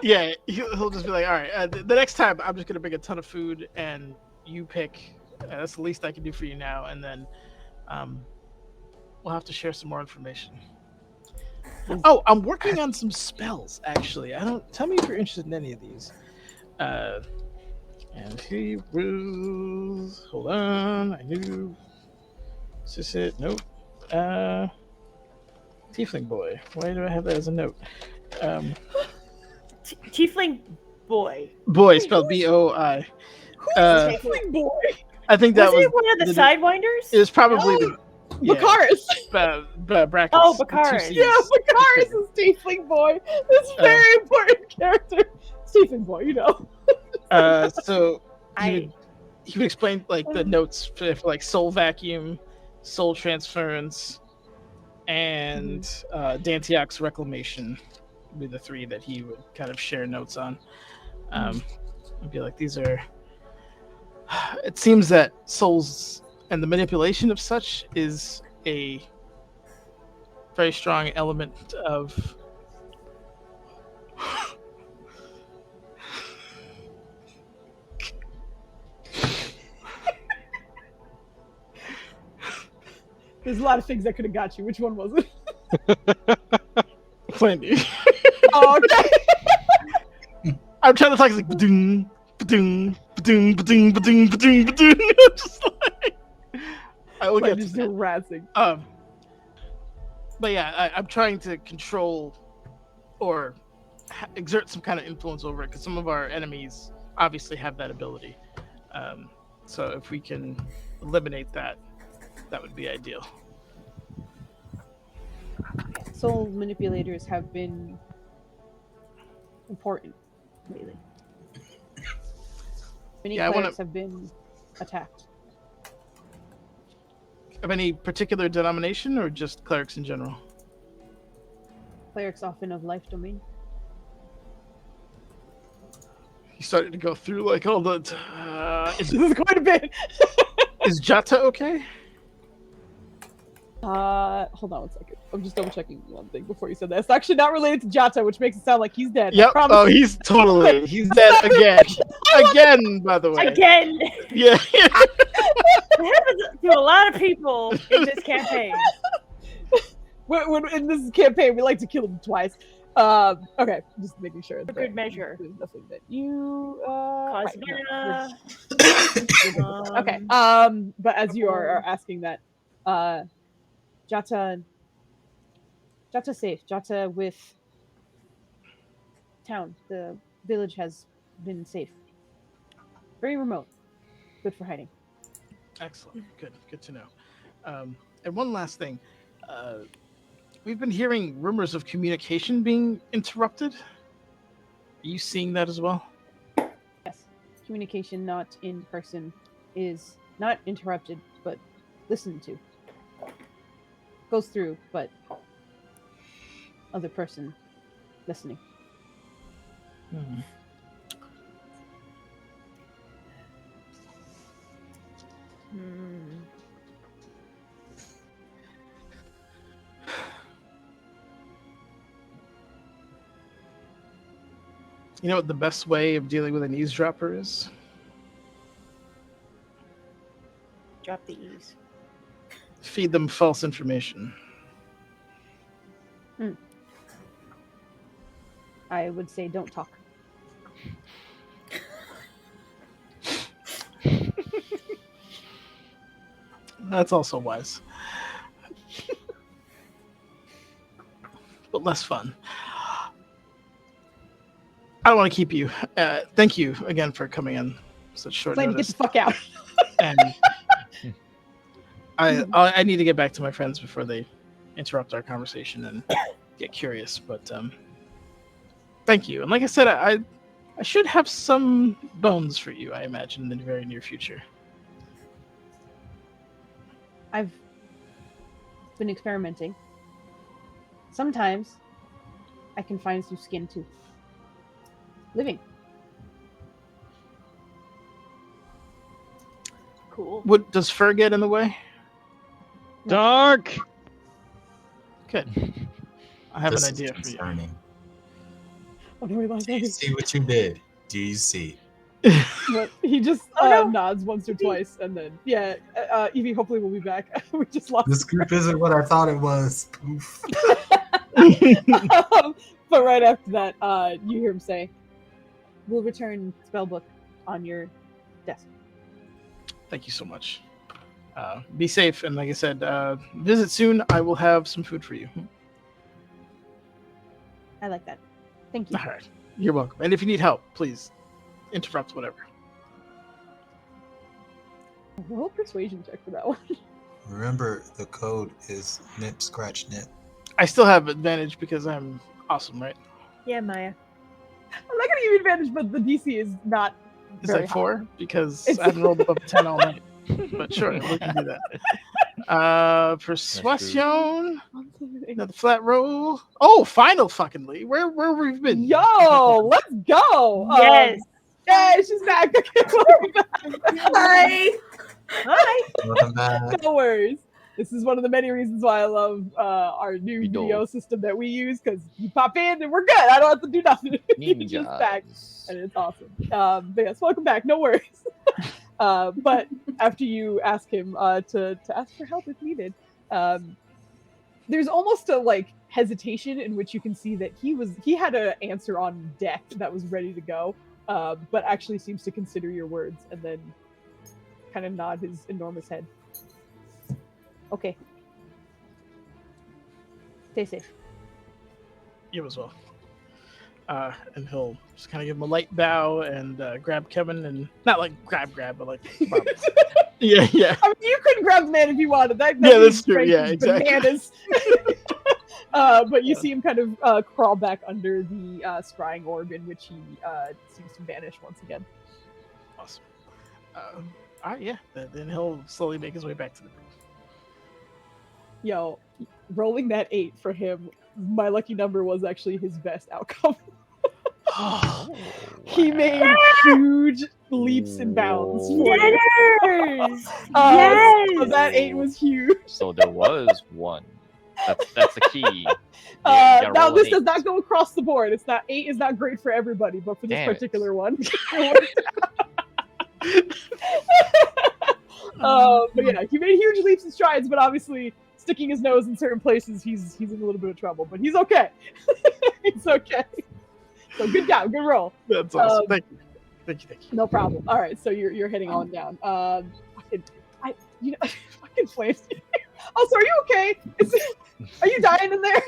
Yeah, he'll just be like, all right, the next time I'm just going to bring a ton of food and you pick. That's the least I can do for you now. And then we'll have to share some more information. Oh, I'm working on some spells, actually. Tell me if you're interested in any of these. And he rules. Hold on. I knew. Is this it? Nope. Tiefling boy. Why do I have that as a note? Tiefling boy. Boy spelled B-O-I. Tiefling boy. I think that Was was it one of the Sidewinders? It was probably No. Bakaris. brackets. Oh, with two Bakaris. Cs. Yeah, Bakaris is Tiefling boy. This very important character. Tiefling boy, you know. So I he would explain like the notes for like soul vacuum, soul transference, and Dantiac's reclamation would be the three that he would kind of share notes on. And be like, these are. It seems that souls and the manipulation of such is a very strong element of. There's a lot of things that could have got you. Which one was it? Plenty. Oh, okay. I'm trying to talk like ba-doom, ba-doom, ba-doom, ba-doom, ba-doom, ba-doom, ba-doom. I'm just like I will Like get to just that. harassing. But yeah, I'm trying to control or exert some kind of influence over it because some of our enemies obviously have that ability. So if we can eliminate that, that would be ideal. Soul manipulators have been important lately. Many Yeah, I wanna- clerics have been attacked. Of any particular denomination or just clerics in general? Clerics often of life domain. He started to go through like all the. This is quite a bit. Is Jata okay? Hold on one second. I'm just double checking one thing before you said that. It's actually not related to Jata, which makes it sound like he's dead. I Yep. promise. Oh, he's dead again. Again, by the way. again. Yeah. It happens to a lot of people in this campaign. When in this campaign, we like to kill him twice. Okay, just making sure. For good measure. There's nothing that you. Cause right, no, okay. But as you are asking that, Jata safe. Jata with town. The village has been safe. Very remote. Good for hiding. Excellent. Good to know. And one last thing. We've been hearing rumors of communication being interrupted. Are you seeing that as well? Yes. Communication not in person is not interrupted, but listened to. Goes through, but other person listening. You know what the best way of dealing with an eavesdropper is? Drop the E's. Feed them false information. I would say don't talk. That's also wise. But less fun. I don't want to keep you. Thank you again for coming in such short Plan to get notice. the fuck out. And I need to get back to my friends before they interrupt our conversation and get curious. But thank you. And like I said, I should have some bones for you, I imagine, in the very near future. I've been experimenting. Sometimes I can find some skin too. Living. Cool. What does fur get in the way? Dark. Good. I have This an is idea for you. concerning. Oh, no, Do you see what you did? Do you see? But he just Oh, no. nods once or twice, and then Evie hopefully will be back. We just lost. This group isn't what I thought it was. Poof. But right after that, you hear him say, "We'll return spellbook on your desk." Thank you so much. Be safe, and like I said, visit soon. I will have some food for you. I like that. Thank you. All right. You're welcome. And if you need help, please interrupt whatever. Roll a persuasion check for that one. Remember, the code is nip scratch nip. I still have advantage because I'm awesome, right? Yeah, Maya. I'm not gonna give you advantage, but the DC is not. It's very like high. 4 because It's- I haven't rolled above 10 all night. But sure, we can do that. Persuasion. Another flat roll. Oh, final fucking Lee. Where we've been? Yo, let's go. Yes. Yay, she's back. Okay, welcome back. Hi. Hi. Welcome back. No worries. This is one of the many reasons why I love our new We video don't. system that we use, because you pop in and we're good. I don't have to do nothing. It's just back, Ninjas. and it's awesome. But yes, welcome back. No worries. But after you ask him to ask for help if needed, there's almost a like hesitation in which you can see that he had an answer on deck that was ready to go, but actually seems to consider your words and then kind of nod his enormous head. Okay. Stay safe. You as well. And he'll just kind of give him a light bow and grab Kevin and not like grab, but like yeah. I mean, you couldn't grab the man if you wanted. That Yeah, that's seems true. great, Yeah, it's exactly. Bananas. But you see him kind of crawl back under the scrying orb, in which he seems to vanish once again. Awesome. All right, yeah. Then he'll slowly make his way back to the room. Yo, rolling that 8 for him, my lucky number was actually his best outcome. He made huge leaps and bounds. For you. Yes. So that 8 was huge. So there was one. That's the key. You gotta Now roll this an does eight. not go across the board. It's not 8 is not great for everybody, but for this Damn it. particular one. But yeah, he made huge leaps and strides, but obviously sticking his nose in certain places, he's in a little bit of trouble. But he's okay. He's okay. So good job, good roll. That's awesome. Thank you. No problem. All right, so you're heading on down. Fucking flames. Also, are you okay? Are you dying in there?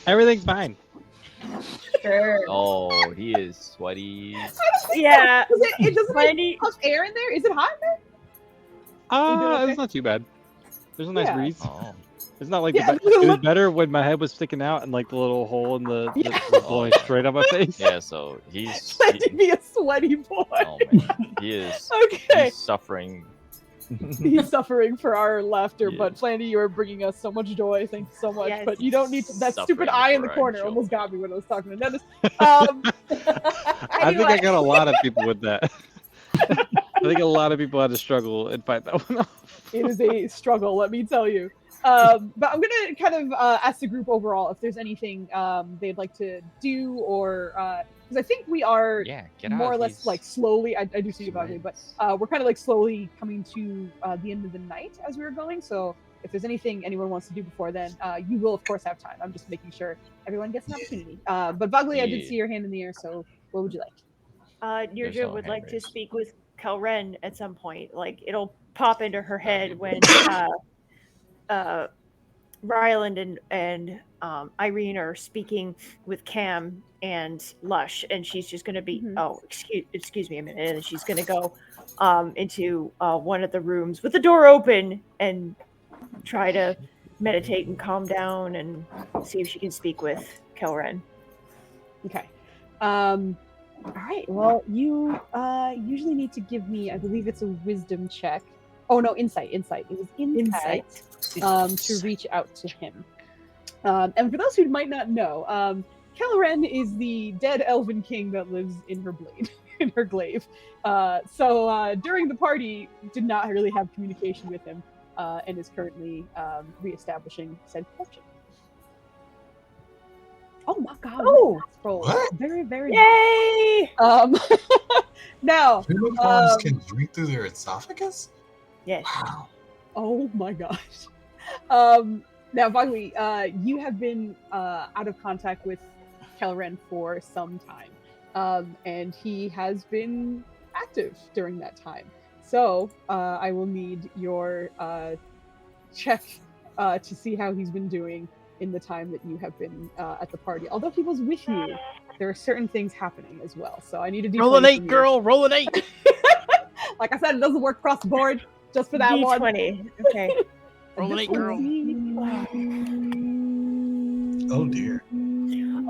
Everything's fine. Sure. Oh, he is sweaty. Yeah. It doesn't have Plenty. enough air in there. Is it hot in there? You doing okay? It's not too bad. There's a nice Yeah. breeze. Oh. It's not like Yeah, it was better when my head was sticking out and like the little hole in the was blowing straight on my face. Yeah, so he's Let to be a sweaty boy. oh man, he is Okay. he's suffering. He's suffering for our laughter, Yeah. but Flandy, you are bringing us so much joy. Thank you so much. Yes. But you don't need to, that stupid Suffering eye in the for our corner joy. almost got me when I was talking to Dennis. I think I Anyway. got a lot of people with that. I think a lot of people had to struggle and fight that one off. It is a struggle, let me tell you. But I'm gonna kind of ask the group overall if there's anything they'd like to do, or because I think we are Yeah, get out more or of less these like slowly. I do see you, Bugley, but we're kind of like slowly coming to the end of the night as we were going. So if there's anything anyone wants to do before then, you will of course have time. I'm just making sure everyone gets an opportunity. But Bugley, I did see your hand in the air. So what would you like? There's Nirja no would hand like to raised. speak with Kelren at some point. Like it'll pop into her head when Ryland and Irene are speaking with Cam and Lush, and she's just going to be excuse me a minute, and she's going to go into one of the rooms with the door open and try to meditate and calm down and see if she can speak with Kelren. Okay. All right. Well, you usually need to give me, I believe it's a wisdom check. Oh no, insight. It was insight. To reach out to him. And for those who might not know, Kelren is the dead elven king that lives in her blade, in her glaive. So during the party, did not really have communication with him, and is currently reestablishing said connection. Oh my god! Oh, What? Very, very yay! Now, unicorns can drink through their esophagus? Yes. Wow. Oh my gosh. Now, Bugley, you have been out of contact with Kelren for some time, and he has been active during that time. So I will need your check to see how he's been doing in the time that you have been at the party. Although he was with you, there are certain things happening as well. So I need to do Roll an 8, girl. Roll an 8. Like I said, it doesn't work across the board. Just for that D20. Okay. Roll an 8, girl. Oh dear.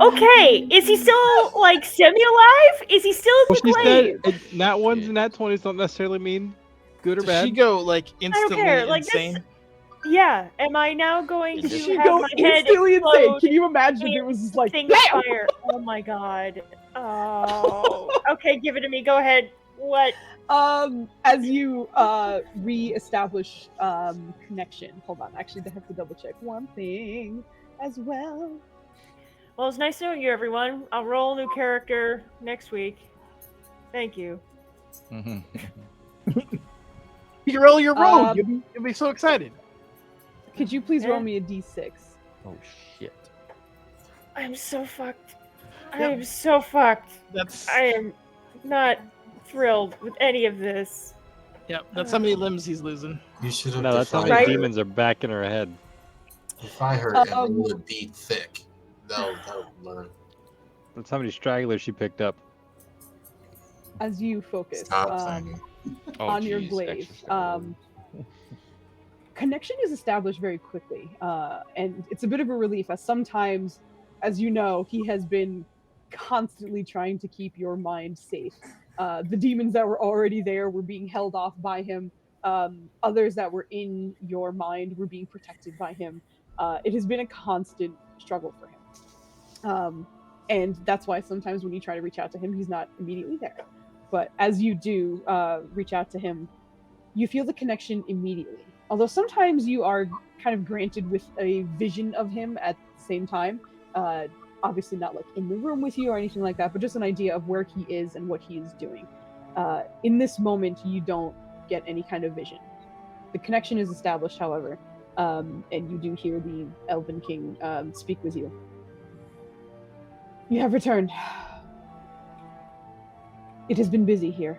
Okay, is he still like semi-alive? Is he still in the She glaive? said nat ones and nat 20s don't necessarily mean good or Does bad. she go like I don't instantly care. Like insane? this. Yeah. Am I now going to She have go my head instantly insane. explode Can you imagine if in it was just like thing BAM! of fire? Oh my god. Oh. Okay, give it to me. Go ahead. What? As you re-establish connection. Hold on, actually I have to double check one thing as well. Well, it's nice knowing you, everyone. I'll roll a new character next week. Thank you. You can roll your roll. You'll be so excited. Could you please roll me a d6? Oh shit. I'm so fucked. I Yep. am so fucked. That's I am not thrilled with any of this. that's how many limbs he's losing. You should have No, that's how defied many her. demons are back in her head. Defy her and roll a D thick. That'll learn. That's how many stragglers she picked up. As you focus Stop saying. on your glaive, connection is established very quickly, and it's a bit of a relief, as sometimes, as you know, he has been constantly trying to keep your mind safe. The demons that were already there were being held off by him. Others that were in your mind were being protected by him. It has been a constant struggle for him. And that's why sometimes when you try to reach out to him, he's not immediately there. But as you do reach out to him, you feel the connection immediately. Although sometimes you are kind of granted with a vision of him at the same time. Obviously not like in the room with you or anything like that, but just an idea of where he is and what he is doing. In this moment, you don't get any kind of vision. The connection is established, however, and you do hear the Elven King speak with you. You have returned. It has been busy here.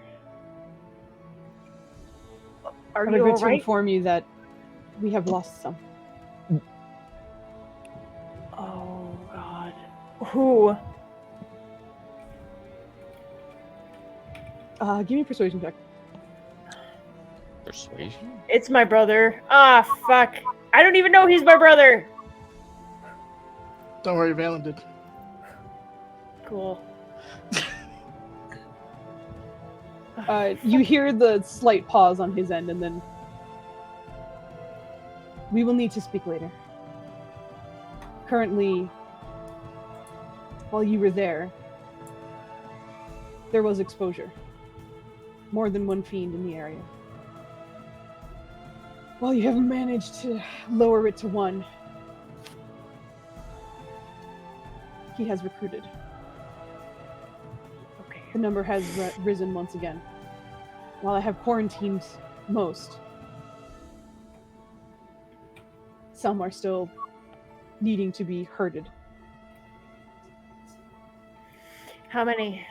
Are I you regret to alright? inform you that we have lost some. Oh god. Who? Give me a persuasion check. Persuasion? It's my brother. Ah, fuck. I don't even know he's my brother. Don't worry, Valen did. Cool. You hear the slight pause on his end, and then we will need to speak later. Currently, while you were there was exposure. More than one fiend in the area. Well, you haven't managed to lower it to 1. He has recruited. Okay. The number has risen once again. While I have quarantined most, some are still needing to be herded. How many?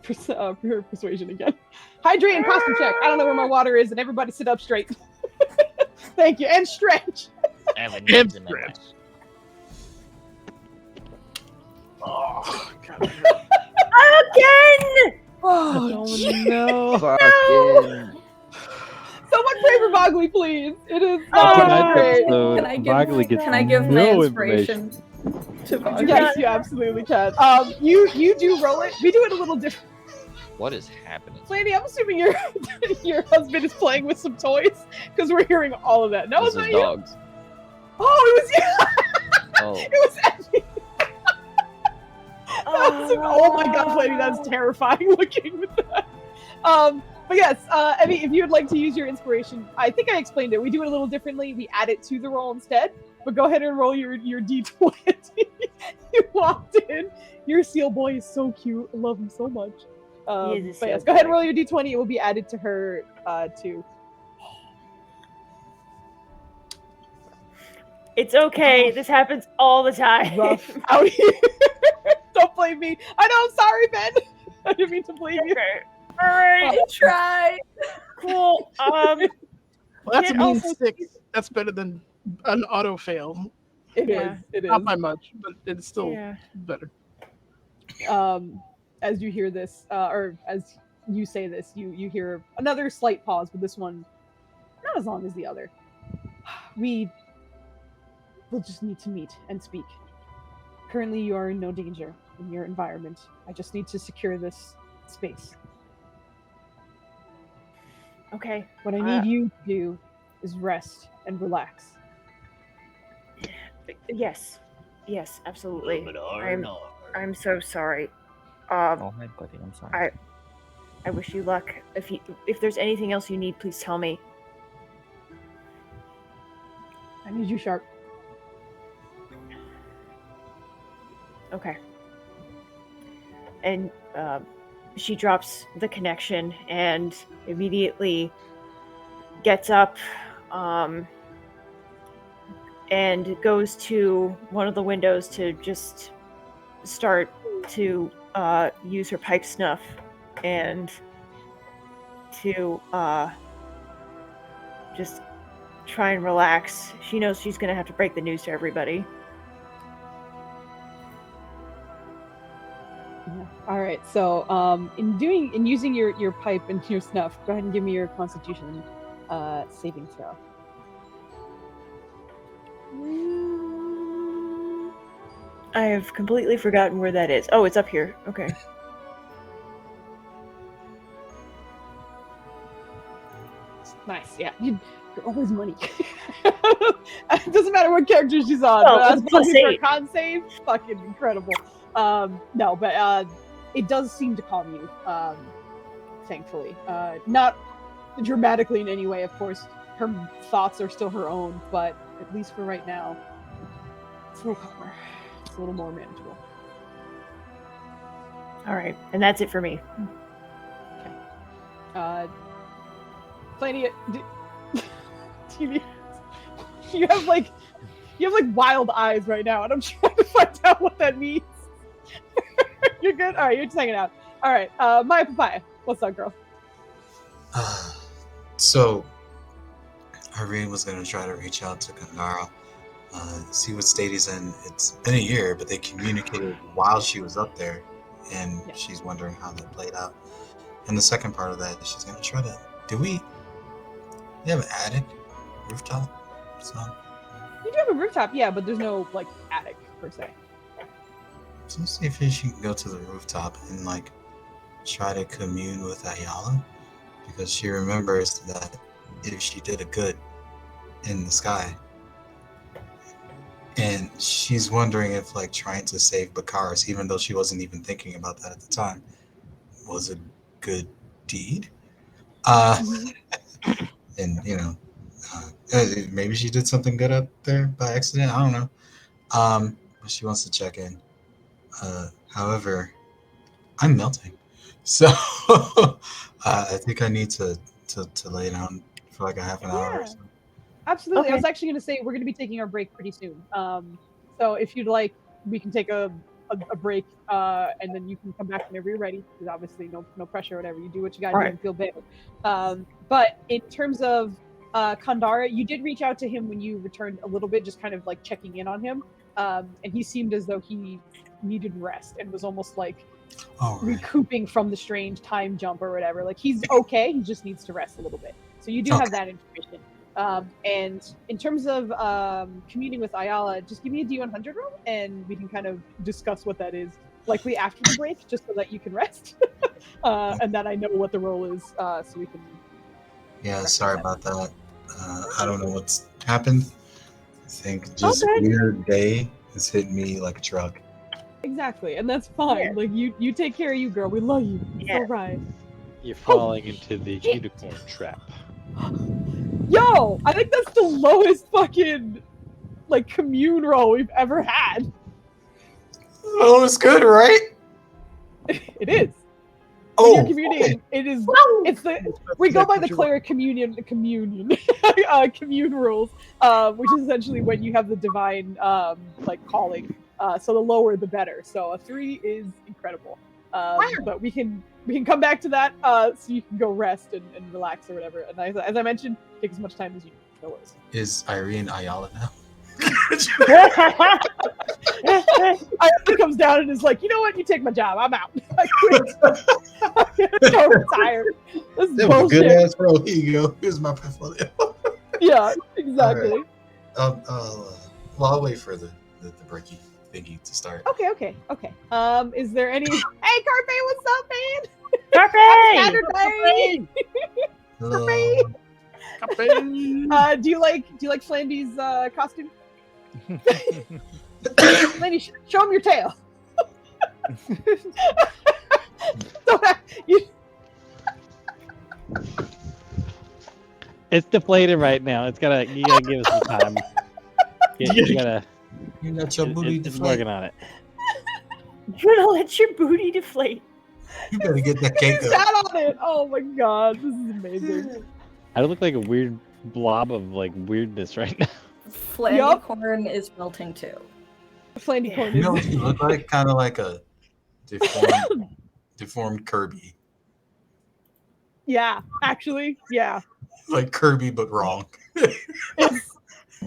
Persuasion again. Hydrate and posture check. I don't know where my water is, and everybody sit up straight. Thank you. And stretch. I have a And nibs in my stretch. mouth. Oh, God. Again! Oh, no! Fucking. someone pray for Bogley, please. It is Tonight's great. episode, Can I give- Bogley gets Can I give my no inspiration to Vog? Yes, you absolutely can. You do roll it. We do it a little different. What is happening? Lady, I'm assuming your husband is playing with some toys because we're hearing all of that. No, This it's is not you. dogs. Oh, it was you. Oh. It was Effie. Oh my god, lady, that's terrifying looking with that. But yes, Evie, if you would like to use your inspiration, I think I explained it. We do it a little differently. We add it to the roll instead. But go ahead and roll your D20. You walked in. Your seal boy is so cute. I love him so much. He is a But yes, seal go ahead and boy. roll your D20. It will be added to her too. It's okay. This happens all the time. Rough out here. Don't blame me. I know. I'm sorry, Ben. I didn't mean to blame you. Okay. All right. I tried. Cool. Well, that's a Kid mean also- 6. That's better than an auto fail. It is. Yeah. It is. Not by much, but it's still Yeah. better. As you hear this, or as you say this, you hear another slight pause, but this one not as long as the other. We will just need to meet and speak. Currently, you are in no danger in your environment. I just need to secure this space. Okay. What I need you to do is rest and relax. Yes. Yes, absolutely. I'm I'm so sorry. Oh, my buddy, I'm sorry. I wish you luck. If there's anything else you need, please tell me. I need you sharp. Okay. And she drops the connection and immediately gets up and goes to one of the windows to just start to use her pipe snuff and to just try and relax. She knows she's going to have to break the news to everybody. Yeah. All right. So, in using your pipe and your snuff, go ahead and give me your Constitution saving throw. I have completely forgotten where that is. Oh, it's up here. Okay. Nice. Yeah. You're always money. It doesn't matter what character she's on. Well, but it's as plus long as her 8. con save, fucking incredible. No, but it does seem to calm you. Thankfully, not dramatically in any way. Of course, her thoughts are still her own, but at least for right now, it's a little calmer. It's a little more manageable. All right, and that's it for me. Plenty. You have like wild eyes right now, and I'm trying to find out what that means. You're good. All right, you're just hanging out. All right, Maya Papaya, what's up, girl? So, Irene was going to try to reach out to Kangara, see what state he's in. It's been a year, but they communicated while she was up there, and she's wondering how that played out. And the second part of that is she's going to try to... we have an attic? Rooftop? So, You do have a rooftop, yeah, but there's no like attic per se. so let's see if she can go to the rooftop and like try to commune with Ayala, because she remembers that if she did a good in the sky, and she's wondering if like trying to save Bakaris, even though she wasn't even thinking about that at the time, was a good deed. and maybe she did something good up there by accident. I don't know. But she wants to check in. However, I'm melting, so I think I need to lay down for like a half an hour. Yeah. Or so. Absolutely. Okay. I was actually going to say we're going to be taking our break pretty soon. So if you'd like, we can take a break, and then you can come back whenever you're ready. Because obviously, no pressure or whatever. You do what you got to do and feel better. But in terms of Kandara, you did reach out to him when you returned a little bit, just kind of like checking in on him. And he seemed as though he needed rest and was almost like recouping from the strange time jump or whatever. Like he's okay, he just needs to rest a little bit. So you do have that information. And in terms of communing with Ayala, just give me a D100 roll, and we can kind of discuss what that is, likely after the break, just so that you can rest, and that I know what the role is, so we can. Yeah, sorry about that. I don't know what's happened. I think just a weird day has hit me like a truck. Exactly, and that's fine. Yeah. Like you take care of you, girl. We love you. It's all right. You're falling into the unicorn trap. Yo, I think that's the lowest fucking like commune roll we've ever had. Oh, it's good, right? It is. Oh, You're communing. okay. It is. It's the we go by the cleric communion commune rules, which is essentially when you have the divine like calling. So the lower the better. So a 3 is incredible. But we can come back to that, so you can go rest and relax or whatever. And as I mentioned, take as much time as you need. No worries. Is Irene Ayala now? Ayala comes down and is like, you know what? You take my job. I'm out. I quit. I'm so tired. This is That was a bullshit. good ass roll. Here you go. Here's my portfolio. Yeah, exactly. I'll wait for the breaky thingy to start. Okay. Is there any? Hey, Carpe, what's up, man? Carpe! Saturday. Hello. Do you like Flandy's costume? Flandy, show him your tail. It's deflated right now. You gotta give it some time. You gotta. You let your booty It's deflate. working on it. You're gonna let your booty deflate. You better get that cake up. Sat on it. Oh my god, this is amazing. I look like a weird blob of like weirdness right now. Flandy is melting too. Flandy corn You is. know what you look like? Kind of like a deformed Kirby. Yeah, actually, yeah. Like Kirby, but wrong.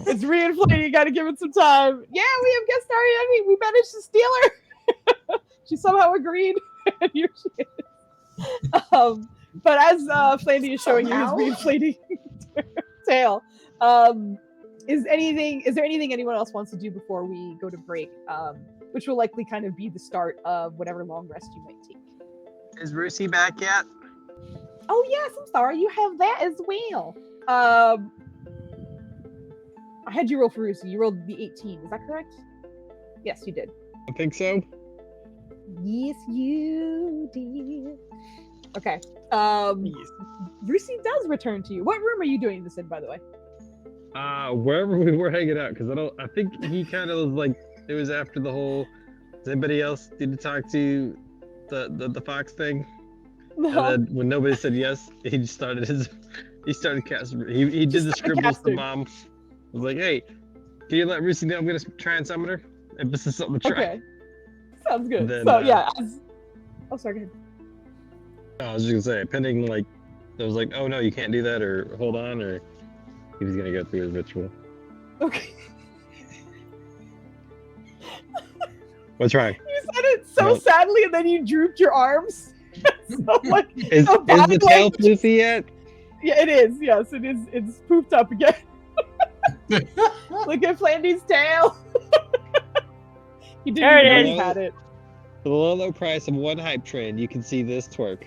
It's reinflating. You got to give it some time. Yeah, we have guest star Emmy. We managed to steal her. She somehow agreed. And here she is. But as Flandy is showing you his reinflating tail, is there anything anyone else wants to do before we go to break? Which will likely kind of be the start of whatever long rest you might take. Is Rusey back yet? Oh yes, I'm sorry. You have that as well. I had you roll for Rusi. You rolled the 18. Is that correct? Yes, you did. I think so. Yes, you did. Okay. Rusi does return to you. What room are you doing this in, by the way? Wherever we were hanging out, because I think he kind of was like, it was after the whole. Does anybody else need to talk to the fox thing? No. And then when nobody said yes, he started casting. He did the scribbles to Mom. Was like, hey, can you let Rusey know I'm gonna try and summon her? If this is something to try. Okay. Sounds good. Then, So yeah. Oh, sorry. Go ahead. I was just gonna say, pending like, it was like, oh no, you can't do that, or hold on, or he was gonna go through his ritual. Okay. What's wrong? You said it so sadly, and then you drooped your arms. So, like, Is the tail floofy yet? Yeah, it is. Yes, it is. It's pooped up again. Look at Flandy's tail. He didn't There it even know is. he had it. For the low price of one hype train, you can see this twerk.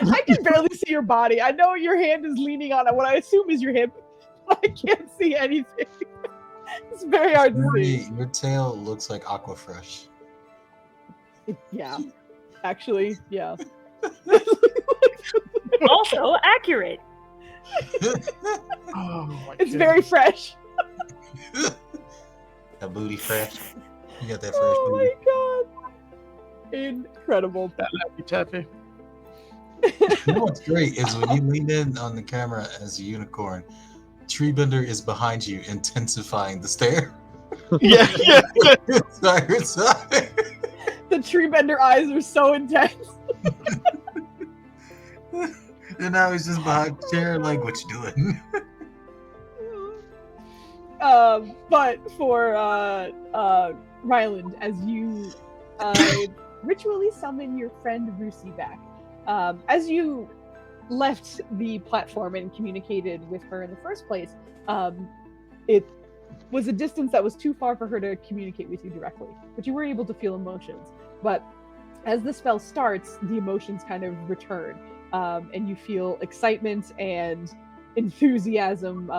I can barely see your body. I know your hand is leaning on it. What I assume is your hip. But I can't see anything. It's very hard to see. Your tail looks like Aquafresh. Yeah. Actually, yeah. Also accurate. Oh, my It's very fresh. That booty fresh. You got that fresh Oh booty. my god. Incredible. Happy tappy. You know what's great is when you lean in on the camera as a unicorn, Treebender is behind you, intensifying the stare. Yeah. Side to side. The tree bender eyes are so intense. And now he's just behind the chair, like, what you doing? But for Ryland, as you ritually summon your friend Rusi back, as you left the platform and communicated with her in the first place, it was a distance that was too far for her to communicate with you directly, but you were able to feel emotions. But as the spell starts, the emotions kind of return, and you feel excitement and enthusiasm,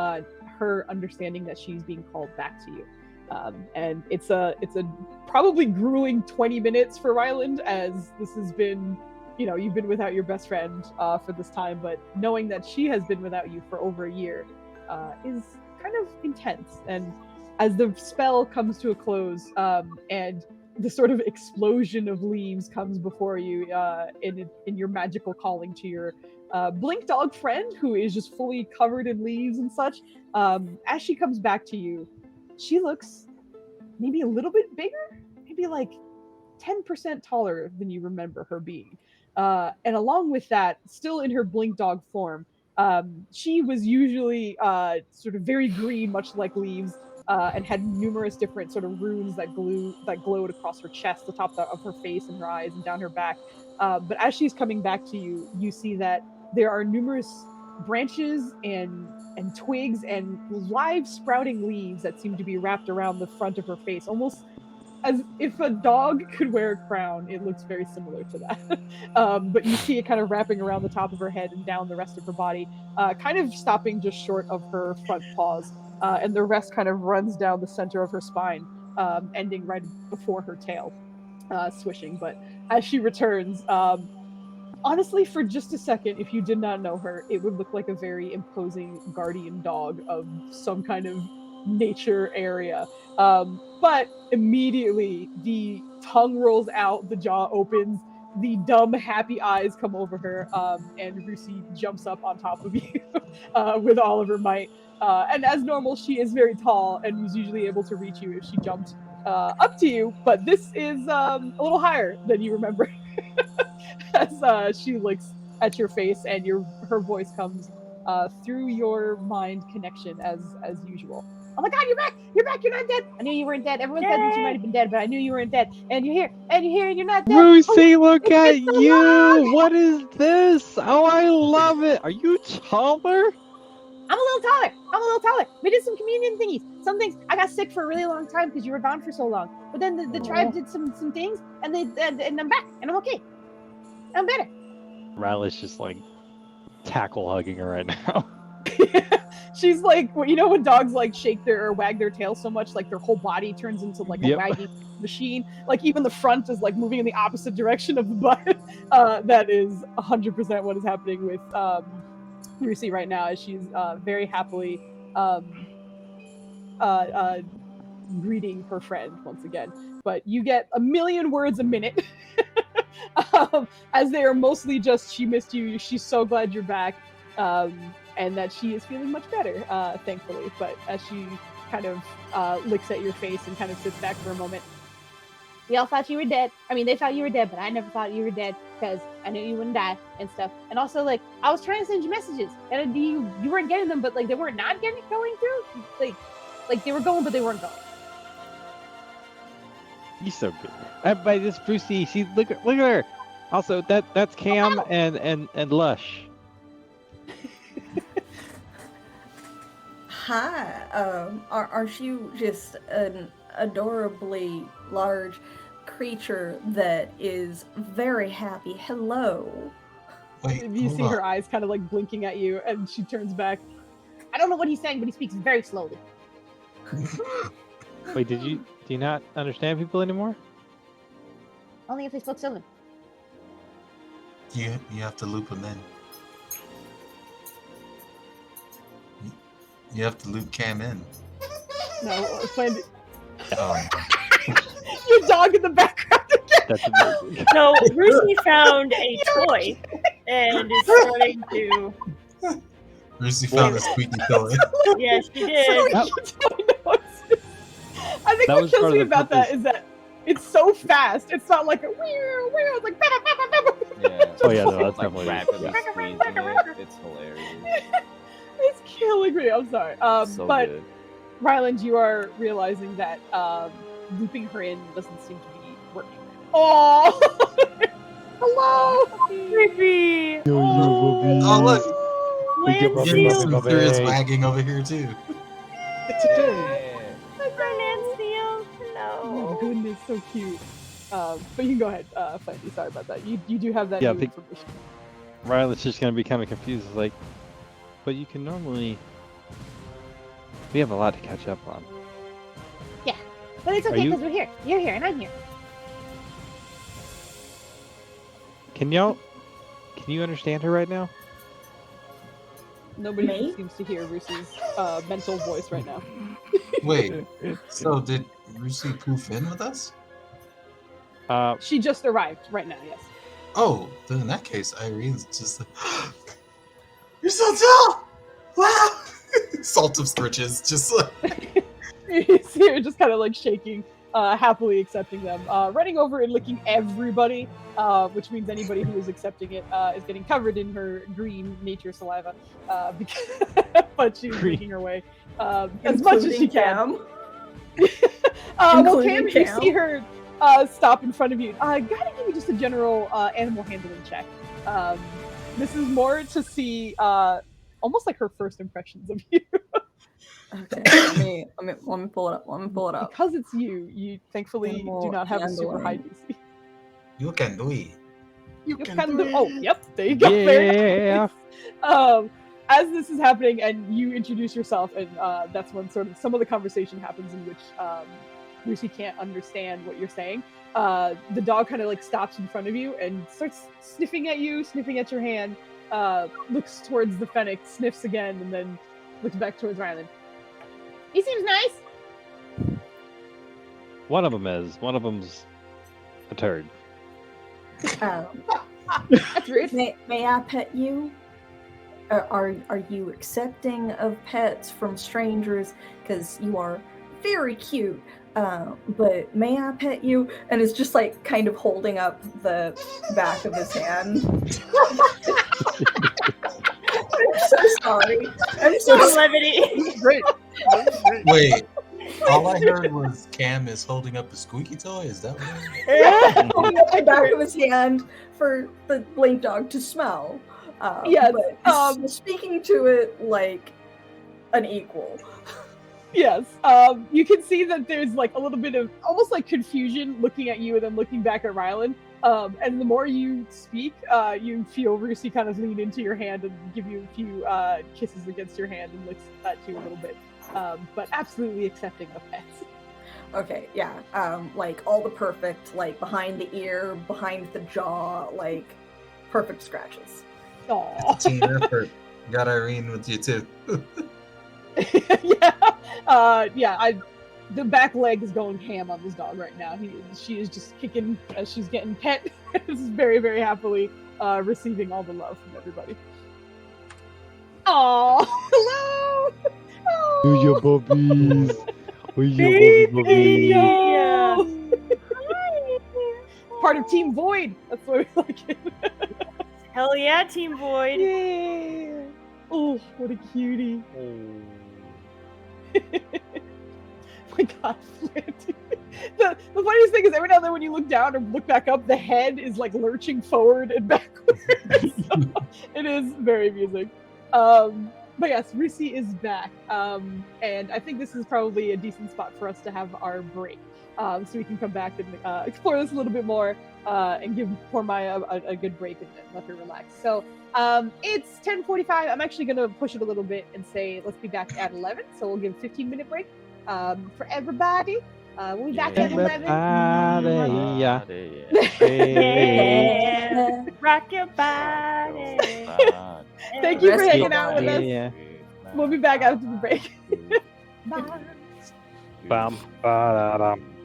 her understanding that she's being called back to you. And it's a probably grueling 20 minutes for Ryland, as this has been, you've been without your best friend for this time, but knowing that she has been without you for over a year is kind of intense. And as the spell comes to a close, and the sort of explosion of leaves comes before you in your magical calling to your blink dog friend, who is just fully covered in leaves and such, as she comes back to you, she looks maybe a little bit bigger, maybe like 10% taller than you remember her being. And along with that, still in her blink dog form, she was usually sort of very green, much like leaves, and had numerous different sort of runes that glowed across her chest, the top of her face and her eyes and down her back. But as she's coming back to you, you see that there are numerous branches and twigs and live sprouting leaves that seem to be wrapped around the front of her face, almost as if a dog could wear a crown. It looks very similar to that. But you see it kind of wrapping around the top of her head and down the rest of her body, kind of stopping just short of her front paws, and the rest kind of runs down the center of her spine, ending right before her tail, swishing. But as she returns, honestly, for just a second, if you did not know her, it would look like a very imposing guardian dog of some kind of nature area. But immediately, the tongue rolls out, the jaw opens, the dumb, happy eyes come over her, and Rusi jumps up on top of you with all of her might. And as normal, she is very tall and was usually able to reach you if she jumped up to you, but this is a little higher than you remember. As she looks at your face, and her voice comes through your mind connection as usual. Oh my god, you're back! You're back! You're not dead! I knew you weren't dead. Everyone said that you might have been dead, but I knew you weren't dead. And you're here, and you're not dead. Lucy, look at it's so you! long! What is this? Oh, I love it! Are you taller? I'm a little taller. We did some communion thingies. Some things. I got sick for a really long time because you were gone for so long. But then the tribe did some things, and and I'm back, and I'm okay. I'm better. Riley's just like tackle hugging her right now. She's like, you know, when dogs like shake their or wag their tail so much, like their whole body turns into like a wagging machine. Like even the front is like moving in the opposite direction of the butt. That is 100% what is happening with Lucy right now, as she's very happily greeting her friend once again. But you get a million words a minute. As they are mostly just, she missed you, she's so glad you're back, and that she is feeling much better, thankfully. But as she kind of licks at your face and kind of sits back for a moment. We all thought you were dead. I mean, they thought you were dead, but I never thought you were dead because I knew you wouldn't die and stuff. And also, like, I was trying to send you messages, and you weren't getting them, but like they weren't not going through. Like they were going, but they weren't going. You're so good. Everybody, this Brucey. She look at her. Also, that's Cam and Lush. Hi. Aren't you just an adorably large creature that is very happy? Hello. Wait, You see her eyes kind of like blinking at you, and she turns back. I don't know what he's saying, but he speaks very slowly. Wait, do you not understand people anymore? Only if they spoke Sylvan. You have to loop them in. You have to loop Cam in. No, Flandy. Um, Your dog in the background again. That's amazing. So Lucy found a toy and is starting to. Lucy found a squeaky toy. Yes, she did. That- I think That what was kills part of me the about that purpose. is that it's so fast. It's not like a weird. It's like yeah. Oh yeah, no, that's like definitely. rapidly Yeah. squeezing it. It's hilarious. it's killing me. I'm sorry. So But good. Ryland, you are realizing that looping her in doesn't seem to be working. Oh, hello, Creepy. Oh, look. Getting Lindsay. some spirits wagging over here, too. It's a day. Hello. Oh my goodness, so cute. But you can go ahead, Flandy. Sorry about that. You do have that Yeah, new I think- information. Riley's just gonna be kind of confused. It's like, but you can normally. We have a lot to catch up on. But it's Are okay you- because we're here. You're here and I'm here. Can y'all? Can you understand her right now? Nobody Me? seems to hear Roosie's mental voice right now. Wait, so did Lucy poof in with us? She just arrived right now. Yes. Oh, then in that case, Irene's just like, you're so tall! Wow! Salt of stretches, just like. You see her just kind of like shaking, happily accepting them, running over and licking everybody, which means anybody who is accepting it is getting covered in her green nature saliva, but she's Green. making her way as much as she Including can. Cam. Well, Including Cam, you Cam. see her stop in front of you. Gotta give you just a general animal handling check. This is more to see almost like her first impressions of you. Okay, let me pull it up. Let me pull it up. Because it's you, you thankfully do Animal not have a super high handling. DC. You can do it. You You can can do do. Oh, it. yep. There you go. Very Yeah. nice. As this is happening, and you introduce yourself, and that's when sort of some of the conversation happens in which Lucy can't understand what you're saying. The dog kind of like stops in front of you and starts sniffing at you, sniffing at your hand. Looks towards the fennec, sniffs again, and then looks back towards Ryland. He seems nice. One of them is. One of them's a turd. That's rude. May I pet you? Are you accepting of pets from strangers? Because you are very cute. But may I pet you? And it's just like kind of holding up the back of his hand. I'm so sorry. I'm so sorry. Levity. Great. Wait, all I heard was Cam is holding up a squeaky toy? Is that what? Holding up the back of his hand for the blink dog to smell. Yes, But speaking to it like an equal. Yes. You can see that there's like a little bit of almost like confusion looking at you and then looking back at Ryland. And the more you speak, you feel Rusey kind of lean into your hand and give you a few kisses against your hand and looks at you a little bit. But absolutely accepting of pets. Okay, yeah. Like all the perfect, like behind the ear, behind the jaw, like perfect scratches. Aww. Team effort. Got Irene with you too. Yeah. The back leg is going ham on this dog right now. She is just kicking as she's getting pet. This is very, very happily receiving all the love from everybody. Aww, hello. Who's your bubbies? Who's your bubbies? Yeah. Part of Team Void. That's why we like it. Hell yeah, Team Void. Yeah. Oh, what a cutie. My God, Flanty. The funniest thing is every now and then when you look down or look back up, the head is like lurching forward and backwards. So, it is very amusing. But yes, Rusey is back. And I think this is probably a decent spot for us to have our break. So we can come back and explore this a little bit more and give poor Maya a good break and let her relax. So it's 10:45. I'm actually going to push it a little bit and say let's be back at 11. So we'll give a 15-minute break for everybody. We'll be back at 11. Yeah. Yeah. Rock your body. Thank you for hanging out with us. Yeah. We'll be back after the break. Bye. Bam, ba-da-dum.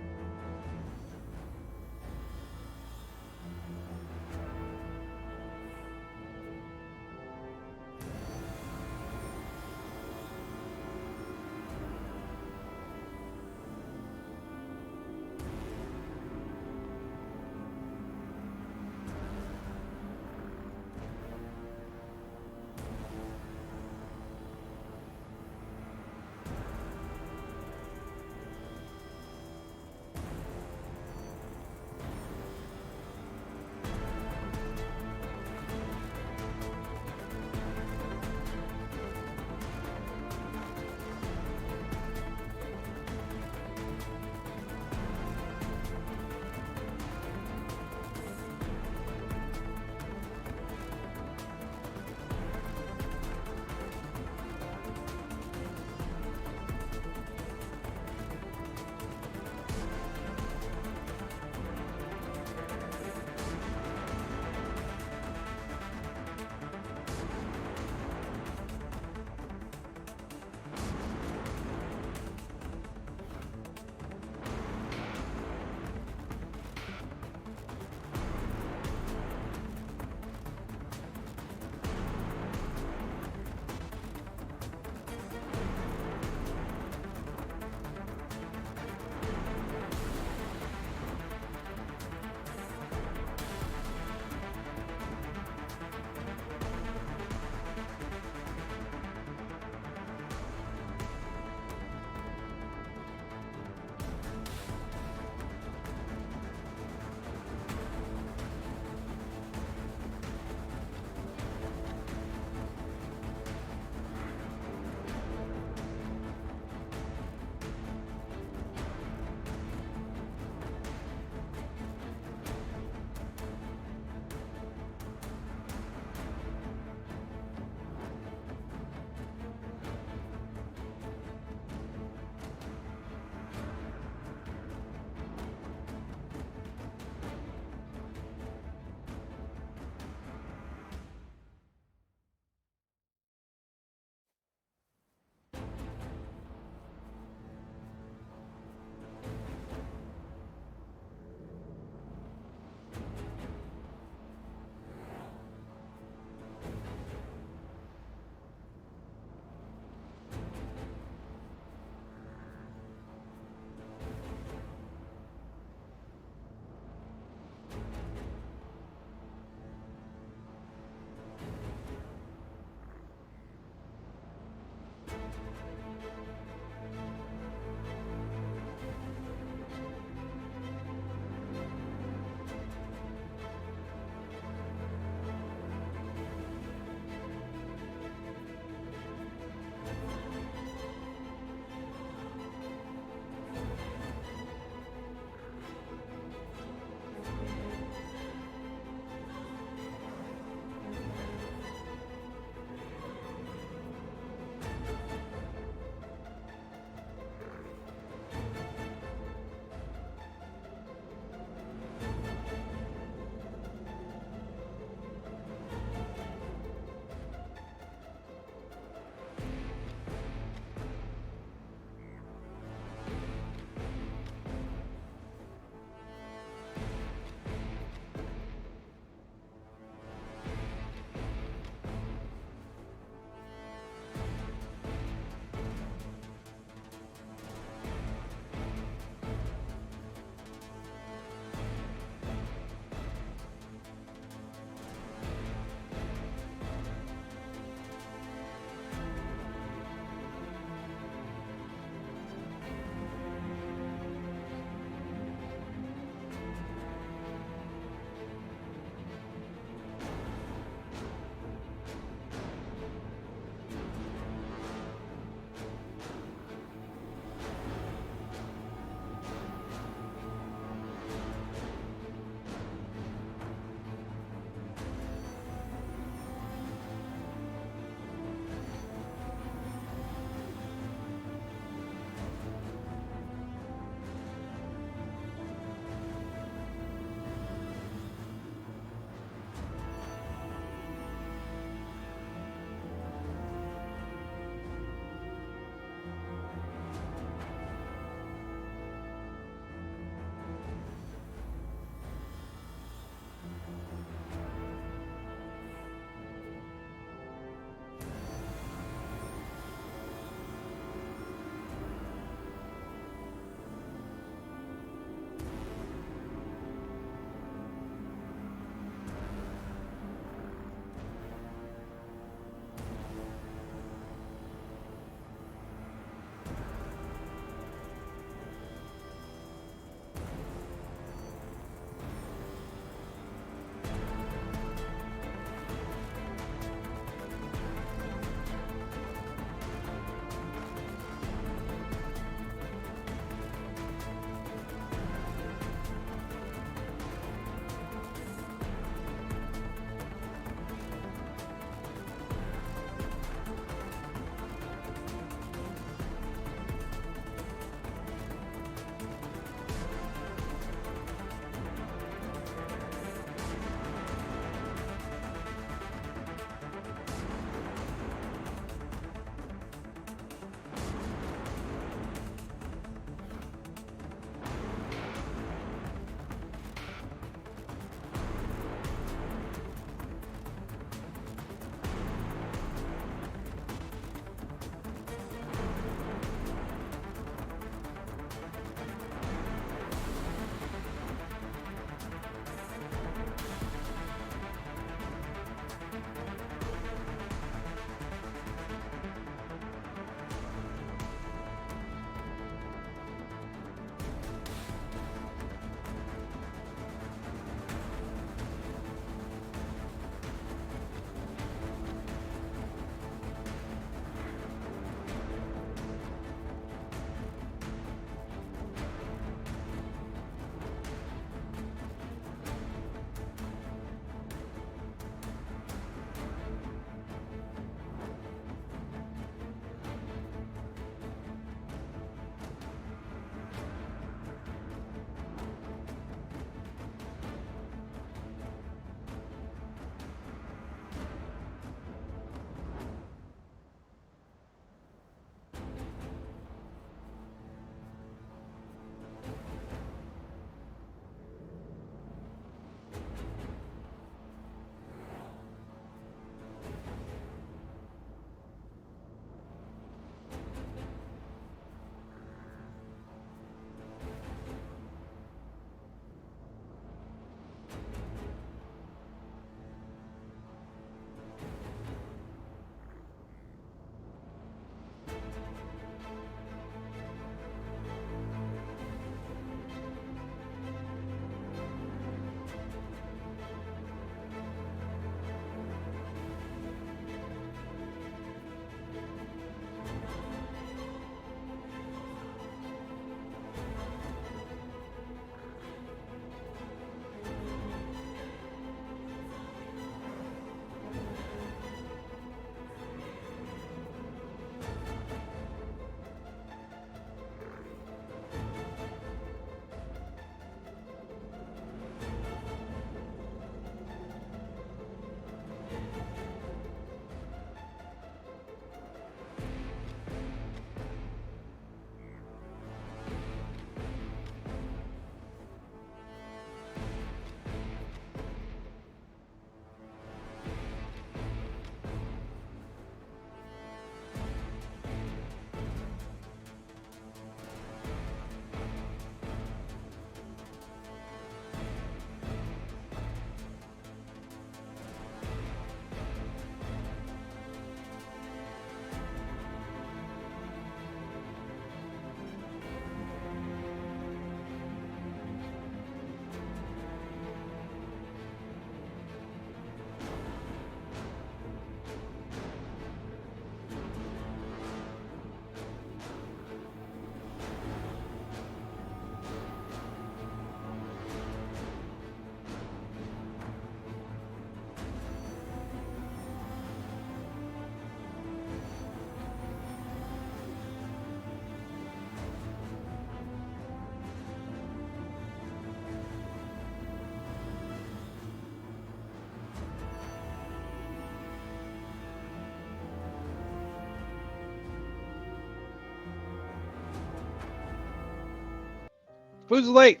Who's late?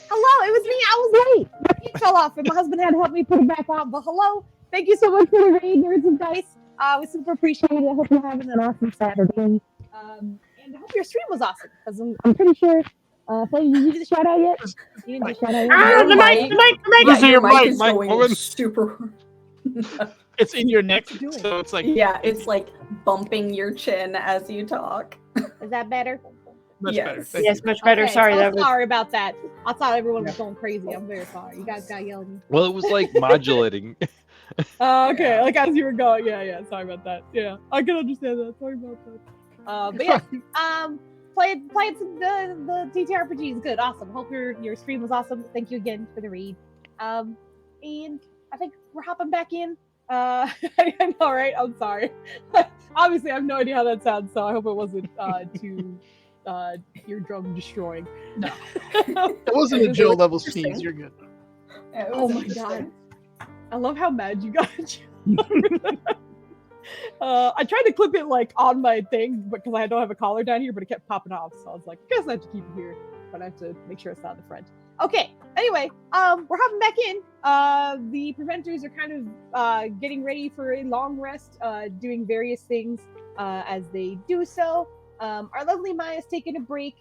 Hello, it was me. I was late. My feet fell off, and my husband had to help me put it back on. But hello, thank you so much for the raid, Nerds and Dice. We super appreciate it. I hope you're having an awesome Saturday. And I hope your stream was awesome, because I'm pretty sure. Flay, did you do the shout out yet? You didn't do the shout out yet? Your the mic- mic. This is Yeah, your your mic mic, is Mike going Owen. super. It's in your neck, What you doing? so it's like Yeah, it's like bumping your chin as you talk. Is that better? much Yes. better. Thank Yes, you. much better. Okay, Sorry, so that was. sorry about that. I thought everyone was going crazy. I'm very sorry. You guys got yelled at me. Well, it was like modulating. Okay, like as you were going, yeah. Sorry about that. Yeah, I can understand that. Sorry about that. But yeah, playing some the TTRPG is good. Awesome. Hope your stream was awesome. Thank you again for the read. And I think we're hopping back in. I know, right? I'm sorry. Obviously, I have no idea how that sounds, so I hope it wasn't too eardrum destroying. No, it wasn't a Joe level sneeze. You're good. Yeah, it Oh was my interesting. god. I love how mad you got. I tried to clip it like on my thing because I don't have a collar down here, but it kept popping off. So I was like, I guess I have to keep it here, but I have to make sure it's not in the front. Okay. Anyway, we're hopping back in. The preventers are kind of getting ready for a long rest, doing various things as they do so. Our lovely Maya's taking a break.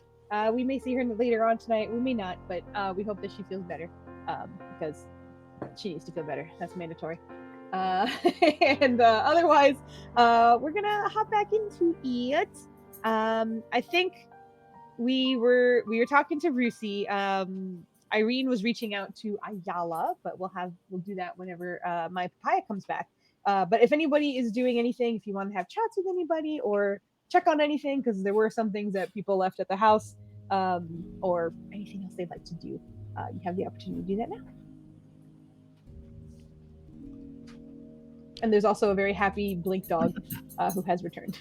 We may see her later on tonight. We may not, but we hope that she feels better because she needs to feel better. That's mandatory. And otherwise, we're gonna hop back into it. I think we were talking to Rusi. Irene was reaching out to Ayala, but we'll do that whenever my papaya comes back. But if anybody is doing anything, if you want to have chats with anybody or check on anything, because there were some things that people left at the house, or anything else they'd like to do, you have the opportunity to do that now. And there's also a very happy Blink dog who has returned.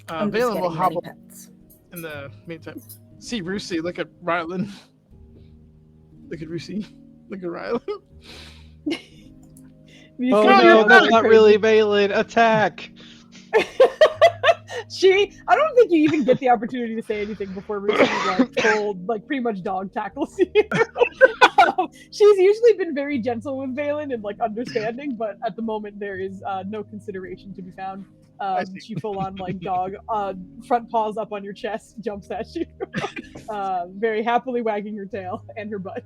I'm just Valen will getting many hobble pets. in the meantime. See Rusi, look at Rylan. Look at Rusi. Look at Rylan. Oh no, that's not really Valen. Attack! I don't think you even get the opportunity to say anything before Rusi like pretty much dog tackles you. She's usually been very gentle with Valen and like understanding, but at the moment there is no consideration to be found. She full on like dog, front paws up on your chest, jumps at you, very happily wagging her tail and her butt.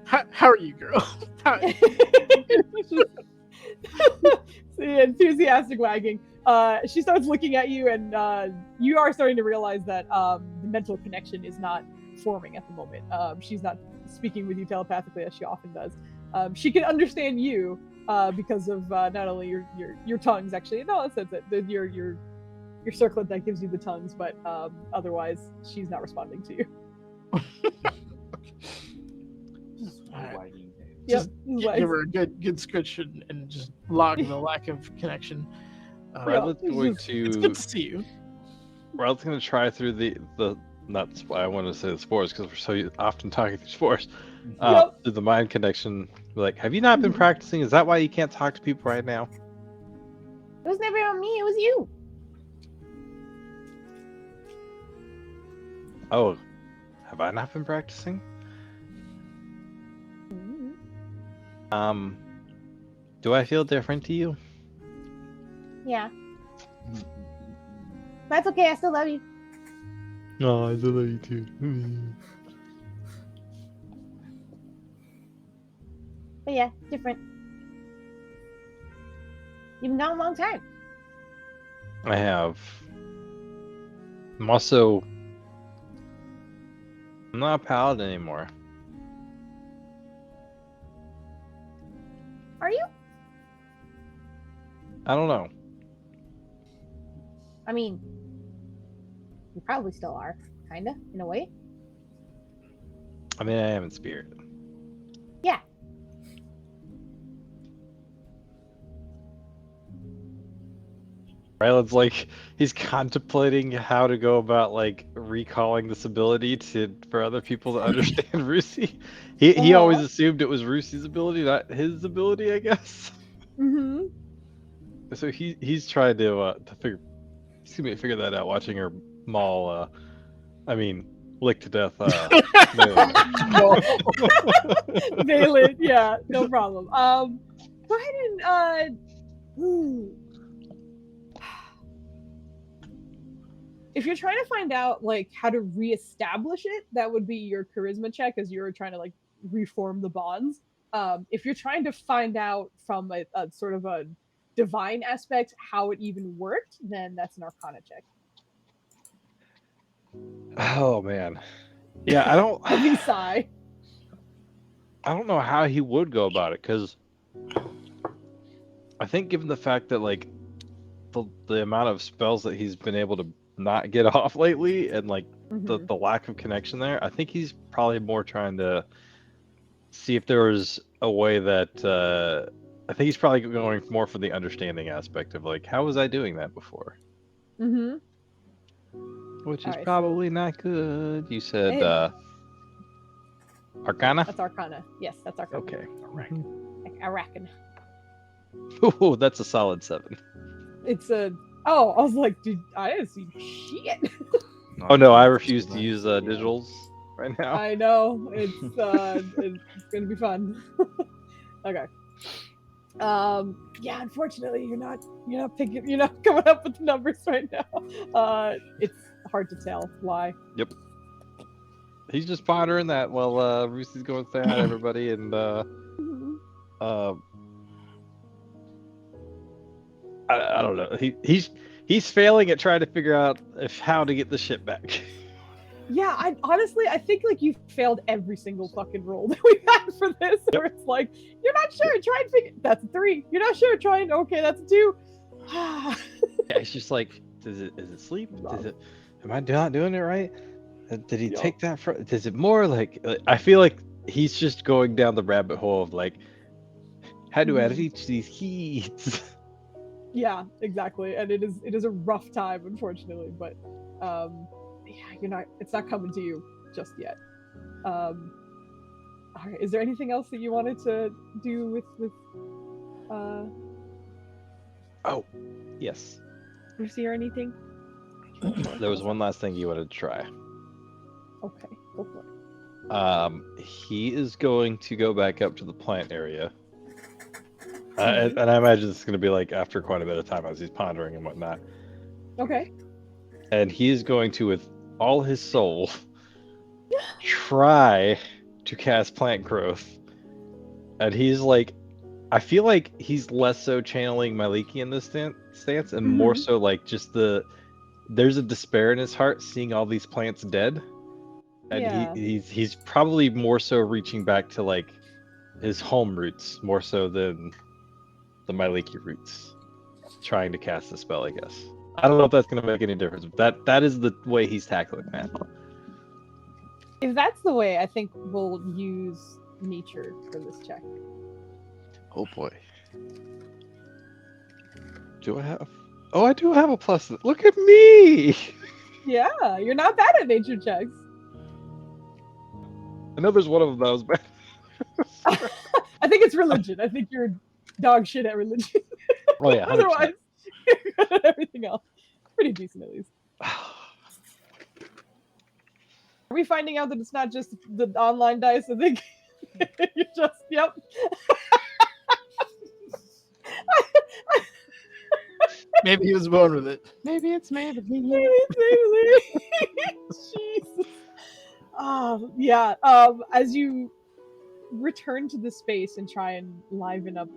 How are you, girl? The enthusiastic wagging. She starts looking at you, and you are starting to realize that the mental connection is not forming at the moment. She's not speaking with you telepathically as she often does. She can understand you because of not only your tongues, actually. No, it says that your circlet that gives you the tongues, but otherwise she's not responding to you. Just give her a good scritch and just log the lack of connection. Rylan's going to. It's good to see you. Rylan's going to try through the not I want to say the spores because we're so often talking through spores. Through the mind connection, like, have you not been practicing? Is that why you can't talk to people right now? It was never on me. It was you. Oh, have I not been practicing? Do I feel different to you? Yeah. That's okay. I still love you. No, I still love you too. But yeah, different. You've been gone a long time. I have. I'm also. I'm not a paladin anymore. Are you? I don't know. I mean, you probably still are, kinda, in a way. I mean, I am in spirit. Yeah. Rylan's like, he's contemplating how to go about like recalling this ability for other people to understand Rusi. He always assumed it was Rusi's ability, not his ability, I guess. Mm-hmm. So he's trying to figure that out, watching her maul. lick to death. Valen, yeah, no problem. Go ahead and if you're trying to find out like how to reestablish it, that would be your charisma check as you're trying to like reform the bonds. If you're trying to find out from a sort of a divine aspect how it even worked, then that's an arcana check. Oh man, yeah, I don't. Heavy sigh. I don't know how he would go about it because I think given the fact that like the amount of spells that he's been able to not get off lately and like the lack of connection there, I think he's probably more trying to see if there was a way that I think he's probably going more for the understanding aspect of like how was I doing that before? Mm-hmm. Which is Alright, probably not good. You said Hey. Arcana? That's Arcana. Yes, that's Arcana. Okay. Arcana. Ooh, that's a solid 7. It's a. Oh, I was like, dude, I didn't see shit. Oh no, I refuse to use digitals right now. I know it's gonna be fun. Okay. Yeah, unfortunately, you're not coming up with the numbers right now. It's hard to tell why. Yep. He's just pondering that while Roosty's going to say hi to everybody and I don't know. He's failing at trying to figure out how to get the shit back. Yeah, I think like you failed every single fucking roll that we've had for this. Where it's like, you're not sure, try and figure. That's a 3. You're not sure, try and okay, that's a 2. Yeah, it's just like, is it sleep? Am I not doing it right? Did he take that from? Is it more like? I feel like he's just going down the rabbit hole of like, how do I reach these keys? Yeah, exactly, and it is a rough time, unfortunately, but yeah, it's not coming to you just yet. All right, is there anything else that you wanted to do with Oh, yes. Lucy or anything? There was one last thing you wanted to try. Okay, go for it. He is going to go back up to the plant area. And I imagine this is going to be like after quite a bit of time as he's pondering and whatnot. Okay. And he is going to, with all his soul, try to cast plant growth. And he's like, I feel like he's less so channeling Maliki in this stance and more so like just there's a despair in his heart seeing all these plants dead. And he's probably more so reaching back to like his home roots more so than the Maliki roots, trying to cast the spell, I guess. I don't know if that's going to make any difference, but that is the way he's tackling that. If that's the way, I think we'll use nature for this check. Oh boy. Do I have? Oh, I do have a plus. Look at me! Yeah, you're not bad at nature checks. I know there's one of them that was bad. I think it's religion. I think you're dog shit at religion. Oh yeah, 100%. Otherwise, you're good at everything else. Pretty decent at least. Are we finding out that it's not just the online dice? I think you're just, yep. Maybe he was born with it. Maybe it's made of me. Jesus. Yeah. As you return to the space and try and liven up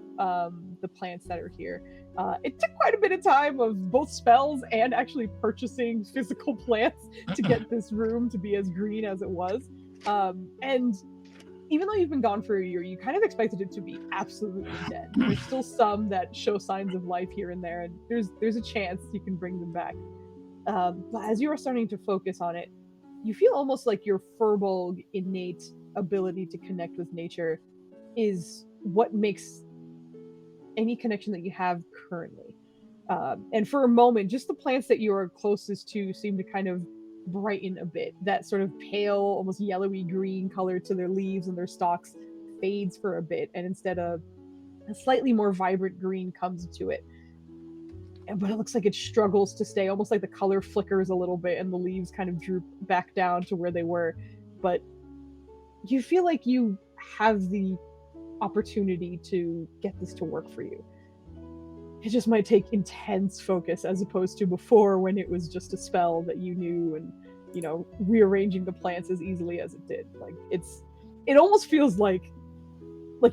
the plants that are here, it took quite a bit of time of both spells and actually purchasing physical plants to get this room to be as green as it was. And even though you've been gone for a year, you kind of expected it to be absolutely dead. There's still some that show signs of life here and there, and there's a chance you can bring them back. But as you are starting to focus on it, you feel almost like your Furbolg innate ability to connect with nature is what makes any connection that you have currently. And for a moment, just the plants that you are closest to seem to kind of brighten a bit. That sort of pale, almost yellowy green color to their leaves and their stalks fades for a bit, and instead a slightly more vibrant green comes to it. but it looks like it struggles to stay, almost like the color flickers a little bit and the leaves kind of droop back down to where they were. But you feel like you have the opportunity to get this to work for you. It just might take intense focus as opposed to before when it was just a spell that you knew and, you know, rearranging the plants as easily as it did. Like it almost feels like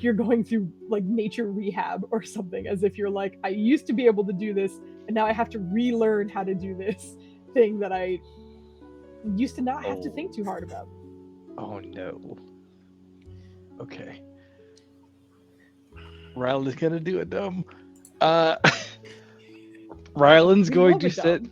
you're going through like nature rehab or something, as if you're like, I used to be able to do this and now I have to relearn how to do this thing that I used to not have to think too hard about. Oh no. Okay. Ryland's gonna do it dumb. Ryland's going to sit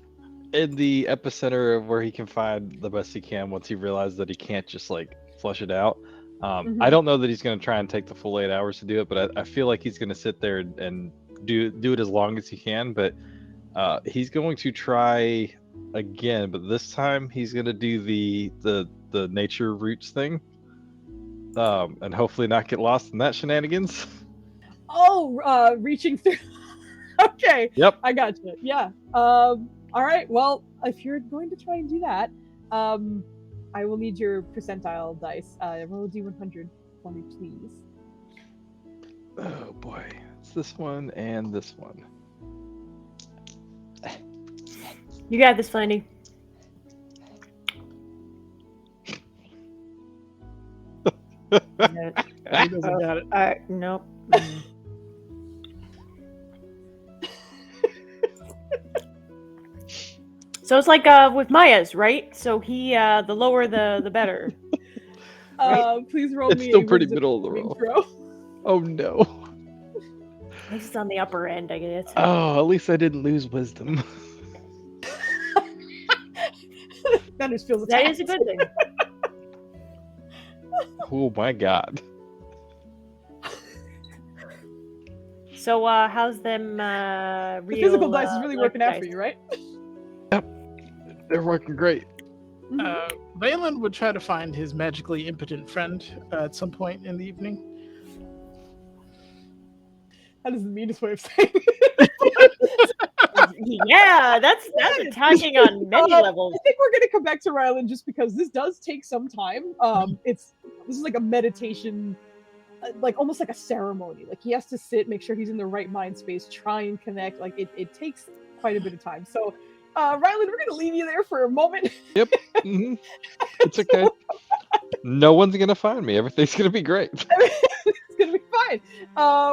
in the epicenter of where he can find the best he can once he realizes that he can't just like flush it out. I don't know that he's going to try and take the full 8 hours to do it, but I feel like he's going to sit there and do it as long as he can. But he's going to try again, but this time he's going to do the nature roots thing, and hopefully not get lost in that shenanigans. Oh, reaching through. Okay. Yep. I got you. Yeah. All right. Well, if you're going to try and do that, I will need your percentile dice. Roll a d100 for me, please. Oh boy, it's this one and this one. You got this, Flandy. He doesn't got it. Nope. So it's like with Maya's, right? So he the lower the better. Right? Please roll It's me. still a pretty wisdom middle of the saving roll. throw. Oh no. This is on the upper end, I guess. Oh, at least I didn't lose wisdom. That just feels That attacked. is a good thing. Oh my god. So how's them The real physical dice is really life working out for dice? you, right? They're working great. Valen would try to find his magically impotent friend at some point in the evening. That is the meanest way of saying it. Yeah, that's attacking on many levels. I think we're gonna come back to Ryland just because this does take some time. This is like a meditation, like almost like a ceremony. Like he has to sit, make sure he's in the right mind space, try and connect. Like it takes quite a bit of time. So, Ryland, we're gonna leave you there for a moment. Yep. Mhm. It's okay. No one's gonna find me. Everything's gonna be great. It's gonna be fine.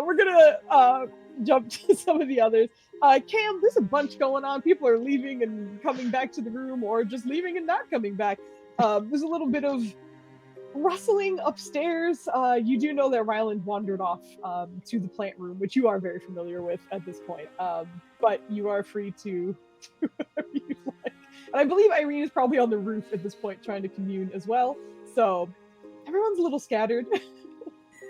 We're gonna jump to some of the others. Cam, there's a bunch going on. People are leaving and coming back to the room, or just leaving and not coming back. There's a little bit of rustling upstairs. You do know that Ryland wandered off to the plant room, which you are very familiar with at this point. But you are free to do whatever you like. And I believe Irene is probably on the roof at this point trying to commune as well. So everyone's a little scattered.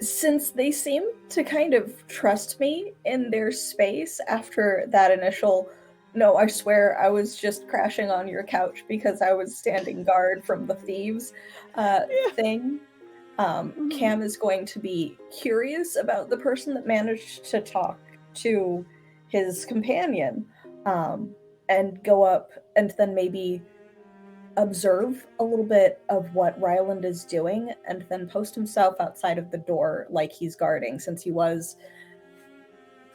Since they seem to kind of trust me in their space after that initial, no, I swear I was just crashing on your couch because I was standing guard from the thieves thing, Cam is going to be curious about the person that managed to talk to his companion, and go up and then maybe observe a little bit of what Ryland is doing, and then post himself outside of the door like he's guarding, since he was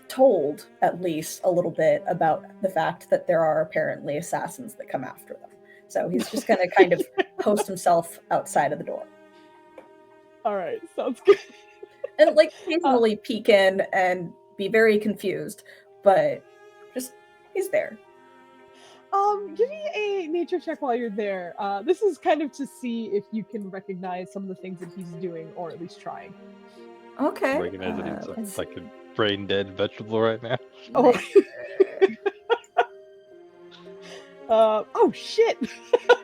told at least a little bit about the fact that there are apparently assassins that come after them. So he's just going to kind of post himself outside of the door. All right, sounds good. And like occasionally peek in and be very confused, but just he's there. Give me a nature check while you're there. This is kind of to see if you can recognize some of the things that he's doing, or at least trying. Okay. Recognize that he's like a brain dead vegetable right now. Oh. Oh shit!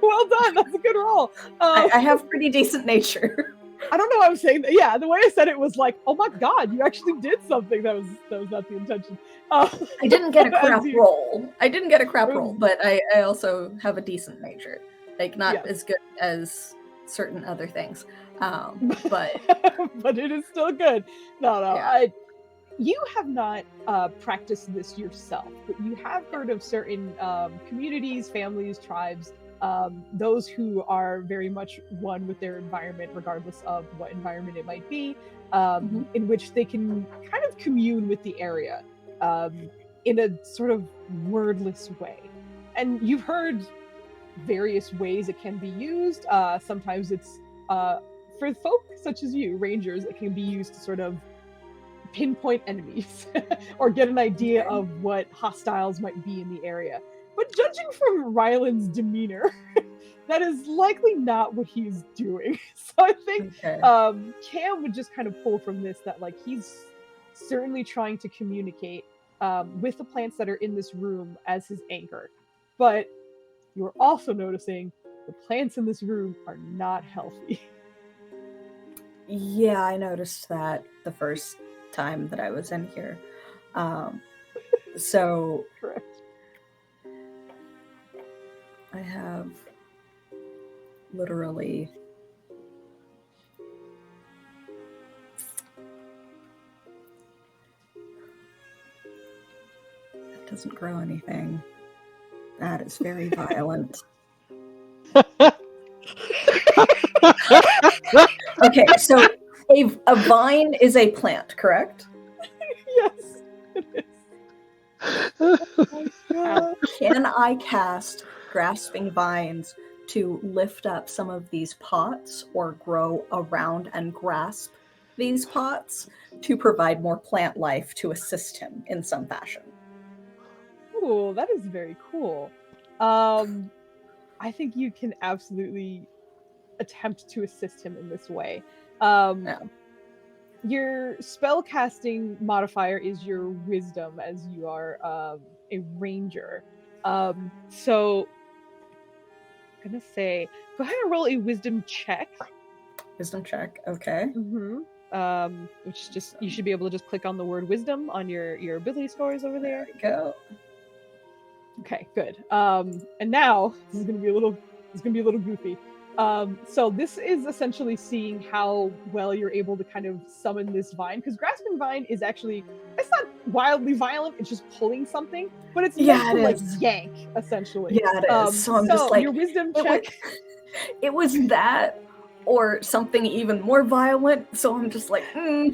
Well done. That's a good roll. I have pretty decent nature. I don't know why I'm saying that. Yeah, the way I said it was like, oh my god, you actually did something. That was not the intention. I didn't get a crap roll. I didn't get a crap roll, but I also have a decent nature. Like, not as good as certain other things. But but it is still good. No, yeah. you have not practiced this yourself, but you have heard of certain communities, families, tribes, those who are very much one with their environment, regardless of what environment it might be, in which they can kind of commune with the area in a sort of wordless way. And you've heard various ways it can be used. Sometimes it's for folk such as you, rangers, it can be used to sort of pinpoint enemies or get an idea of what hostiles might be in the area. But judging from Ryland's demeanor, that is likely not what he's doing. So I think Cam would just kind of pull from this that like he's certainly trying to communicate with the plants that are in this room as his anchor. But you're also noticing the plants in this room are not healthy. Yeah, I noticed that the first time that I was in here. So correct. I have literally that doesn't grow anything. That is very violent. Okay, so a vine is a plant, correct? Yes, it is. Oh my Can I cast Grasping Vines to lift up some of these pots or grow around and grasp these pots to provide more plant life to assist him in some fashion? Ooh, that is very cool. I think you can absolutely attempt to assist him in this way. Your spell casting modifier is your wisdom, as you are a ranger. So I'm gonna say, go ahead and roll a wisdom check. Wisdom check, okay. Which just you should be able to just click on the word wisdom on your ability scores over there. There we go. Okay, good. And now this is gonna be a little goofy. So this is essentially seeing how well you're able to kind of summon this vine, because grasping vine is actually, it's not wildly violent, it's just pulling something, but it's meant to like yank essentially. Yeah, it is. So I'm just like, your wisdom check. It was that or something even more violent, so I'm just like, No,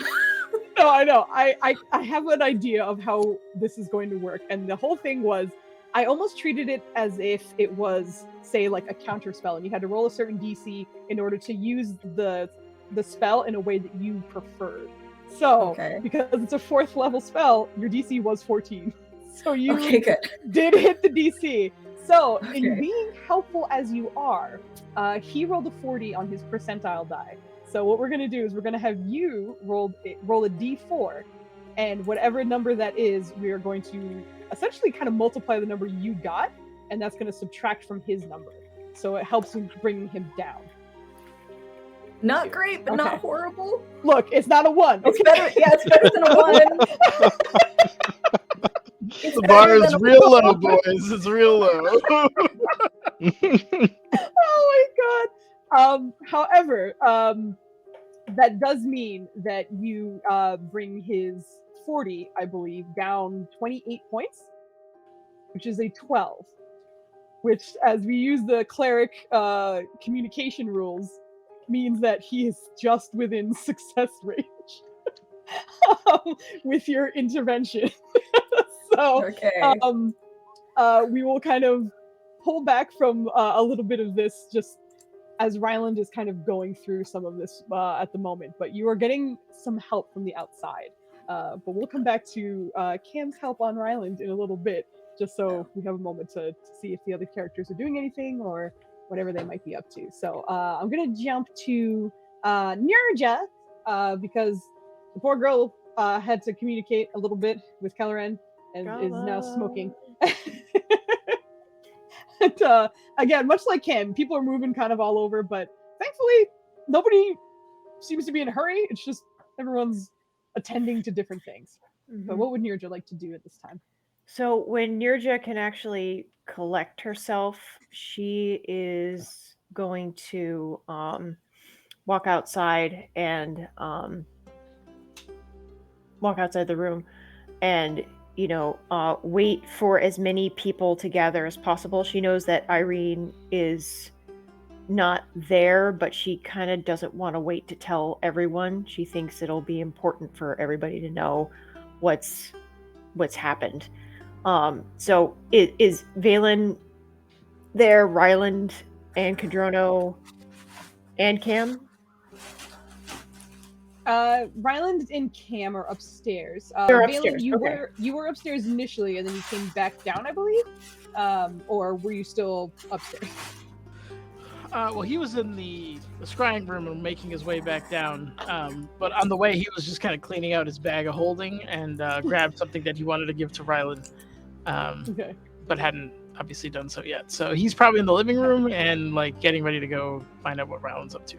I know. I have an idea of how this is going to work, and the whole thing was I almost treated it as if it was, say, like a counter spell, and you had to roll a certain DC in order to use the spell in a way that you preferred. So, because it's a 4th level spell, your DC was 14. So you did hit the DC. So, in being helpful as you are, he rolled a 40 on his percentile die. So what we're going to do is we're going to have you roll a d4, and whatever number that is, we are going to essentially kind of multiply the number you got, and that's going to subtract from his number. So it helps in bringing him down. Not great, but not horrible. Look, it's not a 1. It's better. Yeah, it's better than a 1. The bar is real low, boys. It's real low. Oh my god. However, that does mean that you bring his 40, I believe, down 28 points, which is a 12. Which, as we use the cleric communication rules, means that he is just within success range with your intervention. So, we will kind of pull back from a little bit of this, just as Ryland is kind of going through some of this at the moment. But you are getting some help from the outside. But we'll come back to Cam's help on Ryland in a little bit, just so we have a moment to see if the other characters are doing anything or whatever they might be up to. So I'm going to jump to Nirja, because the poor girl had to communicate a little bit with Kelleran and is now smoking. And, again, much like Cam, people are moving kind of all over, but thankfully nobody seems to be in a hurry. It's just everyone's attending to different things. But what would Nirja like to do at this time? So when Nirja can actually collect herself, she is going to walk outside and walk outside the room and, wait for as many people to gather as possible. She knows that Irene is not there, but she kind of doesn't want to wait to tell everyone. She thinks it'll be important for everybody to know what's happened. So is Valen there, Ryland and Cadrono and Cam? Ryland and Cam are upstairs. They're Valen, upstairs, okay. you were upstairs initially, and then you came back down, I believe. Or were you still upstairs? Well, he was in the scrying room and making his way back down. But on the way, he was just kind of cleaning out his bag of holding and grabbed something that he wanted to give to Ryland, Okay. but hadn't obviously done so yet. So he's probably in the living room and like getting ready to go find out what Ryland's up to.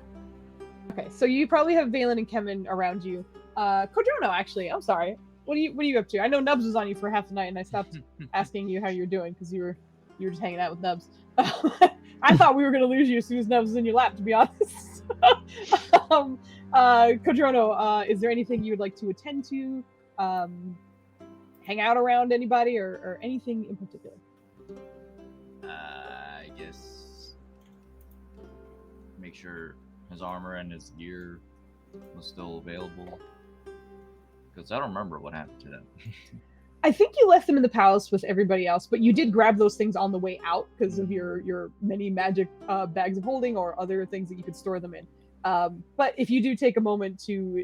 Okay, so you probably have Valen and Kevin around you. Kodrono, actually, I'm sorry. What are you up to? I know Nubs was on you for half the night, and I stopped asking you how you're doing because you were just hanging out with Nubs. I thought we were gonna lose you as soon as Nubs was in your lap, to be honest. Kodrono, is there anything you would like to attend to? Hang out around anybody or anything in particular? I guess make sure his armor and his gear was still available. Because I don't remember what happened to them. I think you left them in the palace with everybody else, but you did grab those things on the way out because of your many magic bags of holding or other things that you could store them in. But if you do take a moment to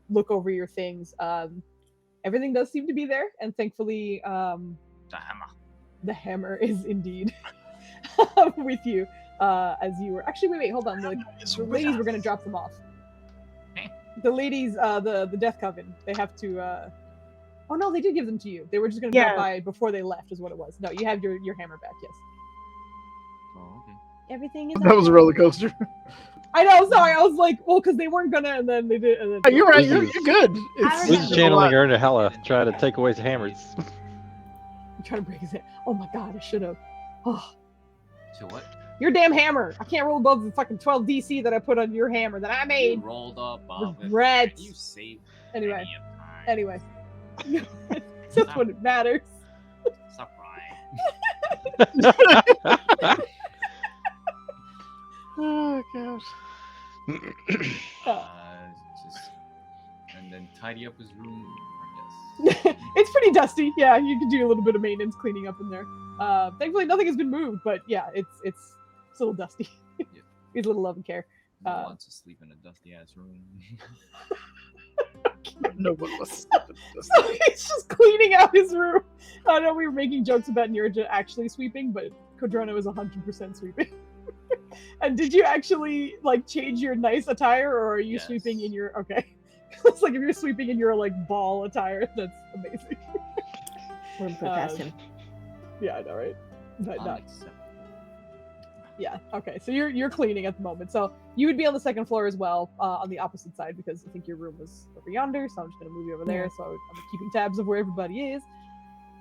look over your things, everything does seem to be there, and thankfully, the hammer is indeed with you. As you were actually, wait, hold on. The ladies were going to drop them off. The ladies, the Death Coven, they have to. Oh no, they did give them to you. They were just going to drop by before they left, is what it was. No, you have your hammer back. Yes. Oh, okay. Everything is. That was a roller coaster. I know. Sorry, I was like, well, because they weren't gonna, and then they did. And then... Oh, you're right. You're good. This is channeling her to Hella, trying to take away his hammers. I'm trying to break his hand. Oh my god, I should have. Oh. To what? Your damn hammer! I can't roll above the fucking 12 DC that I put on your hammer that I made. You rolled up above Regret. You saved. Anyway. That's what it matters. Stop Oh gosh. Just and then tidy up his room, I guess. It's pretty dusty. Yeah, you can do a little bit of maintenance cleaning up in there. Thankfully, nothing has been moved, but yeah, it's a little dusty. Yeah. Needs a little love and care. No one wants to sleep in a dusty ass room. No one was. So he's just cleaning out his room. I know we were making jokes about Nirja actually sweeping, but Kodrono is 100% sweeping. And did you actually like change your nice attire, or are you sweeping in your? Okay, it's like if you're sweeping in your like ball attire, that's amazing. We're gonna put past him. Yeah, I know, right? But not. Yeah. Okay. So you're cleaning at the moment. So you would be on the second floor as well, on the opposite side, because I think your room was over yonder. So I'm just gonna move you over there. So I'm keeping tabs of where everybody is.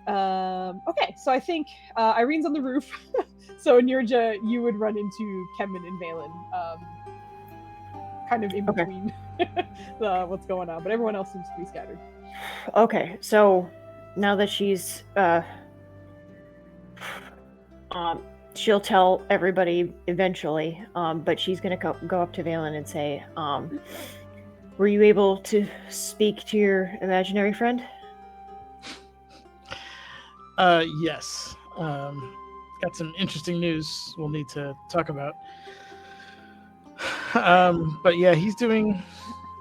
Okay. So I think Irene's on the roof. So Nirja, you would run into Kemen and Valen, kind of in between what's going on. But everyone else seems to be scattered. Okay. So now that she's she'll tell everybody eventually, but she's going to go up to Valen and say, were you able to speak to your imaginary friend? Yes. Got some interesting news we'll need to talk about. But yeah, he's doing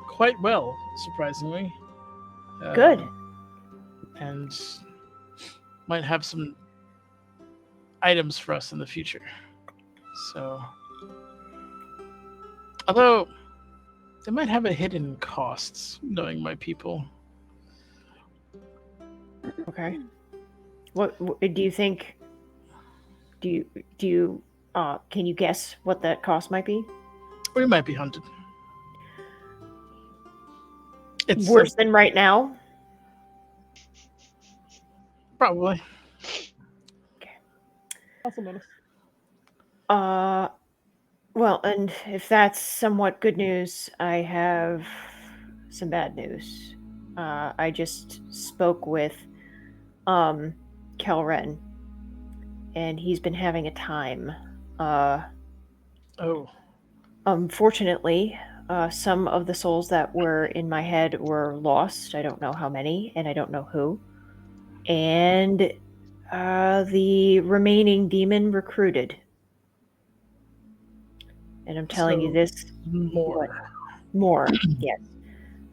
quite well, surprisingly. Good. And might have some items for us in the future. So, although they might have a hidden costs, knowing my people. Okay. What do you think? Do you can you guess what that cost might be? We might be hunted. It's worse than right now. Probably. Well, and if that's somewhat good news, I have some bad news. I just spoke with Kelren, and he's been having a time. Oh, Unfortunately, some of the souls that were in my head were lost. I don't know how many, and I don't know who. And the remaining demon recruited. And I'm telling you so this more. more. Yes.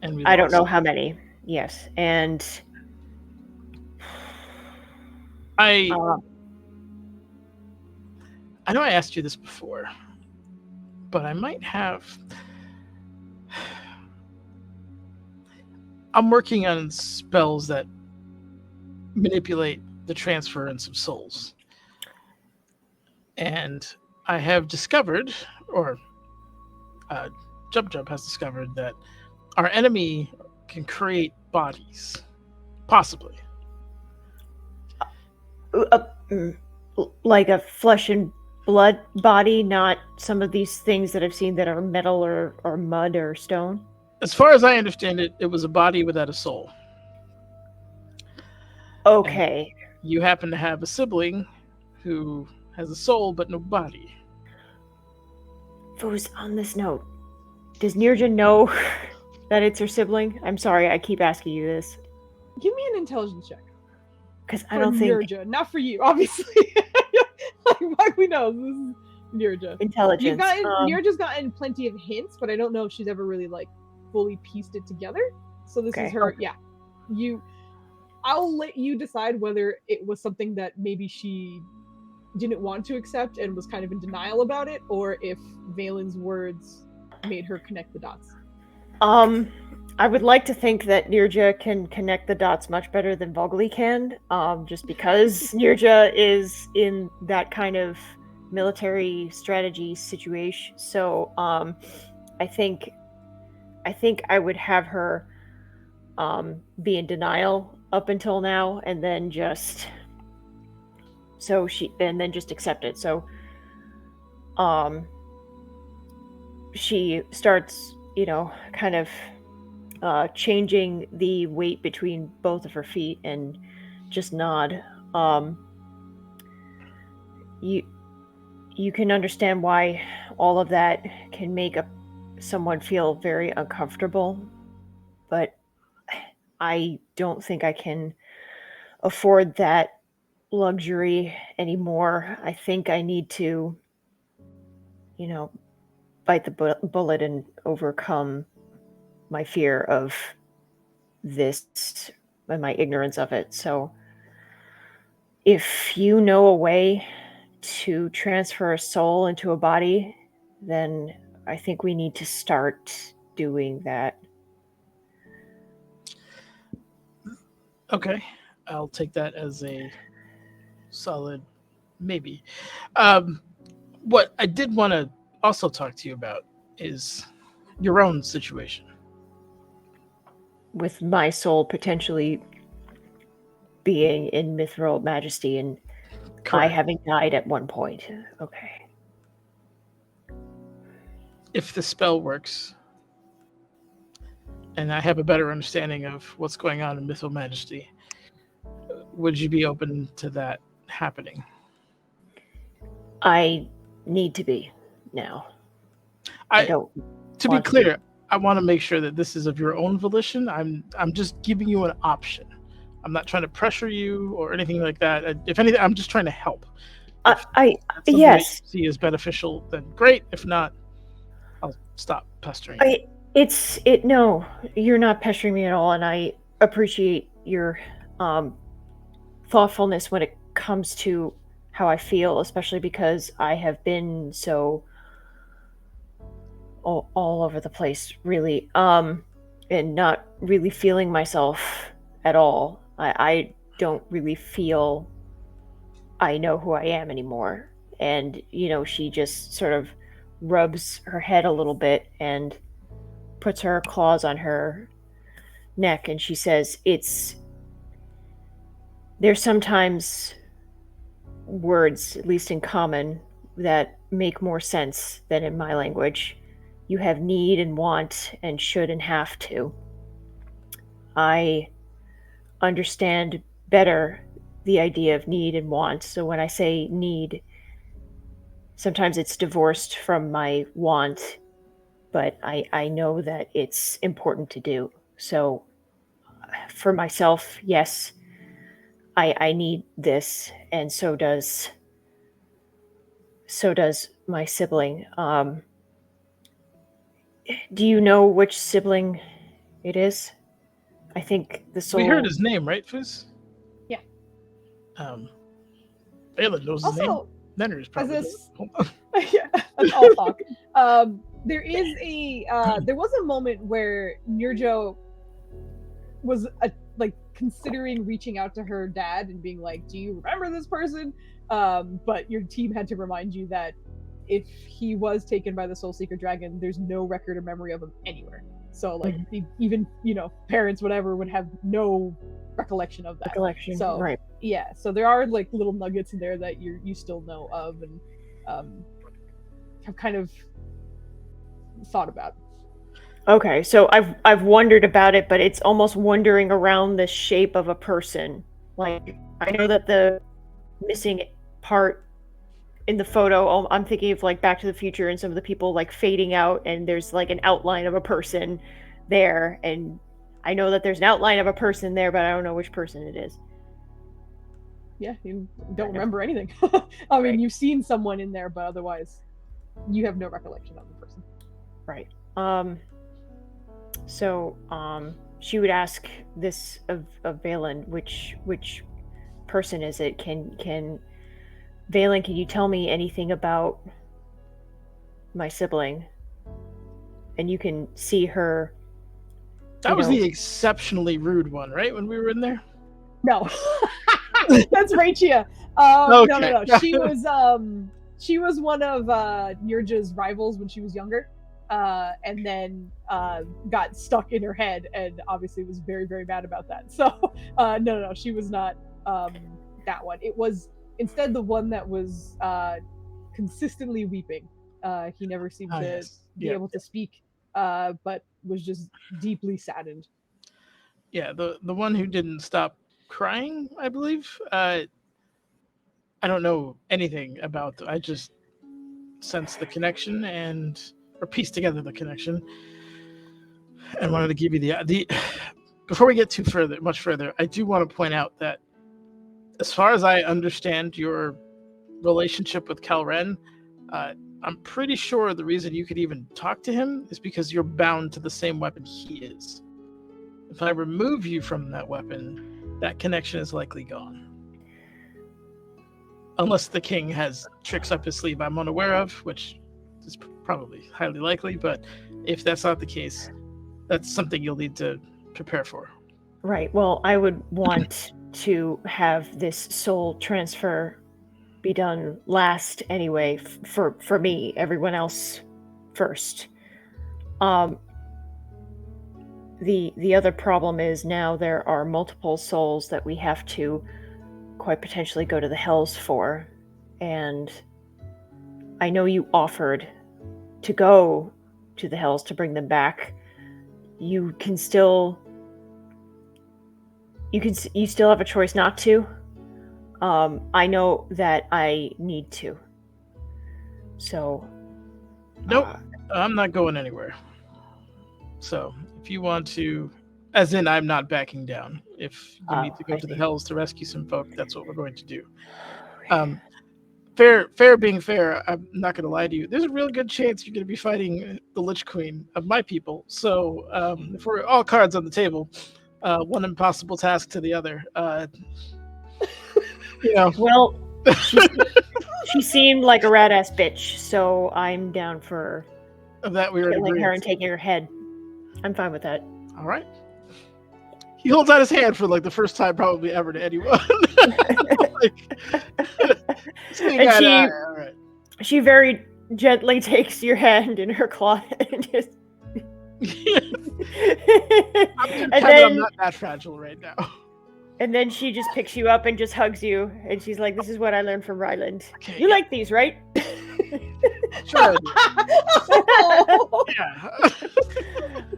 And we I don't lost. know how many. Yes. And I uh, know I asked you this before, but I might have. I'm working on spells that manipulate the transference of souls. And I have discovered, or Jump Jump has discovered, that our enemy can create bodies. Possibly. like a flesh and blood body, not some of these things that I've seen that are metal or mud or stone. As far as I understand it, it was a body without a soul. Okay. And you happen to have a sibling who has a soul but no body. Foos, on this note, does Nirja know that it's her sibling? I'm sorry, I keep asking you this. Give me an intelligence check. Because I don't think... Nirja, not for you, obviously. Like, Buckley knows this is Nirja. Intelligence. Nirja's gotten plenty of hints, but I don't know if she's ever really, like, fully pieced it together. So this is her, yeah. I'll let you decide whether it was something that maybe she didn't want to accept and was kind of in denial about it, or if Valen's words made her connect the dots. I would like to think that Nirja can connect the dots much better than Vogely can, just because Nirja is in that kind of military strategy situation. So, I think I would have her be in denial up until now, and then just accept it. So, she starts, kind of changing the weight between both of her feet and just nod. You can understand why all of that can make someone feel very uncomfortable, but I don't think I can afford that luxury anymore. I think I need to, bite the bullet and overcome my fear of this and my ignorance of it. So if you know a way to transfer a soul into a body, then I think we need to start doing that. Okay, I'll take that as a solid maybe. What I did want to also talk to you about is your own situation. With my soul potentially being in mithril majesty and Correct. I having died at one point. Okay. If the spell works, and I have a better understanding of what's going on in mithril majesty, would you be open to that happening? I need to be now. I don't. To be clear, I want to make sure that this is of your own volition. I'm just giving you an option. I'm not trying to pressure you or anything like that. If anything, I'm just trying to help. Yes. That you see as beneficial, then great. If not, I'll stop pestering. No, you're not pestering me at all, and I appreciate your thoughtfulness when it comes to how I feel, especially because I have been so all over the place, really, and not really feeling myself at all. I don't really feel I know who I am anymore. And, she just sort of rubs her head a little bit and puts her claws on her neck, and she says, there's sometimes words, at least in common, that make more sense than in my language. You have need and want and should and have to. I understand better the idea of need and want. So when I say need, sometimes it's divorced from my want, but I know that it's important to do. So for myself, yes, I need this, and so does my sibling. Do you know which sibling it is? I think the soul. We heard his name, right, Fizz? Yeah. Balin knows his name. Also, Nenner's probably. this, yeah, that's all talk. There was a moment where Nirjo was like considering reaching out to her dad and being like, "Do you remember this person?" But your team had to remind you that if he was taken by the Soul Seeker Dragon, there's no record or memory of him anywhere. So like even parents whatever would have no recollection of that. So right. Yeah, so there are like little nuggets in there that you still know of and have kind of thought about. Okay, so I've wondered about it, but it's almost wondering around the shape of a person. Like I know that the missing part in the photo, I'm thinking of like Back to the Future and some of the people like fading out, and there's like an outline of a person there, and I know that there's an outline of a person there, but I don't know which person it is. Yeah, you don't remember anything. I mean, you've seen someone in there, but otherwise, you have no recollection of the person. Right. So she would ask this of Valen, which person is it? Can Valen, can you tell me anything about my sibling? And you can see her. That was the exceptionally rude one, right? When we were in there. No, that's Rachia. No. She was one of Nirja's rivals when she was younger, and then got stuck in her head, and obviously was very, very mad about that. So no, she was not that one. It was instead the one that was consistently weeping. He never seemed to be able to speak, but was just deeply saddened. Yeah, the one who didn't stop crying, I believe. I don't know anything about. I just sensed the connection or pieced together the connection, and wanted to give you the. Before we get much further, I do want to point out that, as far as I understand your relationship with Kalren, I'm pretty sure the reason you could even talk to him is because you're bound to the same weapon he is. If I remove you from that weapon, that connection is likely gone. Unless the king has tricks up his sleeve I'm unaware of, which is probably highly likely, but if that's not the case, that's something you'll need to prepare for. Right. Well, I would want to have this soul transfer be done last anyway, for me, everyone else first. The other problem is now there are multiple souls that we have to quite potentially go to the Hells for, and I know you offered to go to the Hells to bring them back. You still have a choice not to. I know that I need to. So nope, I'm not going anywhere. So if you want to, as in I'm not backing down. If you need to go to the Hells to rescue some folk, that's what we're going to do. Fair being fair, I'm not going to lie to you. There's a real good chance you're going to be fighting the Lich Queen of my people. So if we're all cards on the table, one impossible task to the other. Well, she seemed like a rat ass bitch, so I'm down for that. We were killing her and taking her head. I'm fine with that. All right. He holds out his hand for like the first time probably ever to anyone. She very gently takes your hand in her claw and just. I'm not that fragile right now. And then she just picks you up and just hugs you, and she's like, "This is what I learned from Ryland. Okay, you like these, right?" Sure. Oh, Yeah.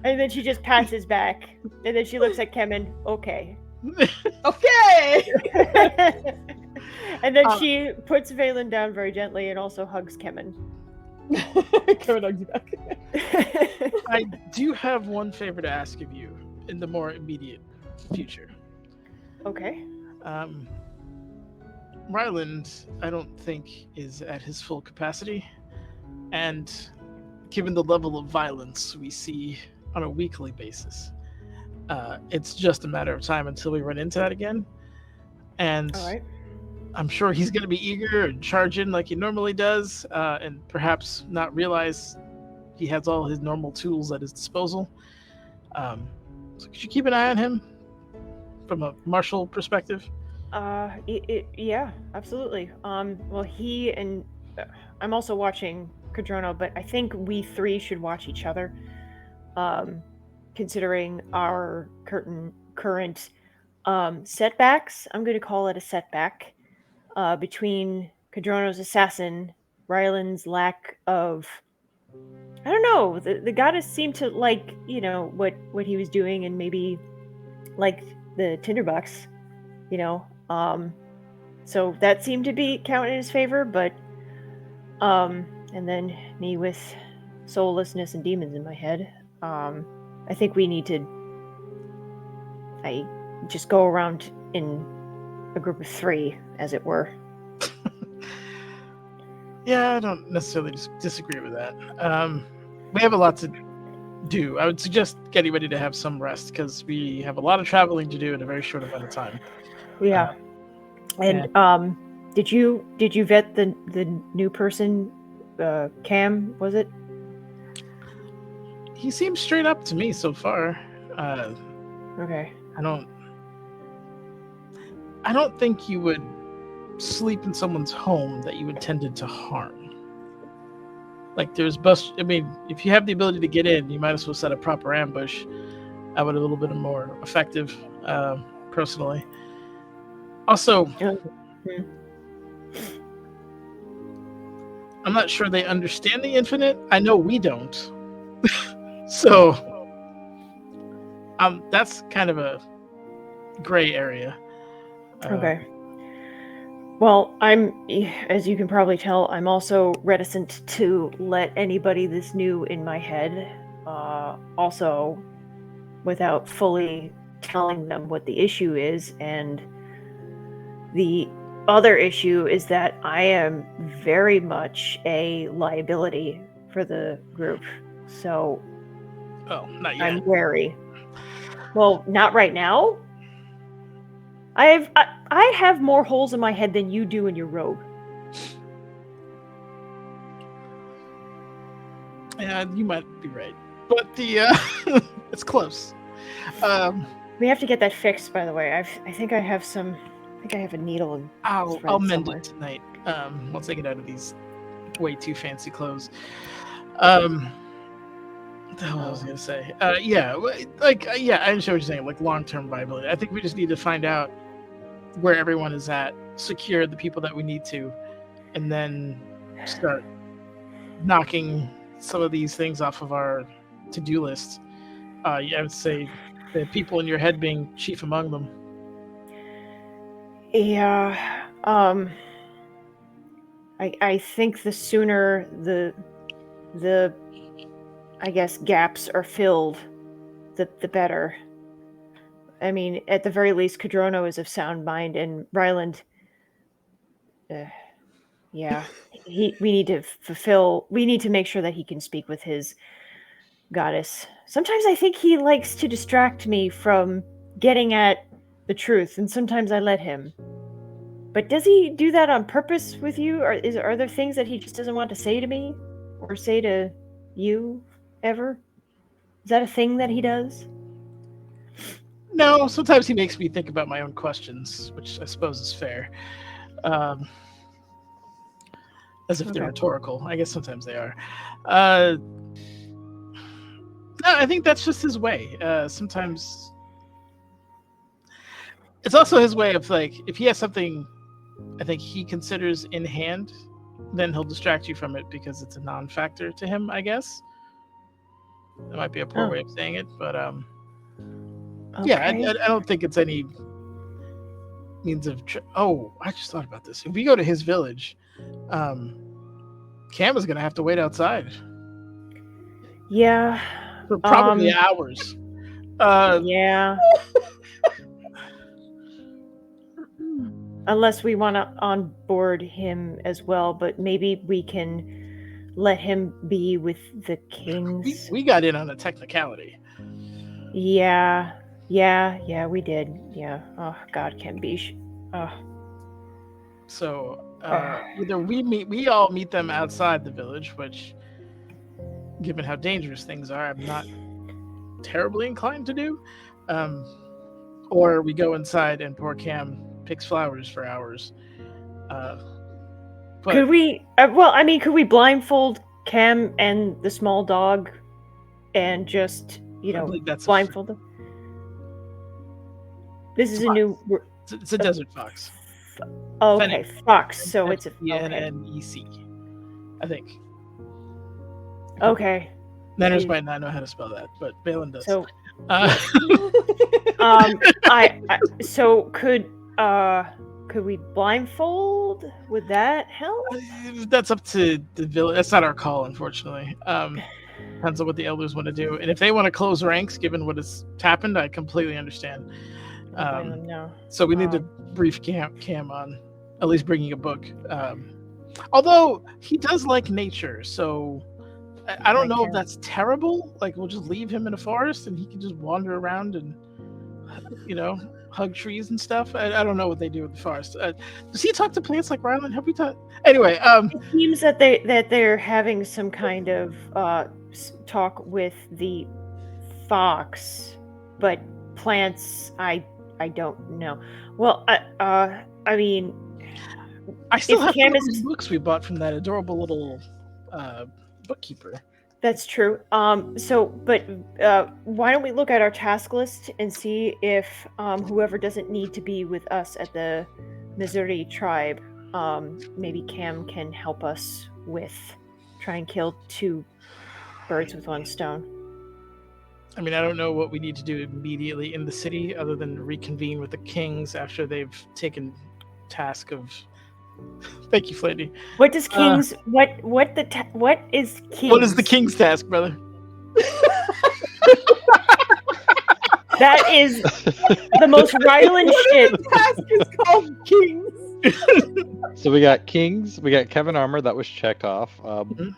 And then she just pats his back. And then she looks at Kemen. Okay. okay. And then she puts Valen down very gently and also hugs Kemen. Kevin hugs you back. I do have one favor to ask of you in the more immediate future. Okay. Ryland, I don't think, is at his full capacity. And given the level of violence we see on a weekly basis, it's just a matter of time until we run into that again. And All right. I'm sure he's going to be eager and charge in like he normally does, and perhaps not realize he has all his normal tools at his disposal. So could you keep an eye on him from a martial perspective? Yeah, absolutely. Well, he and I'm also watching Cadrono, but I think we three should watch each other, considering our current setbacks. I'm going to call it a setback between Cadrono's assassin, Ryland's lack of. I don't know. The goddess seemed to like, what he was doing, and maybe like the tinderbox, So that seemed to be count in his favor, but and then me with soullessness and demons in my head. I think we need to just go around in a group of 3, as it were. Yeah, I don't necessarily disagree with that. We have a lot to do. I would suggest getting ready to have some rest because we have a lot of traveling to do in a very short amount of time. Yeah. And did you vet the new person, Cam? Was it? He seems straight up to me so far. Okay. I don't think you would sleep in someone's home that you intended to harm. Like if you have the ability to get in, you might as well set a proper ambush. I would a little bit more effective, personally. Also, I'm not sure they understand the infinite. I know we don't. So, that's kind of a gray area. Okay. Well, as you can probably tell, I'm also reticent to let anybody this new in my head, also without fully telling them what the issue is. And the other issue is that I am very much a liability for the group. So not yet. I'm wary. Well, not right now. I have more holes in my head than you do in your robe. Yeah, you might be right, but it's close. We have to get that fixed, by the way. I think I have a needle. And I'll mend it tonight. Once I get out of these way too fancy clothes. What the hell I was gonna say? I understand what you're saying. Like long-term viability. I think we just need to find out where everyone is at, secure the people that we need to, and then start knocking some of these things off of our to-do list. I would say the people in your head being chief among them. Yeah. I think the sooner the I guess gaps are filled, the better. I mean, at the very least, Cadrono is of sound mind, and Ryland. Yeah, we need to make sure that he can speak with his goddess. Sometimes I think he likes to distract me from getting at the truth, and sometimes I let him. But does he do that on purpose with you, or are there things that he just doesn't want to say to me, or say to you, ever? Is that a thing that he does? No, sometimes he makes me think about my own questions, which I suppose is fair. As if they're rhetorical. I guess sometimes they are. No, I think that's just his way. Sometimes it's also his way of, like, if he has something I think he considers in hand, then he'll distract you from it because it's a non-factor to him, I guess. That might be a poor way of saying it, but yeah, I don't think it's any means of. I just thought about this. If we go to his village, Cam is gonna have to wait outside Yeah. for probably hours. Yeah. Unless we want to onboard him as well, but maybe we can let him be with the kings. We got in on a technicality. Yeah, we did. Yeah. Oh God, Cambiche. Oh. So either we all meet them outside the village, which, given how dangerous things are, I'm not terribly inclined to do, or we go inside and poor Cam picks flowers for hours. Could we? Could we blindfold Cam and the small dog, and just blindfold them? This is a new. It's a desert fox. Oh, okay, fox. So it's a FNEC, I think. Okay. Manners might not know how to spell that, but Balin does. So, so could we blindfold? Would that help? That's up to the village. That's not our call, unfortunately. Depends on what the elders want to do, and if they want to close ranks, given what has happened, I completely understand. No. So we need to brief Cam on at least bringing a book. Although he does like nature, so I don't know if that's terrible. Like, we'll just leave him in a forest and he can just wander around and, hug trees and stuff. I don't know what they do with the forest. Does he talk to plants like Ryland? Have we talked? Anyway, it seems that they're having some kind of talk with the fox, but plants, I don't know. Well, I still have some of those books we bought from that adorable little bookkeeper. That's true. But why don't we look at our task list and see if whoever doesn't need to be with us at the Missouri tribe, maybe Cam can help us with try and kill 2 birds with 1 stone. I mean, I don't know what we need to do immediately in the city other than reconvene with the kings after they've taken task of. Thank you, Flandy. What does kings? What is kings? What is the king's task, brother? That is the most Ryland shit. The task is called kings. So we got kings. We got Kevin armor that was checked off.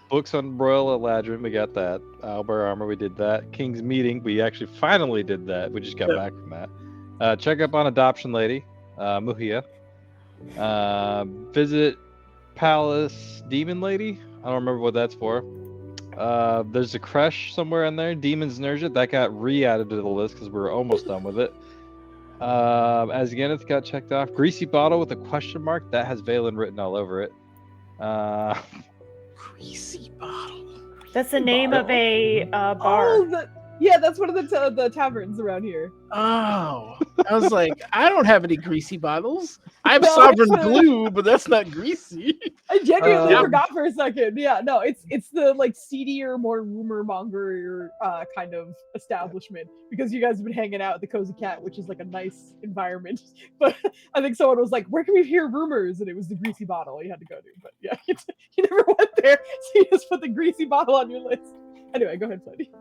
Books on Royal Eladrin, we got that. Albert armor, we did that. King's meeting, we actually finally did that. We just got back from that. Check up on adoption lady, Muhia. Visit Palace Demon Lady. I don't remember what that's for. There's a crush somewhere in there. Demon's Nerja. That got re-added to the list because we're almost done with it. As again, it's got checked off. Greasy bottle with a question mark. That has Valen written all over it. Greasy bottle. That's the name of a bar. That's one of the taverns around here. Oh, I was like, I don't have any greasy bottles. I have Sovereign Glue, but that's not greasy. I genuinely forgot for a second. Yeah, no, it's the seedier, more rumor monger kind of establishment because you guys have been hanging out at the Cozy Cat, which is a nice environment. But I think someone was like, "Where can we hear rumors?" And it was the greasy bottle you had to go to. But yeah, you never went there, so you just put the greasy bottle on your list. Anyway, go ahead, Freddy.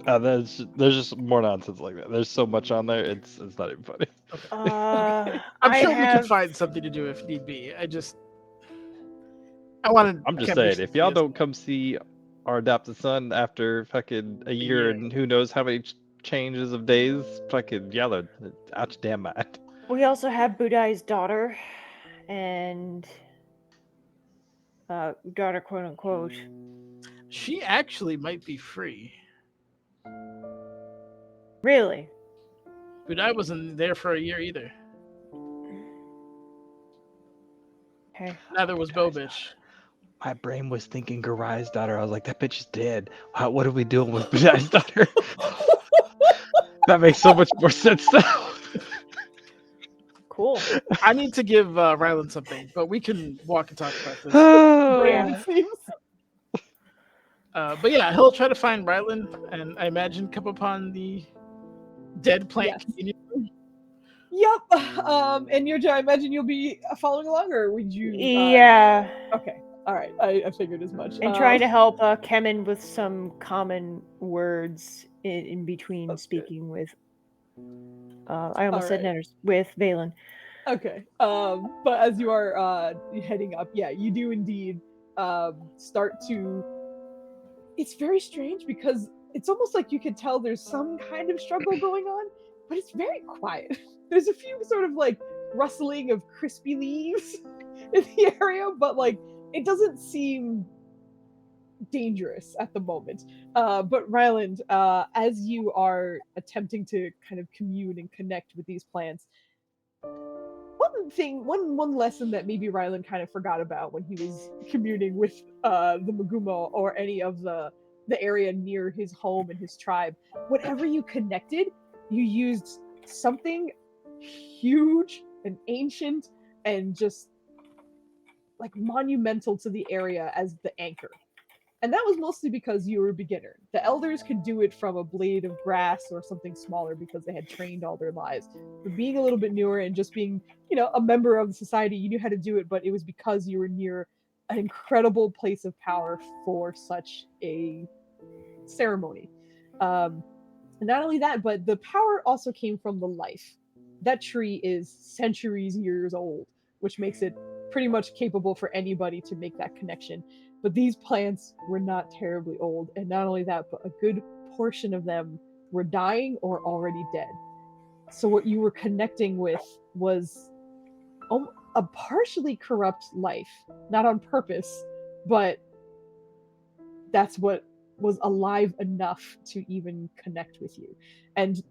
There's just more nonsense like that. There's so much on there. It's not even funny. I'm sure we can find something to do if need be. I'm just saying, if y'all don't come see our adopted son after fucking a year and who knows how many changes of days, fucking y'all are out your damn mind. We also have Budai's daughter, and daughter, quote unquote. She actually might be free. Really? But I wasn't there for a year either. Okay. Neither was Bo Bitch. My brain was thinking Garai's daughter. I was like, that bitch is dead. What are we doing with Garai's daughter? That makes so much more sense now. Cool. I need to give Ryland something, but we can walk and talk about this. Brand, it seems. But yeah, he'll try to find Ryland, and I imagine come upon the dead plant Yes. community. Yep. And Yurja, I imagine you'll be following along, or would you? Yeah. Okay. All right. I figured as much. And trying to help Kemen with some common words in between That's speaking with. I almost said Alright. Nanners with Valen. Okay. But as you are heading up, yeah, you do indeed start to. It's very strange because it's almost like you could tell there's some kind of struggle going on, but it's very quiet. There's a few sort of like rustling of crispy leaves in the area, but like it doesn't seem dangerous at the moment. But Ryland, as you are attempting to kind of commune and connect with these plants, one lesson that maybe Ryland kind of forgot about when he was communing with the Magumo or any of the area near his home and his tribe, whenever you connected, you used something huge and ancient and just like monumental to the area as the anchor. And that was mostly because you were a beginner. The elders could do it from a blade of grass or something smaller because they had trained all their lives. But being a little bit newer and just being, a member of the society, you knew how to do it, but it was because you were near an incredible place of power for such a ceremony. And not only that, but the power also came from the life. That tree is centuries years old, which makes it pretty much capable for anybody to make that connection. But these plants were not terribly old, and not only that, but a good portion of them were dying or already dead. So what you were connecting with was a partially corrupt life, not on purpose, but that's what was alive enough to even connect with you. And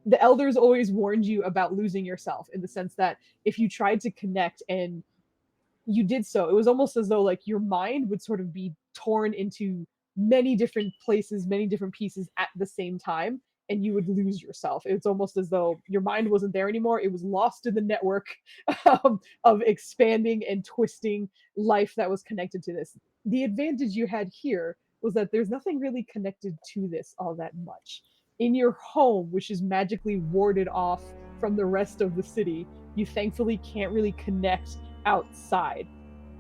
the elders always warned you about losing yourself, in the sense that if you tried to connect and you did so, it was almost as though like your mind would sort of be torn into many different places, many different pieces at the same time, and you would lose yourself. It's almost as though your mind wasn't there anymore. It was lost in the network of expanding and twisting life that was connected to this. The advantage you had here was that there's nothing really connected to this all that much. In your home, which is magically warded off from the rest of the city, you thankfully can't really connect outside.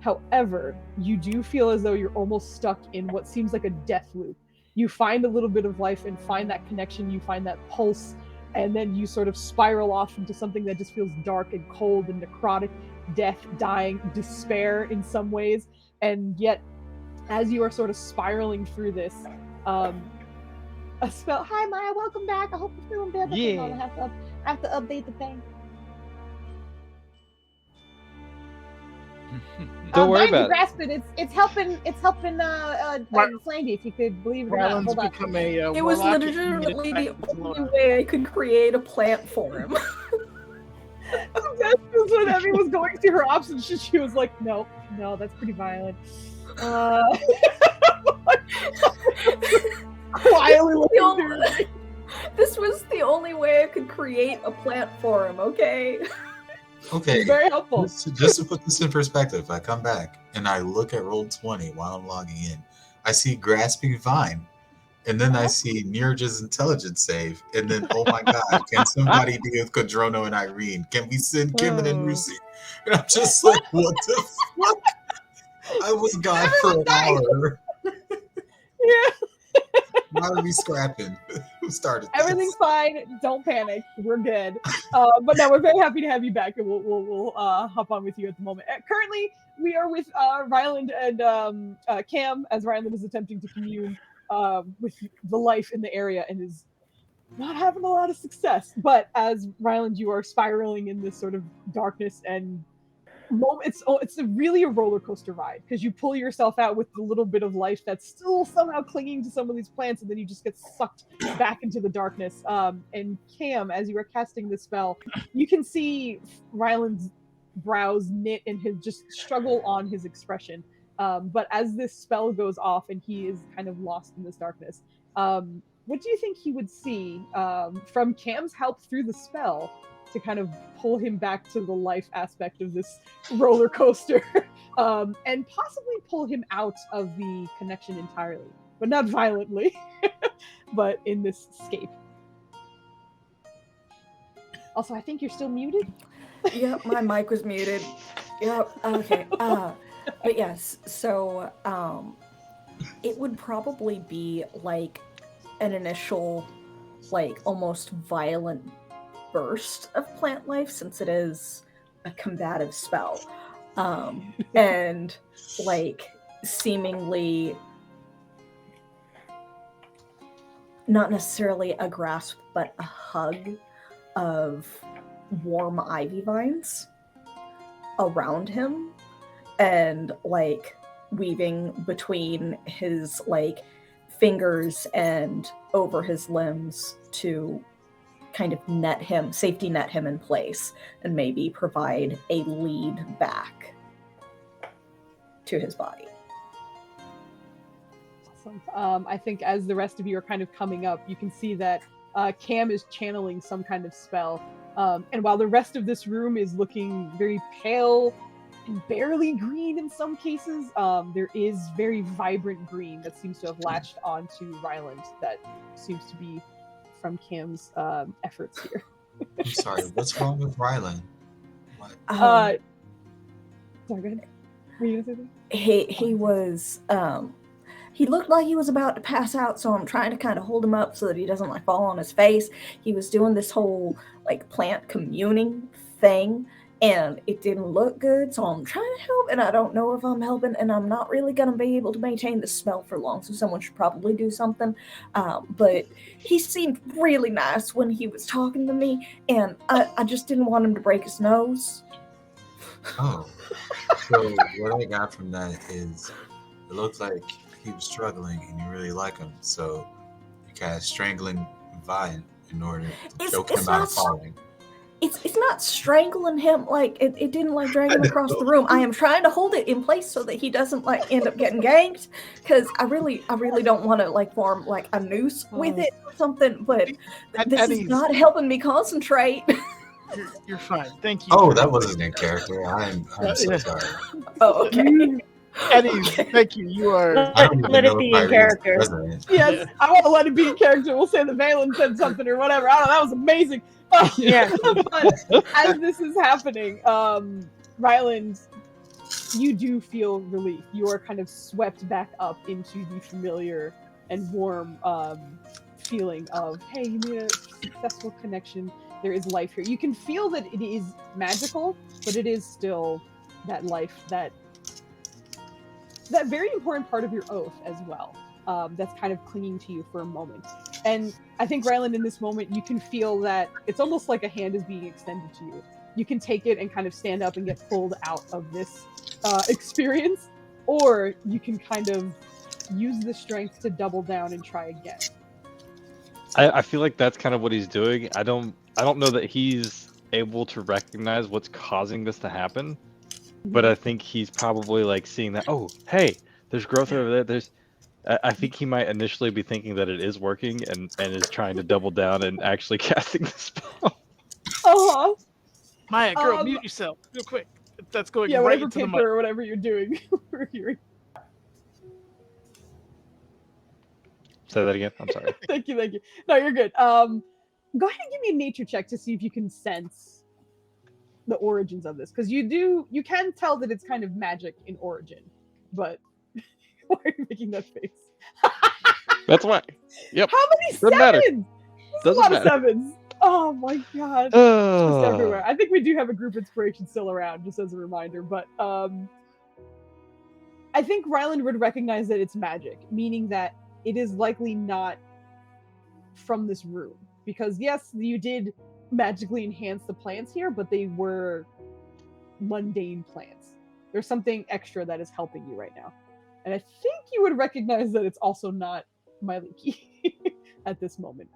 However, you do feel as though you're almost stuck in what seems like a death loop. You find a little bit of life and find that connection, you find that pulse, and then you sort of spiral off into something that just feels dark and cold and necrotic, death, dying, despair in some ways. And yet, as you are sort of spiraling through this, a spell. Hi, Maya. Welcome back. I hope you're feeling better. Yeah. I have to update the thing. Don't worry about it. Grasp it. It's helping. It's helping. Flandy, if you could believe it or not. Ryland's Hold on. become a It was warlock. literally the only way I could create a plant for him. That's when Emmy was going through her options. She was like, "No, that's pretty violent." Quietly looking through. This was the only way I could create a plant for him. Okay. Okay. Very helpful. Just to put this in perspective, I come back and I look at Roll20 while I'm logging in. I see Grasping Vine, and then I see Neerja's intelligence save, and then oh my god, can somebody be with Kadrono and Irene? Can we send Kimmon and Rusi? And I'm just like, what the fuck? I was gone for an hour. Yeah. Why are we scrapping? Who started this? Everything's fine. Don't panic. We're good. But no, we're very happy to have you back, and we'll hop on with you at the moment. Currently, we are with Ryland and Cam, as Ryland is attempting to commune with the life in the area and is not having a lot of success. But as Ryland, you are spiraling in this sort of darkness and it's really a roller coaster ride, because you pull yourself out with the little bit of life that's still somehow clinging to some of these plants, and then you just get sucked back into the darkness. And Cam, as you are casting this spell, you can see Ryland's brows knit and his just struggle on his expression. But as this spell goes off and he is kind of lost in this darkness, what do you think he would see from Cam's help through the spell? to kind of pull him back to the life aspect of this roller coaster, and possibly pull him out of the connection entirely, but not violently, but in this escape. Also, I think you're still muted. Yep, my mic was muted. Yep. Okay. But yes. So, it would probably be like an initial, like almost violent burst of plant life, since it is a combative spell, and like seemingly not necessarily a grasp, but a hug of warm ivy vines around him, and like weaving between his like fingers and over his limbs to kind of safety net him in place, and maybe provide a lead back to his body. Awesome. I think as the rest of you are kind of coming up, you can see that Cam is channeling some kind of spell. And while the rest of this room is looking very pale and barely green in some cases, there is very vibrant green that seems to have latched onto Ryland, that seems to be from Cam's efforts here. I'm sorry, what's wrong with Ryland? What? Sorry, go ahead. Were you gonna say something? He was he looked like he was about to pass out, so I'm trying to kind of hold him up so that he doesn't like fall on his face. He was doing this whole like plant communing thing, and it didn't look good, so I'm trying to help, and I don't know if I'm helping, and I'm not really going to be able to maintain this smell for long, so someone should probably do something. But he seemed really nice when he was talking to me, and I just didn't want him to break his nose. Oh, so what I got from that is it looks like he was struggling and you really like him, so you cast strangling vine in order to choke him out of falling. It's not strangling him, like it didn't like drag him across the room. I am trying to hold it in place so that he doesn't like end up getting ganked, because I really don't want to like form like a noose with it or something. But this is not helping me concentrate. You're fine. Thank you. Oh, that wasn't in character. I'm so sorry. Oh, okay. Eddie, thank you. You are. Let it be in character. Yes, I want to let it be in character. We'll say the Valen said something or whatever. I don't know. That was amazing. Yeah. But as this is happening, Ryland, you do feel relief. You are kind of swept back up into the familiar and warm feeling of, hey, you made a successful connection. There is life here. You can feel that it is magical, but it is still that life, that very important part of your oath as well, that's kind of clinging to you for a moment. And I think, Ryland, in this moment, you can feel that it's almost like a hand is being extended to you. You can take it and kind of stand up and get pulled out of this experience, or you can kind of use the strength to double down and try again. I feel like that's kind of what he's doing. I don't know that he's able to recognize what's causing this to happen, but I think he's probably like seeing that, oh, hey, there's growth over there. I think he might initially be thinking that it is working and is trying to double down and actually casting the spell. Uh-huh. Maya, girl, mute yourself real quick. That's going right whatever into the paper mic. or whatever you're doing. We're hearing. Say that again. I'm sorry. Thank you. No, you're good. Go ahead and give me a nature check to see if you can sense the origins of this, because you can tell that it's kind of magic in origin, but why are you making that face? That's why. Yep. How many Doesn't matter. sevens? There's a lot of sevens. Oh my god. Just everywhere. I think we do have a group inspiration still around, just as a reminder, but I think Ryland would recognize that it's magic, meaning that it is likely not from this room. Because yes, you did magically enhance the plants here, but they were mundane plants. There's something extra that is helping you right now. And I think you would recognize that it's also not Myliki at this moment.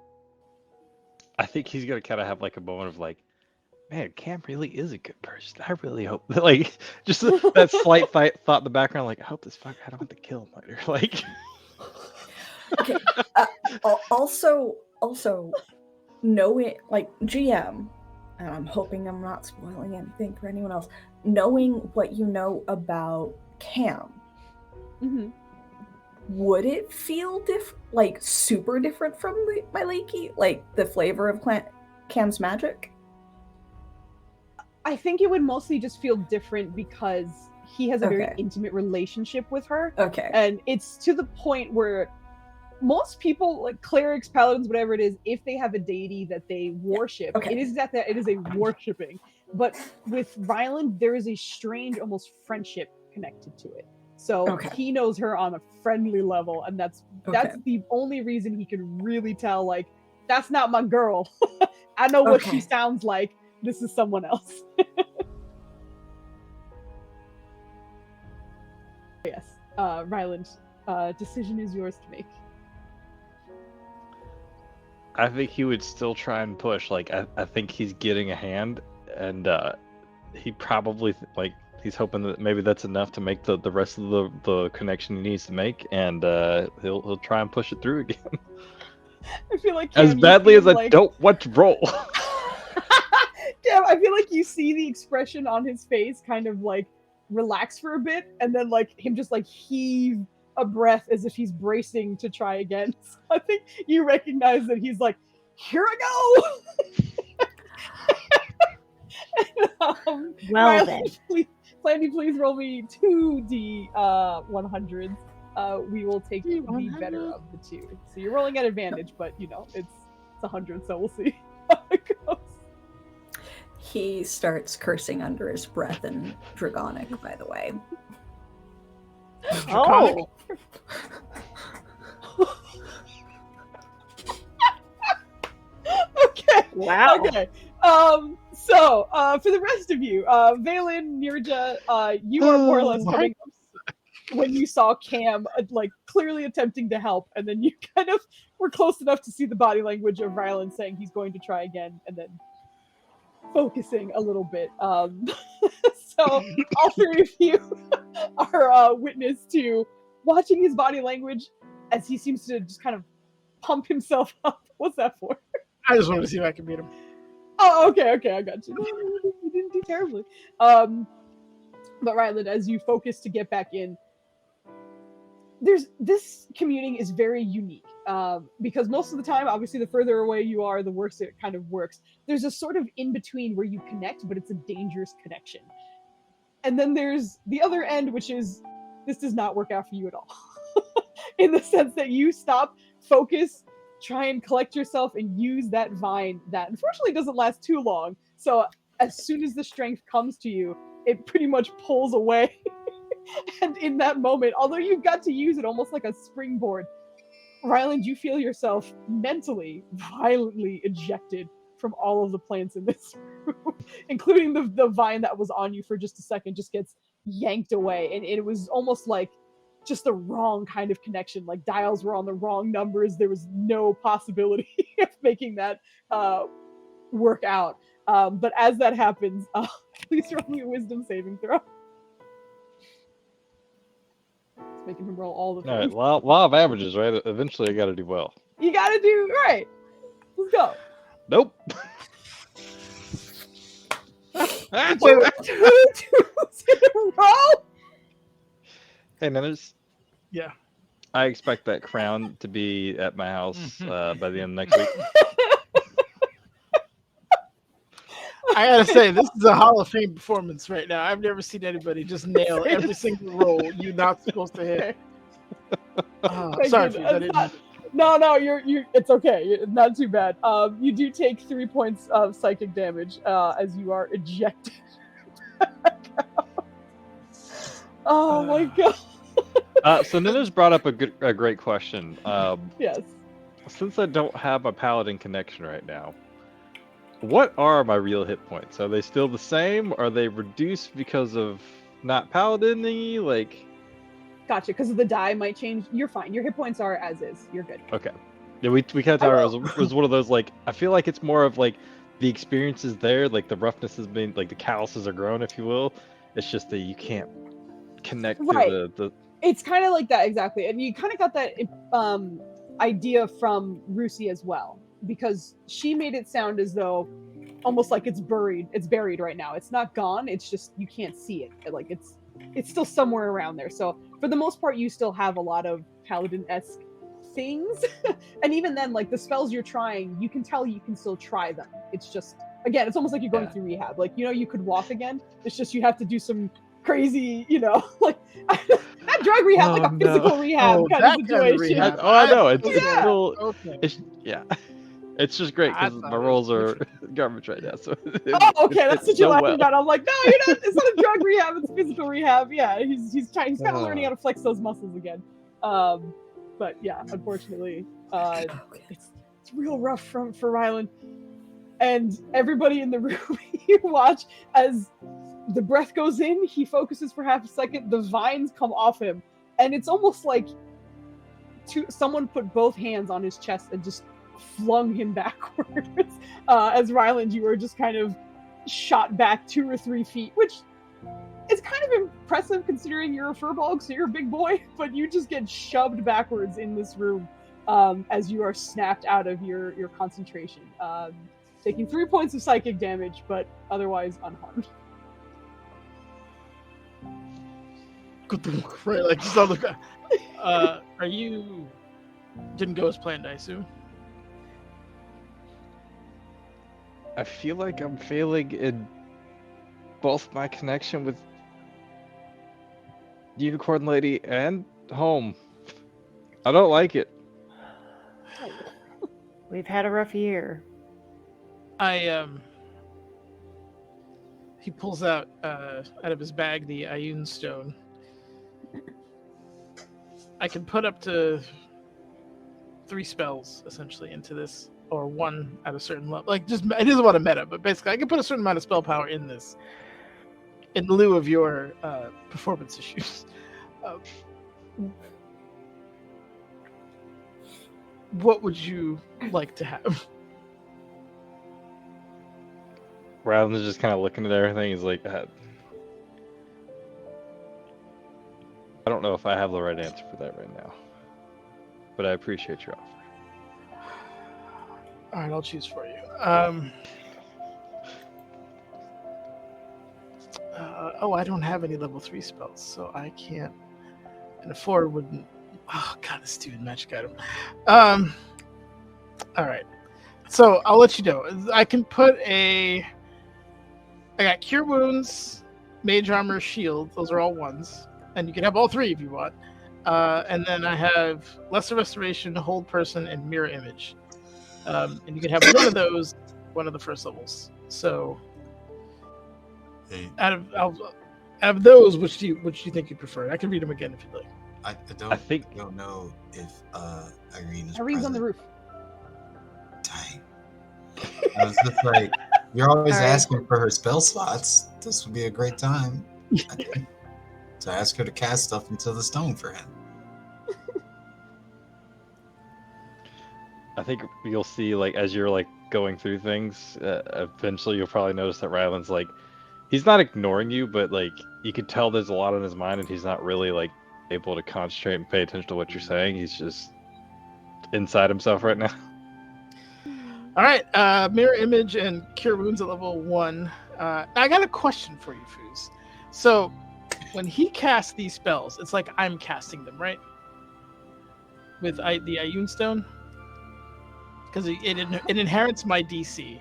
I think he's gonna kind of have like a moment of like, man, Cam really is a good person. I really hope that, like, just that slight thought in the background, like, I hope this fucker, I don't have to kill him later. Like, Okay. Also, knowing, like, GM, and I'm hoping I'm not spoiling anything for anyone else, knowing what you know about Cam, would it feel like super different from my Lakey? Like the flavor of Cam's magic? I think it would mostly just feel different because he has a very intimate relationship with her. Okay. And it's to the point where most people, like clerics, paladins, whatever it is, if they have a deity that they worship, it is that it is a worshipping. But with Ryland, there is a strange, almost friendship connected to it. So he knows her on a friendly level, and that's the only reason he can really tell, like, that's not my girl. I know what she sounds like. This is someone else. Yes, Ryland, decision is yours to make. I think he would still try and push. Like, I think he's getting a hand, and he probably he's hoping that maybe that's enough to make the rest of the connection he needs to make, and he'll try and push it through again. I feel like Cam, as badly as I don't want to roll. Cam, I feel like you see the expression on his face kind of like relax for a bit, and then like him just like heave a breath as if he's bracing to try again. So I think you recognize that he's like, here I go. Well then. Plandy, please roll me 2d 100s. We will take the better of the two. So you're rolling at advantage, but you know, it's 100, so we'll see how it goes. He starts cursing under his breath in Dragonic, by the way. Oh. Okay. Wow. Okay. So, for the rest of you, Valen, Nirja, you are more or less coming up when you saw Cam, like, clearly attempting to help, and then you kind of were close enough to see the body language of Ryland saying he's going to try again, and then focusing a little bit. So, all three of you are witness to watching his body language as he seems to just kind of pump himself up. What's that for? I just wanted to see if I could beat him. Oh, okay, I got you. No, you didn't do terribly. But Ryland, as you focus to get back in, this communing is very unique. Because most of the time, obviously, the further away you are, the worse it kind of works. There's a sort of in-between where you connect, but it's a dangerous connection. And then there's the other end, which is, this does not work out for you at all. In the sense that you stop, focus, try and collect yourself, and use that vine that unfortunately doesn't last too long. So as soon as the strength comes to you, it pretty much pulls away. And in that moment, although you've got to use it almost like a springboard, Ryland, you feel yourself mentally violently ejected from all of the plants in this room, including the vine that was on you for just a second just gets yanked away. And it was almost like just the wrong kind of connection. Like dials were on the wrong numbers. There was no possibility of making that work out. But as that happens, please roll me a wisdom saving throw. It's making him roll all the things. All right, law of averages, right? Eventually, I got to do well. You got to do right. Let's go. Nope. Two twos in a row. Hey, Nanners. Yeah. I expect that crown to be at my house by the end of next week. I gotta say, this is a Hall of Fame performance right now. I've never seen anybody just nail every single roll you're not supposed to hit. Sorry, Fuse, I didn't. No, you're. It's okay. Not too bad. You do take 3 points of psychic damage as you are ejected. Oh my god. So Nina's brought up a great question. Yes. Since I don't have a paladin connection right now, what are my real hit points? Are they still the same? Are they reduced because of not paladin-y? Like, gotcha. Because of the die might change. You're fine. Your hit points are as is. You're good. Okay. Yeah, we kind of thought it was one of those, like, I feel like it's more of like the experience is there, like the roughness has been, like the calluses are grown, if you will. It's just that you can't connect to the. It's kind of like that, exactly. And you kind of got that idea from Rusi as well, because she made it sound as though almost like it's buried. It's buried right now. It's not gone. It's just you can't see it. Like it's still somewhere around there. So for the most part, you still have a lot of paladin-esque things. And even then, like the spells you're trying, you can tell you can still try them. It's just, again, it's almost like you're going through rehab. Like, you know, you could walk again. It's just you have to do some crazy, you know, like not drug rehab, like a physical rehab kind of situation. I know. It's Yeah. still, Okay. it's just great I because thought my it was rolls are garbage right now. So Oh, okay, that's what you're laughing well. about. I'm like, no, you're not. It's not a drug rehab. It's physical rehab. Yeah, he's kind of learning how to flex those muscles again. But yeah, unfortunately, it's real rough for Rylan. And everybody in the room, you watch as the breath goes in. He focuses for half a second. The vines come off him, and it's almost like someone put both hands on his chest and just flung him backwards. As Ryland, you were just kind of shot back 2 or 3 feet, which is kind of impressive considering you're a furball, so you're a big boy, but you just get shoved backwards in this room as you are snapped out of your concentration. Taking 3 points of psychic damage, but otherwise unharmed. Right, like just on the ground. Are you didn't go as planned, I assume? I feel like I'm failing in both my connection with Unicorn Lady and home. I don't like it. We've had a rough year. He pulls out of his bag the Ioun stone. I can put up to 3 spells essentially into this, or 1 at a certain level. Like, just it doesn't want a meta, but basically I can put a certain amount of spell power in this in lieu of your performance issues. What would you like to have? Ryland's just kind of looking at everything. He's like, I don't know if I have the right answer for that right now, but I appreciate your offer. All right, I'll choose for you. I don't have any level 3 spells, so I can't. And a 4 wouldn't. Oh god, this stupid magic item. All right, so I'll let you know. I can put I got Cure Wounds, Mage Armor, Shield. Those are all 1s, and you can have all 3 if you want. And then I have Lesser Restoration, Hold Person, and Mirror Image. And you can have one of those, one of the first levels. So, out of those, which do you think you prefer? I can read them again if you'd like. I don't know if Irene is Irene's on the roof. Dang. I was just like, you're always asking for her spell slots. This would be a great time to ask her to cast stuff into the stone for him. I think you'll see, like, as you're like going through things, eventually you'll probably notice that Ryland's like, he's not ignoring you, but like you could tell there's a lot on his mind, and he's not really like able to concentrate and pay attention to what you're saying. He's just inside himself right now. All right, Mirror Image and Cure Wounds at level 1. I got a question for you, Foos. So, when he casts these spells, it's like I'm casting them, right? With the Ioun Stone? Because it inherits my DC.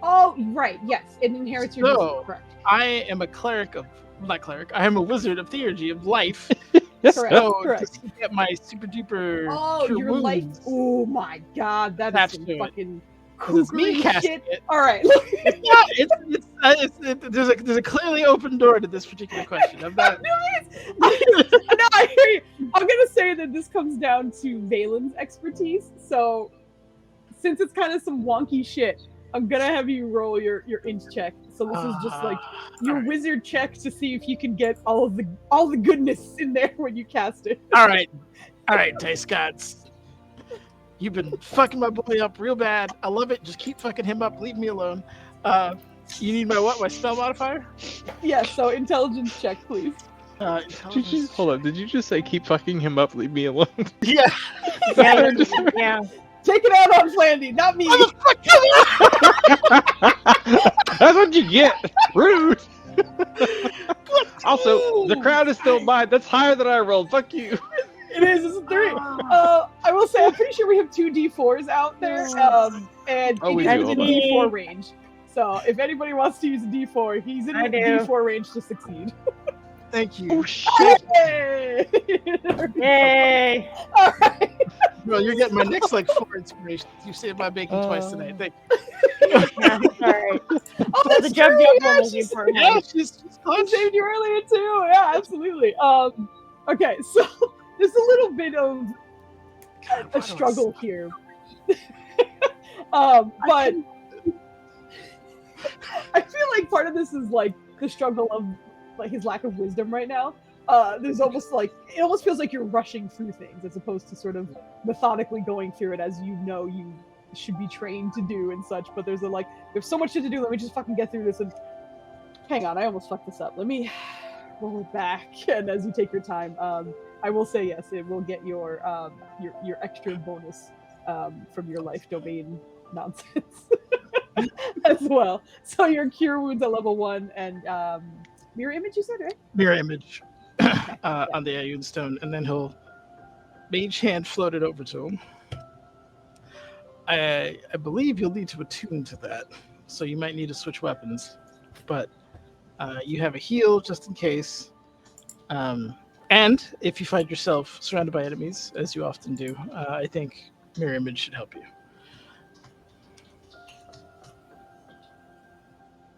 Oh, right, yes. It inherits your DC, correct. I am a I am a wizard of theurgy, of life. Correct, So, correct. to get my super duper Cure your life. Wounds, Oh my god, that is some do it. fucking 'cause it's me kookery casting shit. it. All right. There's a clearly open door to this particular question. I'm not. No, I hear you. I'm gonna say that this comes down to Valen's expertise. So, since it's kind of some wonky shit, I'm gonna have you roll your int check. So this is just like your wizard check to see if you can get all the goodness in there when you cast it. All right, Dice Gods. You've been fucking my boy up real bad. I love it. Just keep fucking him up. Leave me alone. You need my what? My spell modifier? Yeah. So intelligence check, please. Hold on. Did you just say keep fucking him up? Leave me alone? Yeah. Yeah. Take it out on Flandy, not me. That's what you get. Rude. Also, the crowd is still mine. That's higher than I rolled. Fuck you. It is. It's a 3. I will say, I'm pretty sure we have 2 D4s out there, and Oh, it we is do. in Hold on. D4 range. So if anybody wants to use a D4, he's in I the do. D4 range to succeed. Thank you. Oh shit. Yay! Yay! All right. Bro, you're getting my next like 4 inspirations. You saved my bacon twice tonight. Thank Yeah, sorry. Oh, Well, that's the jump true, jump yeah, one was the she's- important you. Yeah, one. she's I clutch. saved you earlier too. Yeah, absolutely. Okay, so there's a little bit of a struggle here. But I feel like part of this is like the struggle of like his lack of wisdom right now. There's almost like it almost feels like you're rushing through things as opposed to sort of methodically going through it as you know you should be trained to do and such. But there's so much shit to do. Let me just fucking get through this. And hang on, I almost fucked this up. Let me roll it back. And as you take your time, I will say yes, it will get your extra bonus from your life domain nonsense as well. So your cure wounds at level 1 and mirror image, you said, right? Mirror image on the Ayun stone, and then he'll mage hand float it over to him. I believe you'll need to attune to that, so you might need to switch weapons. But you have a heal just in case. And if you find yourself surrounded by enemies, as you often do, I think mirror image should help you.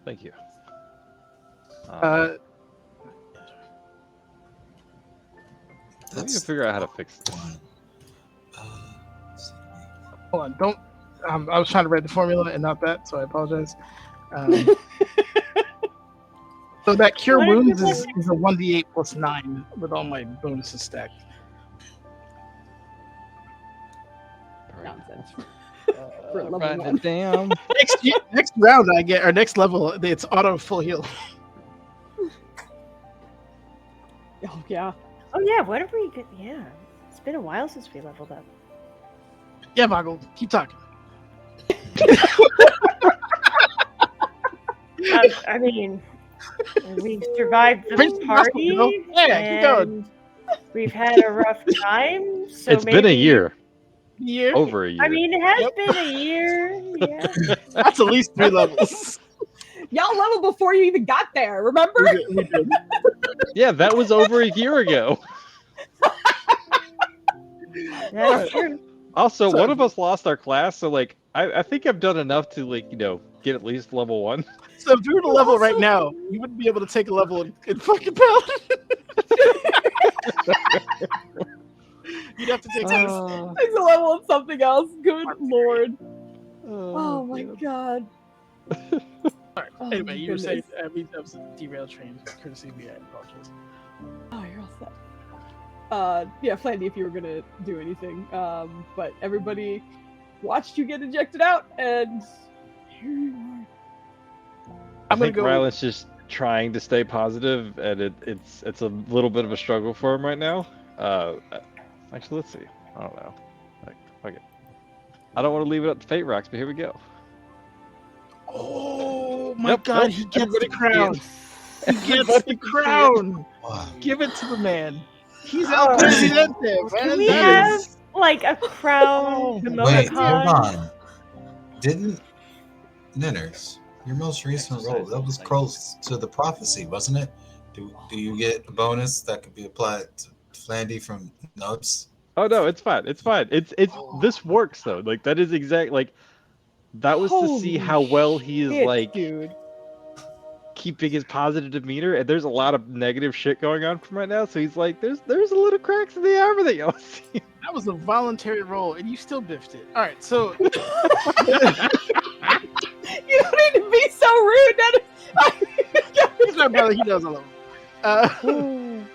Thank you. I need to figure out how to fix this. Hold on, don't. I was trying to write the formula and not that, so I apologize. So that cure What did you wounds is a 1d8 plus 9 with all my bonuses stacked. Nonsense. For level Write 1. it down. Next round I get, or next level, it's auto full heal. Oh yeah. Oh yeah, what have we? Yeah, it's been a while since we leveled up. Yeah, Boggle, keep talking. I mean, we survived Prince the of party. Hospital. Yeah, keep going. and We've had a rough time. So It's been a year. Year. Over a year. I mean, it has Yep. been a year. Yeah. That's at least 3 levels. Y'all leveled before you even got there, remember? We did. Yeah, that was over a year ago. That's true. Also, So- one of us lost our class, so like I think I've done enough to like, get at least level 1. So if you were to level right now, you wouldn't be able to take a level in fucking Paladin. You'd have to take some. Takes a level of something else. Good lord. Oh my god. Alright, Oh, anyway, you were saying goodness. that was a derailed train, courtesy of me. I apologize. Oh, you're all set. Yeah, Flandy, if you were gonna do anything. But everybody watched you get ejected out, and here you are. I I'm gonna think go. Rylan's just trying to stay positive, and it's a little bit of a struggle for him right now. Actually, let's see. I don't know. Like, fuck it. I don't want to leave it up to Fate Rocks, but here we go. Oh my Nope, god, nope, he gets everybody the crown. He gets the crown. Give it to the man. He's El Presidente, man. Can we That have is- like a crown Wait, hold emoticon? on. Didn't Ninners, your most recent roll, that was close to the prophecy, wasn't it? Do you get a bonus that could be applied to Flandy from Nubs? Oh no, it's fine. It's fine. It's this works though. Like that is exact. Like that was to see Holy how well he is shit, like dude. keeping his positive demeanor. And there's a lot of negative shit going on from right now. So he's like, there's a little cracks in the armor that y'all see. That was a voluntary roll, and you still biffed it. All right, so You don't need to be so rude. he's my brother. He knows I love him.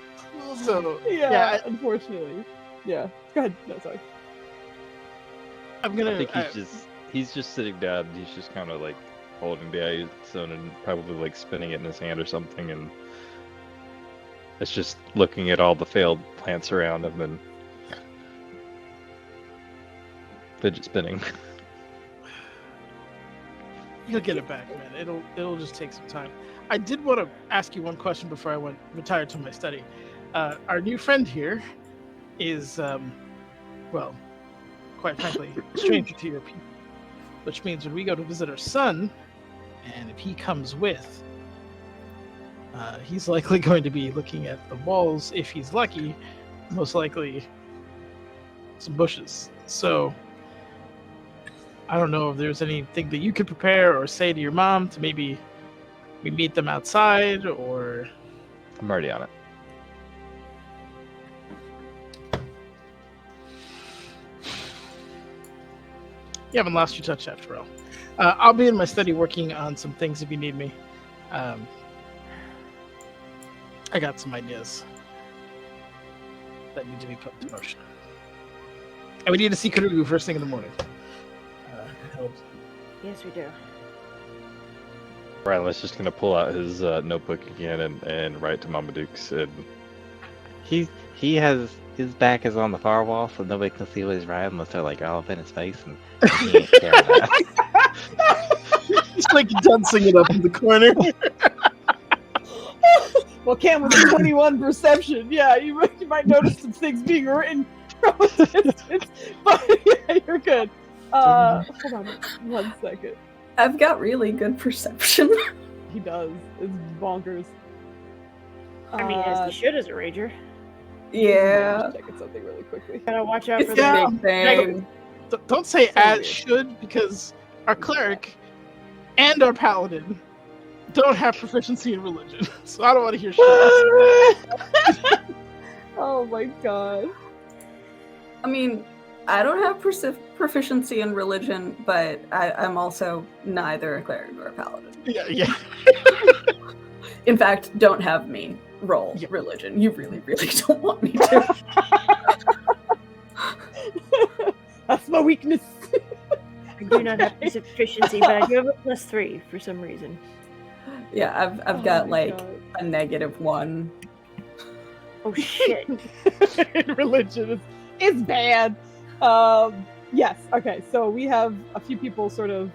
So yeah, yeah, unfortunately. Yeah. Go ahead. No, sorry. I'm gonna. I think he's just sitting down. He's just kind of like holding the eye stone and probably like spinning it in his hand or something, and it's just looking at all the failed plants around him and fidget spinning. You'll get it back, man. It'll just take some time. I did want to ask you one question before I retired to my study. Our new friend here is, well, quite frankly, a stranger to your people. Which means when we go to visit our son, and if he comes with, he's likely going to be looking at the walls, if he's lucky, most likely some bushes. So I don't know if there's anything that you could prepare or say to your mom to maybe we meet them outside, or... I'm already on it. You haven't lost your touch after all. I'll be in my study working on some things if you need me. I got some ideas that need to be put into motion. And we need to see Kurugu first thing in the morning. Yes, we do. Rylan's just gonna pull out his notebook again and write to Mama Dukes. And He has his back is on the far wall, so nobody can see what he's writing unless they're like all up in his face, and he ain't care of that. It's like dancing it up in the corner. Well, Cam with a 21 perception, yeah, you might notice some things being written from a distance, but yeah, you're good. Hold on 1 second. I've got really good perception. He does. It's bonkers. I mean, as he should as a rager. Yeah. I'm just checking something really quickly. Gotta watch out It's for the the Big thing. Don't say So as weird. should, because our cleric and our paladin don't have proficiency in religion. So I don't want to hear shit. Oh my god. I mean, I don't have proficiency in religion, but I'm also neither a cleric nor a paladin. Yeah. In fact, don't have me roll Yeah. religion. You really, really don't want me to. That's my weakness. I do not have proficiency, but I do have a +3 for some reason. Yeah, I've Oh got my like God. a -1. Oh shit. Religion is bad. Yes. Okay. So we have a few people sort of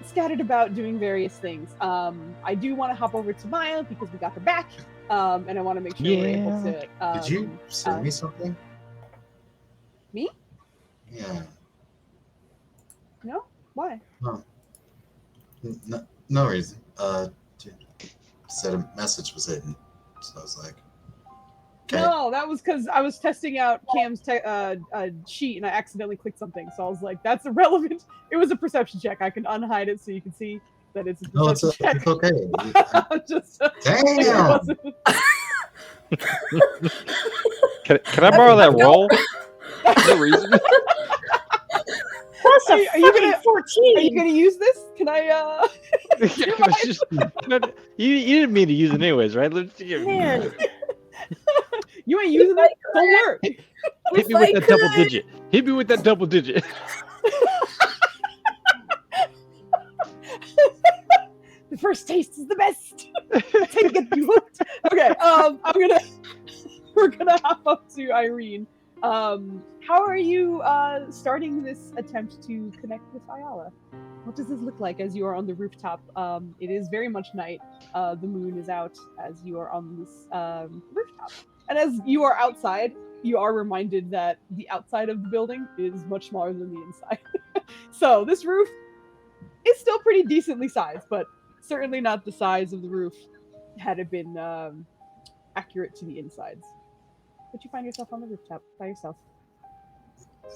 scattered about doing various things. I do want to hop over to Maya because we got her back, and I want to make sure we're able to. Did you send me something? Me? Yeah. No. Why? No reason. Said a message was hidden, so I was like, okay. No, that was because I was testing out Cam's sheet and I accidentally clicked something. So I was like, "That's irrelevant." It was a perception check. I can unhide it so you can see that it's a No, it's perception check. okay. I'm just, Damn. Can I borrow that roll? No reason. Plus a Are you gonna- fucking 14. Are you gonna use this? Can I? Yeah, it was just, you didn't mean to use it anyways, right? Man, You ain't using it. Don't work. Hit me with that double digit. Hit me with that double digit. The first taste is the best. That's how you get you hooked. Okay. We're gonna hop up to Irene. How are you starting this attempt to connect with Ayala? What does this look like as you are on the rooftop? It is very much night. The moon is out as you are on this rooftop. And as you are outside, you are reminded that the outside of the building is much smaller than the inside. So this roof is still pretty decently sized, but certainly not the size of the roof had it been accurate to the insides. But you find yourself on the rooftop by yourself.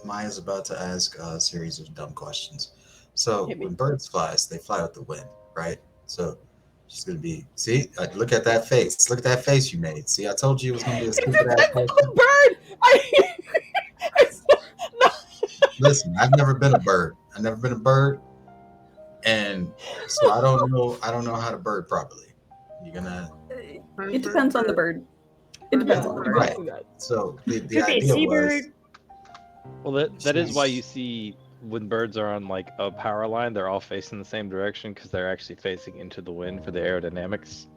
Maya's about to ask a series of dumb questions. So Hit me. when birds fly, they fly with the wind, right? So she's gonna be, see, look at that face. Look at that face you made. See, I told you it was gonna be a stupid ass question. Bird! Listen, I've never been a bird. And so I don't know how to bird properly. You're gonna It depends on the bird. It depends on the bird. right. So the could be a idea was seabird. Well, that is why you see when birds are on like a power line, they're all facing the same direction because they're actually facing into the wind for the aerodynamics.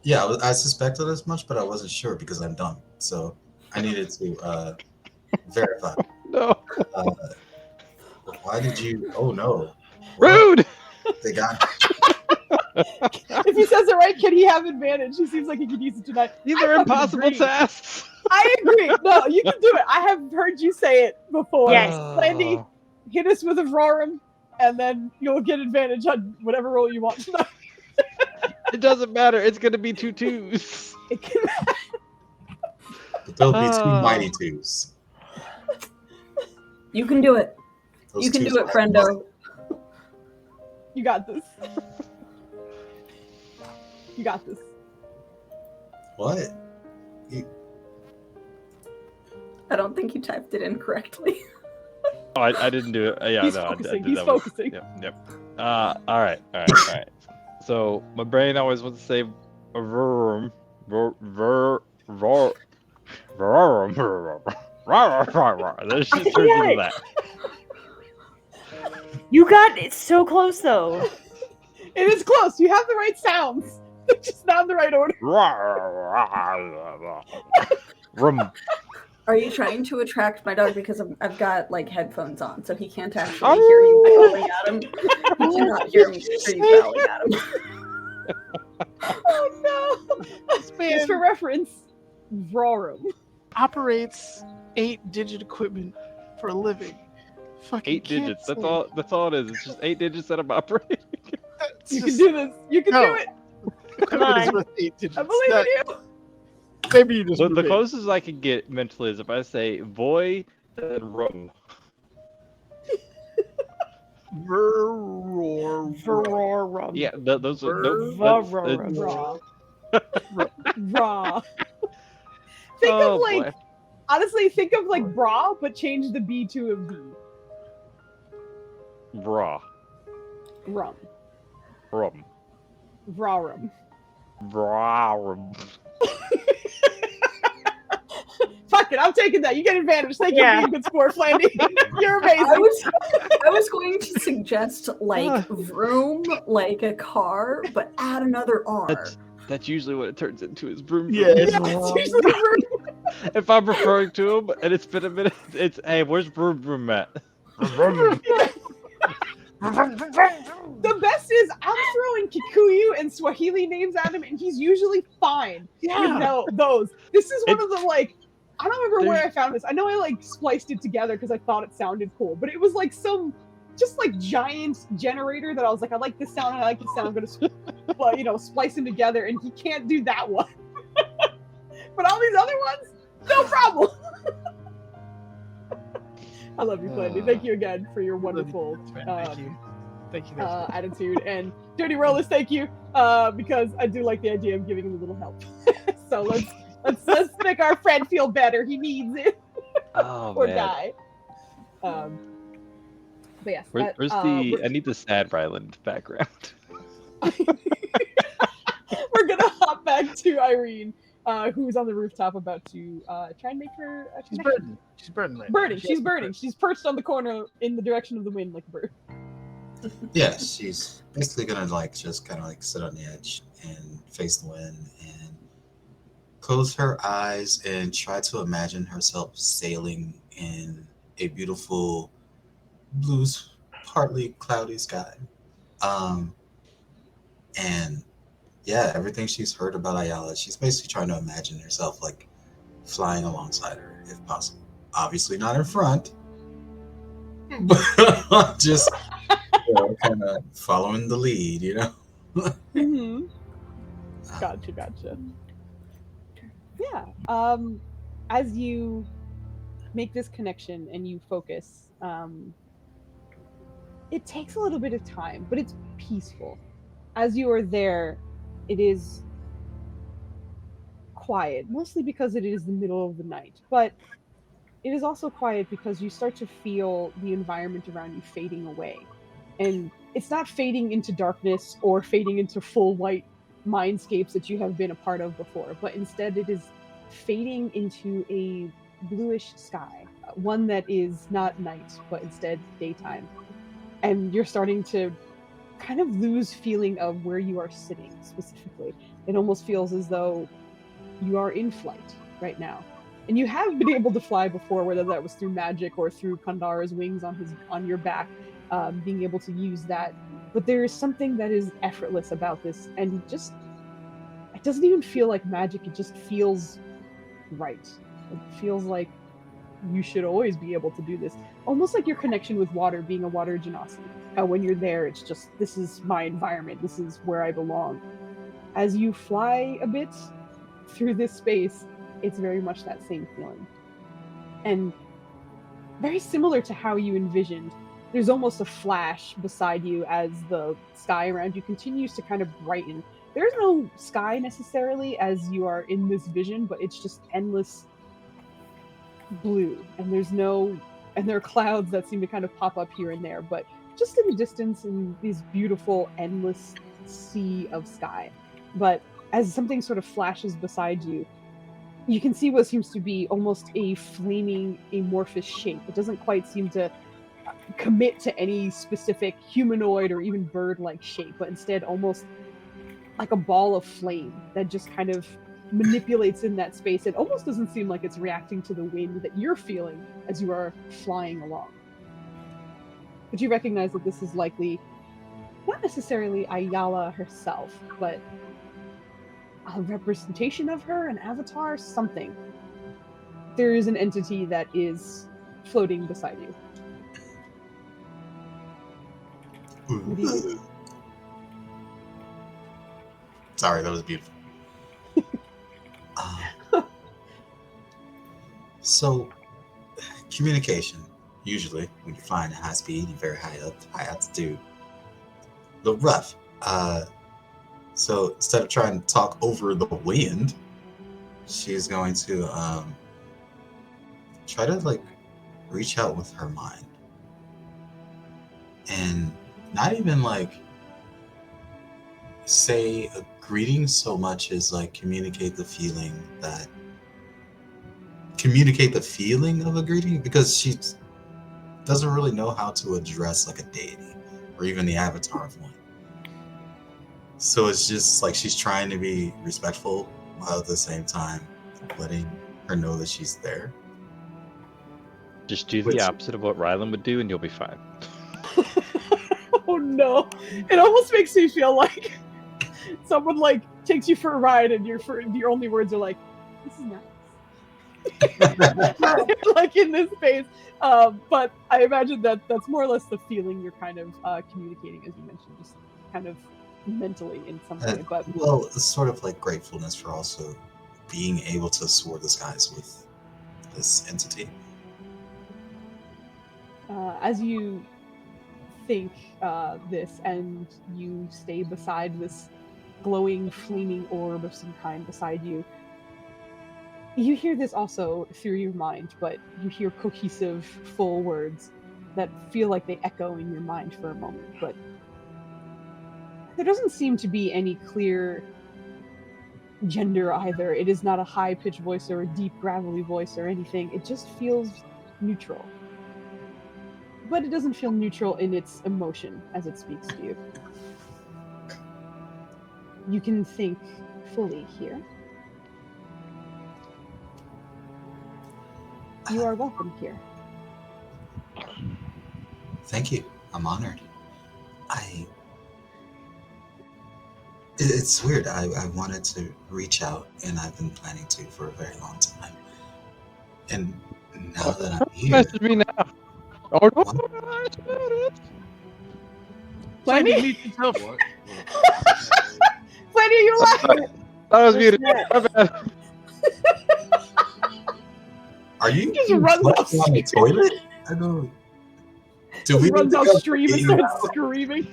yeah, I suspected as much, but I wasn't sure because I'm dumb. So I needed to verify. No. Why did you? Oh no! Rude. They got. If he says it right, can he have advantage? He seems like he could use it tonight. These I are fucking impossible agree. tasks. I agree. No, you can do it. I have heard you say it before. Yes. Landy, hit us with a roarum, and then you'll get advantage on whatever roll you want tonight. It doesn't matter. It's gonna be 2 2s. It can But there'll be 2 mighty 2s. You can do it. Those You can 2s do it, will friendo. You got this. You got this. What? I don't think you typed it in correctly. Oh, I didn't do it. Yeah, He's no, focusing. I, He's that was- focusing. Yep. All right. So my brain always wants to say verm, This shit turns into that. You got it so close though. It is close. You have the right sounds. Just not in the right order. Rum. Are you trying to attract my dog because I've got like headphones on, so he can't actually hear you growling at him. He cannot hear you growling at him. Oh no! Just for reference, Vrorum. Operates 8-digit equipment for a living. Fucking 8 digits. can't That's all it is. It's just 8 digits that I'm operating. You can do this. You can do it. Equipment is on. worth 8 digits. I believe in you. Maybe you just The move it. closest I can get mentally is if I say voy and rum. Vrorum. Yeah, those are Vrorum. Raw. Think Oh, of like, boy. honestly, think of like bra, but change the B to a V. Raw. Rum. Rum. Vrorum. Rum. Fuck it, I'm taking that. You get advantage. Thank you for being a good sport, Flandy. You're amazing. I was going to suggest like vroom, like a car, but add another R. That's usually what it turns into is broom. Yeah, broom. it's It's usually vroom. If I'm referring to him and it's been a minute, it's hey, where's broom broom at? The best is I'm throwing Kikuyu and Swahili names at him, and he's usually fine with those. This is one of the like, I don't remember where I found this. I know I like spliced it together because I thought it sounded cool, but it was like some just like giant generator that I was like, I like this sound, I like this sound. I'm gonna, splice them together, and he can't do that one. But all these other ones, no problem. I love you, Flandy. Thank you again for your wonderful Thank you. attitude. And Dirty Rollers, thank you, because I do like the idea of giving him a little help. So let's make our friend feel better. He needs it, or man. die. But yes, Where's the? I need the sad Ryland background. we're gonna hop back to Irene, who's on the rooftop about to try and make her. She's birding. She's birding right now. Birding. She She's has to birding. bird. She's perched on the corner in the direction of the wind like a bird. Yeah, she's basically gonna like just kind of like sit on the edge and face the wind and close her eyes and try to imagine herself sailing in a beautiful blue, partly cloudy sky. And yeah, everything she's heard about Ayala, she's basically trying to imagine herself like flying alongside her if possible. Obviously not in front, but just kind of following the lead, Mm-hmm. Gotcha. Yeah. As you make this connection and you focus, it takes a little bit of time, but it's peaceful. As you are there, it is quiet, mostly because it is the middle of the night, but it is also quiet because you start to feel the environment around you fading away. And it's not fading into darkness or fading into full white mindscapes that you have been a part of before, but instead it is fading into a bluish sky, one that is not night, but instead daytime. And you're starting to kind of lose feeling of where you are sitting specifically. It almost feels as though you are in flight right now. And you have been able to fly before, whether that was through magic or through Kandara's wings on your back, being able to use that. But there is something that is effortless about this, and it doesn't even feel like magic. It just feels right. It feels like you should always be able to do this. Almost like your connection with water, being a water genasi. How when you're there, it's just, this is my environment. This is where I belong. As you fly a bit through this space, it's very much that same feeling. And very similar to how you envisioned, there's almost a flash beside you as the sky around you continues to kind of brighten. There's no sky necessarily as you are in this vision, but it's just endless blue. And there are clouds that seem to kind of pop up here and there, but just in the distance in this beautiful, endless sea of sky. But as something sort of flashes beside you, you can see what seems to be almost a flaming amorphous shape. It doesn't quite seem to commit to any specific humanoid or even bird-like shape, but instead almost like a ball of flame that just kind of manipulates in that space. It almost doesn't seem like it's reacting to the wind that you're feeling as you are flying along. But you recognize that this is likely not necessarily Ayala herself, but a representation of her, an avatar, something. There is an entity that is floating beside you. What do you do? Sorry, that was beautiful. So, communication, usually, when you're flying at high speed, you're very high up, high altitude. A little rough. So, instead of trying to talk over the wind, she's going to try to, like, reach out with her mind. And not even, like, say a greeting so much as, like, communicate the feeling of a greeting, because she doesn't really know how to address like a deity or even the avatar of one. So it's just like she's trying to be respectful while at the same time letting her know that she's there. Just do the opposite of what Rylan would do and you'll be fine. Oh no. It almost makes me feel like someone like takes you for a ride and your only words are like, this is nice. Like in this space. But I imagine that's more or less the feeling you're kind of communicating, as you mentioned, just kind of mentally in some way. But well, it's sort of like gratefulness for also being able to soar the skies with this entity. As you think this and you stay beside this glowing, flaming orb of some kind beside you, you hear this also through your mind, but you hear cohesive, full words that feel like they echo in your mind for a moment. But there doesn't seem to be any clear gender either. It is not a high-pitched voice or a deep, gravelly voice or anything. It just feels neutral. But it doesn't feel neutral in its emotion as it speaks to you. You can think fully here. You are welcome here. Thank you. I'm honored. It's weird. I wanted to reach out, and I've been planning to for a very long time. And now that I'm here... Message me now. Oh, no. Plenty? Mute yourself. Plenty, you lying? That was muted. My bad. Are you just runs off on the toilet? I don't... Just runs off stream and starts screaming.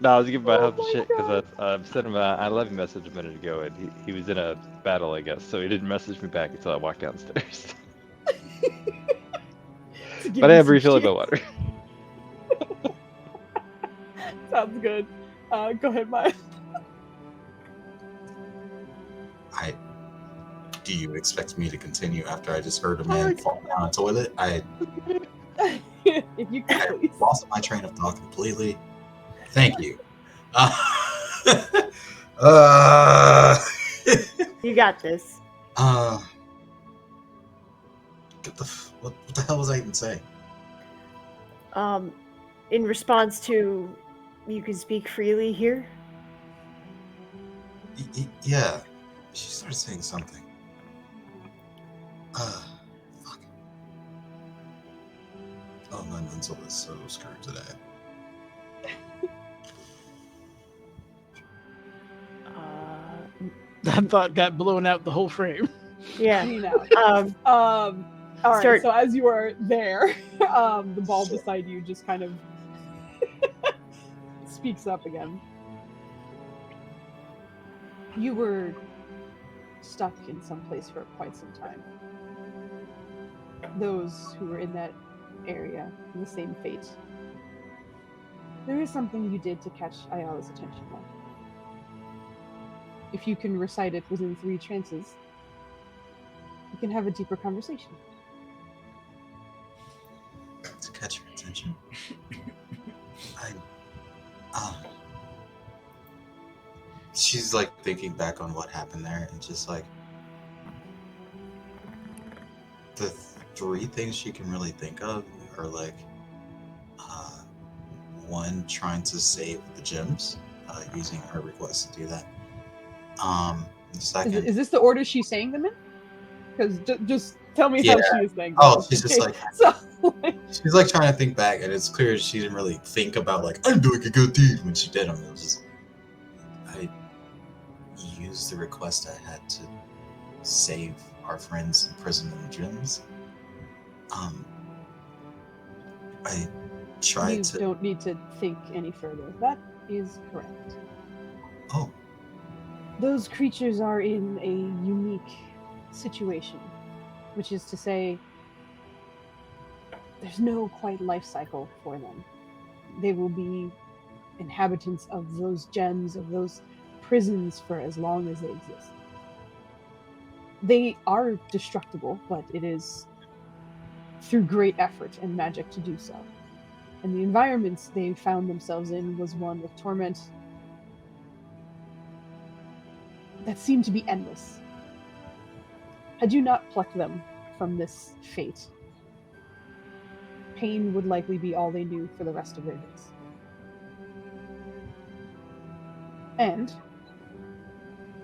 No, I was giving my husband shit because I sent him I love you message a minute ago, and he was in a battle, I guess, so he didn't message me back until I walked downstairs. But I have refilling my water. Sounds good. Go ahead, Maya. Do you expect me to continue after I just heard a man fall down a toilet? If you could, please. Lost my train of thought completely. Thank you. You got this. What the hell was I even saying? In response to, you can speak freely here. Yeah. She started saying something. Fuck. Oh, my mental is so screwed today. That thought got blown out the whole frame. Yeah. You know. Um, All right. Start- So as you are there, the ball beside you just kind of speaks up again. You were stuck in some place for quite some time. Those who were in that area, the same fate. There is something you did to catch Ayala's attention, though. If you can recite it within 3 chances, you can have a deeper conversation. To catch your attention. She's like thinking back on what happened there and just like the 3 things she can really think of are like 1, trying to save the gems using her request to do that. The second, Is this the order she's saying them in? Because just tell me Yeah. how she is saying them. Oh, she's just like So, she's like trying to think back, and it's clear she didn't really think about like I'm doing a good deed when she did them. It was just I used the request I had to save our friends imprisoned in the gyms. I tried you to. don't need to think any further. That is correct. Oh, Those creatures are in a unique situation, which is to say, there's no quite life cycle for them. They will be inhabitants of those gems, of those prisons for as long as they exist. They are destructible, but it is through great effort and magic to do so. And the environments they found themselves in was one of torment that seemed to be endless. Had you not plucked them from this fate, pain would likely be all they knew for the rest of their days. And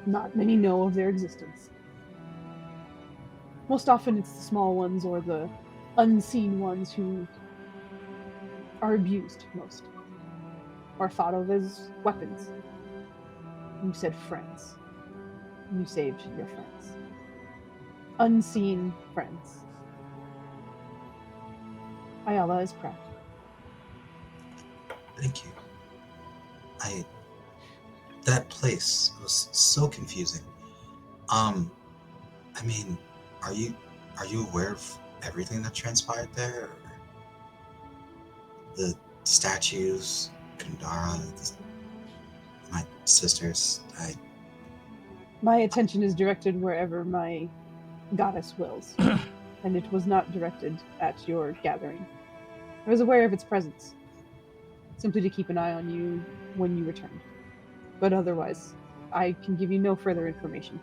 not many know of their existence. Most often it's the small ones or the unseen ones who are abused most, or thought of as weapons. You said friends. You saved your friends. Unseen friends. Ayala is proud. thank you. That place was so confusing. I mean, are you aware of everything that transpired there? Or the statues, Kandara, my sisters. My attention is directed wherever my goddess wills, and it was not directed at your gathering. I was aware of its presence, simply to keep an eye on you when you returned. But otherwise, I can give you no further information.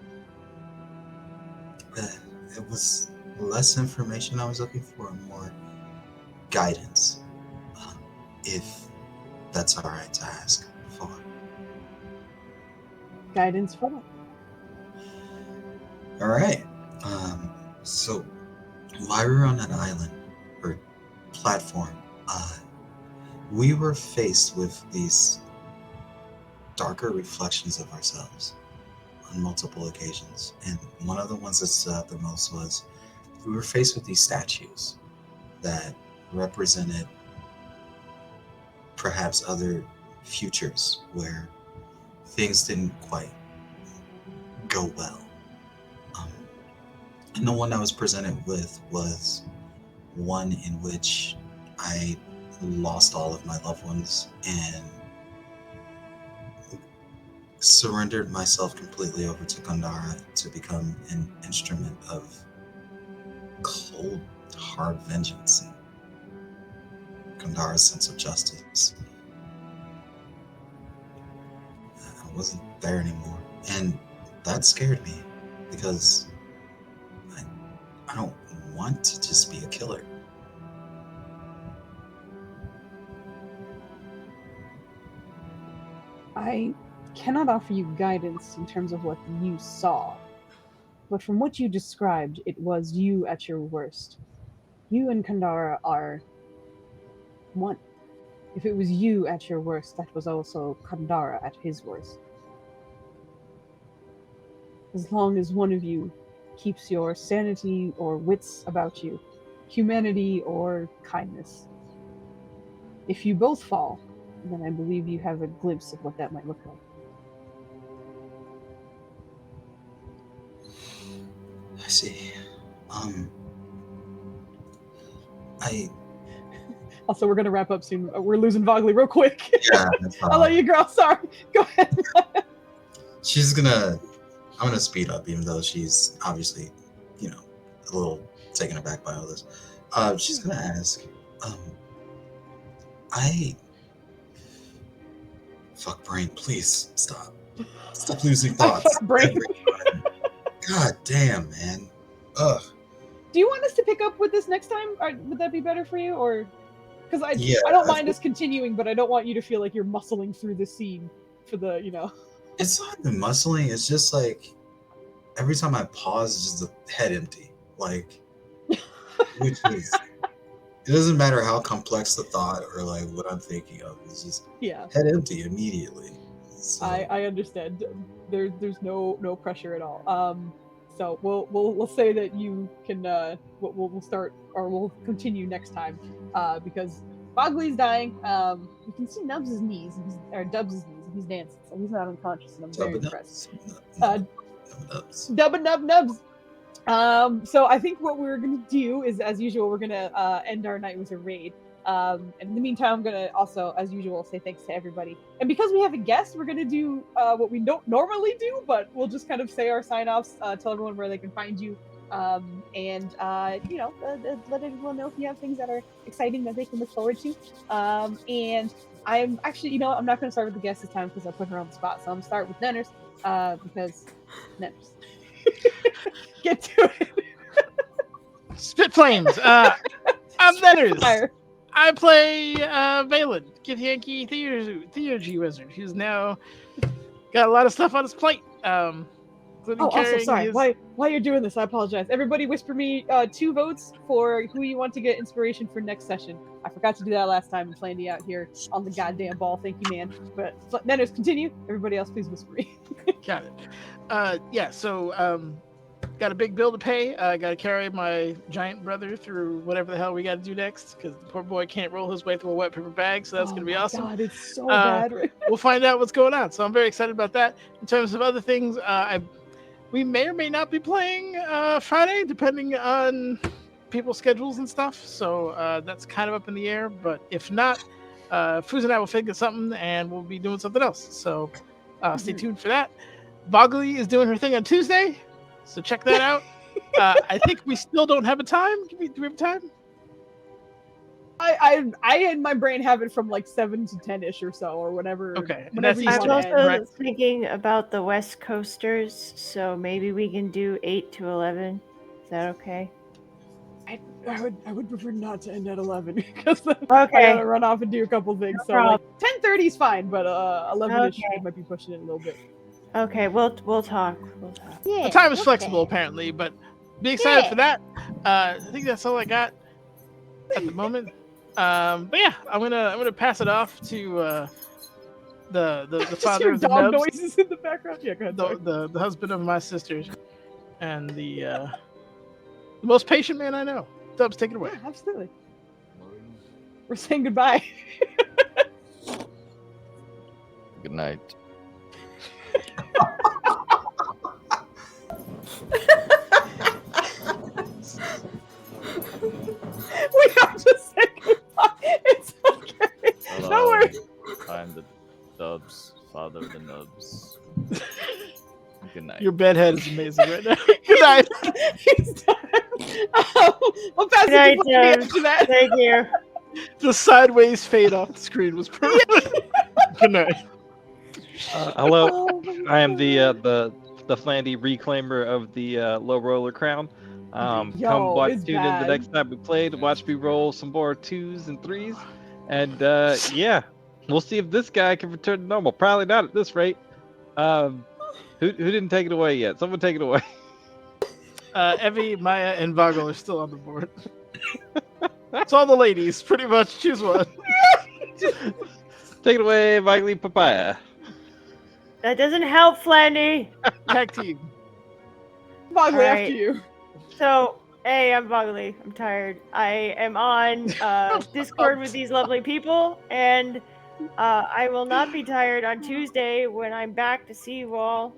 It was less information I was looking for, and more guidance. If that's all right to ask for. Guidance for what? All right. So while we were on that island or platform, we were faced with these darker reflections of ourselves on multiple occasions. And one of the ones that stood out the most was we were faced with these statues that represented perhaps other futures where things didn't quite go well. And the one I was presented with was one in which I lost all of my loved ones and surrendered myself completely over to Kandara to become an instrument of cold, hard vengeance and Kandara's sense of justice. I wasn't there anymore, and that scared me because I don't want to just be a killer. I cannot offer you guidance in terms of what you saw, but from what you described, it was you at your worst. You and Kandara are one. If it was you at your worst, that was also Kandara at his worst. As long as one of you keeps your sanity or wits about you, humanity or kindness. If you both fall, then I believe you have a glimpse of what that might look like. I see. Also, we're gonna wrap up soon. We're losing Vogley real quick. Yeah, that's I'll let you, girl. Sorry. Go ahead. I'm gonna speed up, even though she's obviously, a little taken aback by all this. She's gonna ask, fuck brain, please stop. Stop losing thoughts. Fuck brain. God damn, man. Ugh. Do you want us to pick up with this next time? Would that be better for you, or? Because I don't mind us continuing, but I don't want you to feel like you're muscling through the scene for the, It's not even muscling. It's just like every time I pause, it's just the head empty. Like, which is, it doesn't matter how complex the thought or like what I'm thinking of. It's just head empty immediately. So. I understand. There's no pressure at all. So we'll say that you can we'll start or we'll continue next time because Bogley's dying. You can see Dubs' knees and he's dancing, so he's not unconscious, and I'm very impressed. Dub and Nubs. So I think what we're gonna do is, as usual, we're gonna end our night with a raid. And in the meantime, I'm gonna also, as usual, say thanks to everybody. And because we have a guest, we're gonna do what we don't normally do, but we'll just kind of say our sign-offs, tell everyone where they can find you, and let everyone know if you have things that are exciting that they can look forward to. And I'm actually, I'm not gonna start with the guest this time because I put her on the spot. So I'm gonna start with Nenners, because Nenners. Get to it. Spit flames. I'm Nenners. I play Valen, Githyanki Theurgy Wizard, who's now got a lot of stuff on his plate. Also, sorry. While you're doing this, I apologize. Everybody whisper me 2 votes for who you want to get inspiration for next session. I forgot to do that last time and planned you out here on the goddamn ball. Thank you, man. But Nenners, continue. Everybody else, please whisper me. Got it. So got a big bill to pay. I got to carry my giant brother through whatever the hell we got to do next, because the poor boy can't roll his way through a wet paper bag, so that's going to be awesome. God, it's so bad. Right? We'll find out what's going on, so I'm very excited about that. In terms of other things, we may or may not be playing Friday, depending on people's schedules and stuff, so that's kind of up in the air, but if not, Foozca and I will figure something, and we'll be doing something else, so stay tuned for that. Bogley is doing her thing on Tuesday, so check that out. I think we still don't have a time. Do we have a time? I in my brain have it from like 7 to 10-ish or so, or whatever. Okay. Whenever you I'm want to also end. thinking about the West Coasters, so maybe we can do 8 to 11. Is that okay? I would prefer not to end at 11 because I Okay. gotta run off and do a couple things. No So problem. like 10:30 is fine, but 11-ish Okay. might be pushing it a little bit. Okay, we'll talk. The time is flexible, apparently, but be excited for that. I think that's all I got at the moment. But yeah, I'm gonna pass it off to the father Your of the dog Nubs, noises in the background. Yeah, go ahead. sorry. the husband of my sisters, and the most patient man I know. Dubs, take it away. Yeah, absolutely. We're saying goodbye. Good night. We are just saying goodbye. It's okay. Hello, Don't worry. I'm the Dubs, father of the Nubs. Good night. Your bedhead is amazing right now. Good night. He's done. I'll pass Good it night, to Flavia Dubs. after that. Thank you. The sideways fade off the screen was perfect. Good night. Hello, Oh my I am God. the Flandy reclaimer of the low roller crown. Come Yo, watch, it's tune in the bad. next time we played. Watch me roll some more 2s and 3s, and yeah, we'll see if this guy can return to normal. Probably not at this rate. Who didn't take it away yet? Someone take it away. Evie, Maya, and Vogel are still on the board. It's all the ladies, pretty much. Choose one. Take it away, Vigely Papaya. That doesn't help, Flandy. Tag team. Bogley, All after right. you. So, hey, I'm Bogley. I'm tired. I am on Discord with these lovely people, and I will not be tired on Tuesday when I'm back to see you all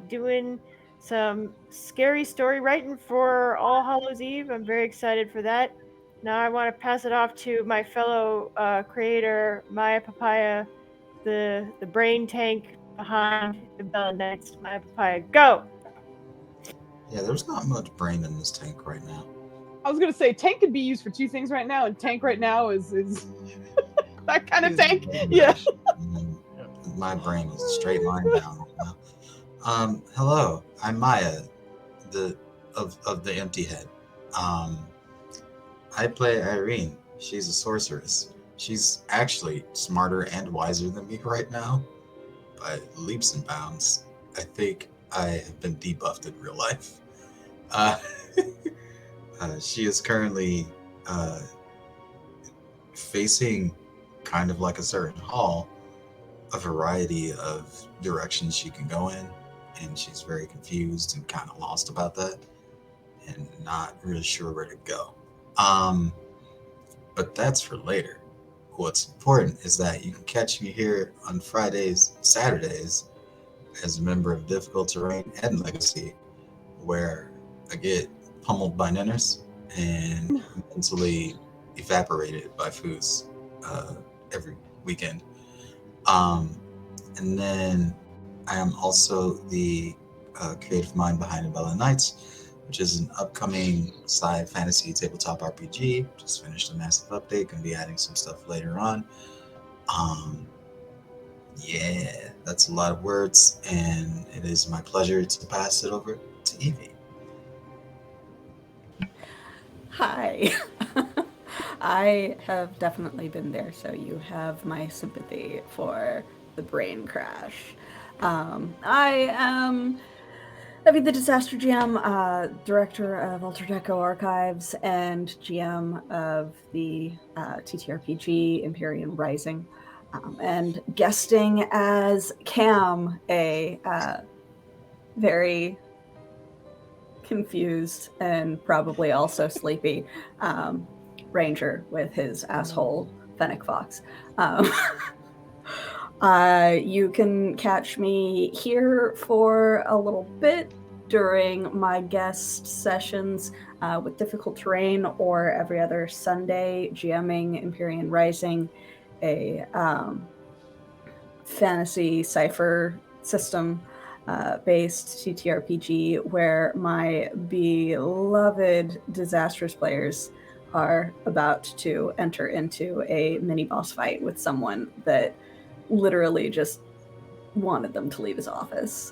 doing some scary story writing for All Hallows Eve. I'm very excited for that. Now I want to pass it off to my fellow creator, Maya Papaya, the brain tank behind the Bella Knights. Maya Papaya, go! Yeah, there's not much brain in this tank right now. I was gonna say tank could be used for two things right now, and tank right now is that kind of tank. Yeah. My brain is straight line down right now. Hello, I'm Maya, of the Empty Head. I play Irene. She's a sorceress. She's actually smarter and wiser than me right now, by leaps and bounds. I think I have been debuffed in real life. She is currently facing, kind of like a certain hall, a variety of directions she can go in, and she's very confused and kind of lost about that and not really sure where to go. But that's for later. What's important is that you can catch me here on Fridays, Saturdays, as a member of Difficult Terrain and Legacy, where I get pummeled by ninners and mentally evaporated by Foos every weekend. And then I am also the creative mind behind Bella Knights, which is an upcoming sci fantasy tabletop RPG. Just finished a massive update, gonna be adding some stuff later on. Yeah, that's a lot of words, and it is my pleasure to pass it over to Evie. Hi. I have definitely been there, so you have my sympathy for the brain crash. I am Evie the Disaster GM, Director of Alter Deco Archives, and GM of the TTRPG Imperium Rising, and guesting as Cam, a very confused and probably also sleepy ranger with his asshole fennec fox. You can catch me here for a little bit during my guest sessions with Difficult Terrain, or every other Sunday GMing Imperium Rising, a fantasy cipher system based TTRPG where my beloved disastrous players are about to enter into a mini boss fight with someone that literally just wanted them to leave his office.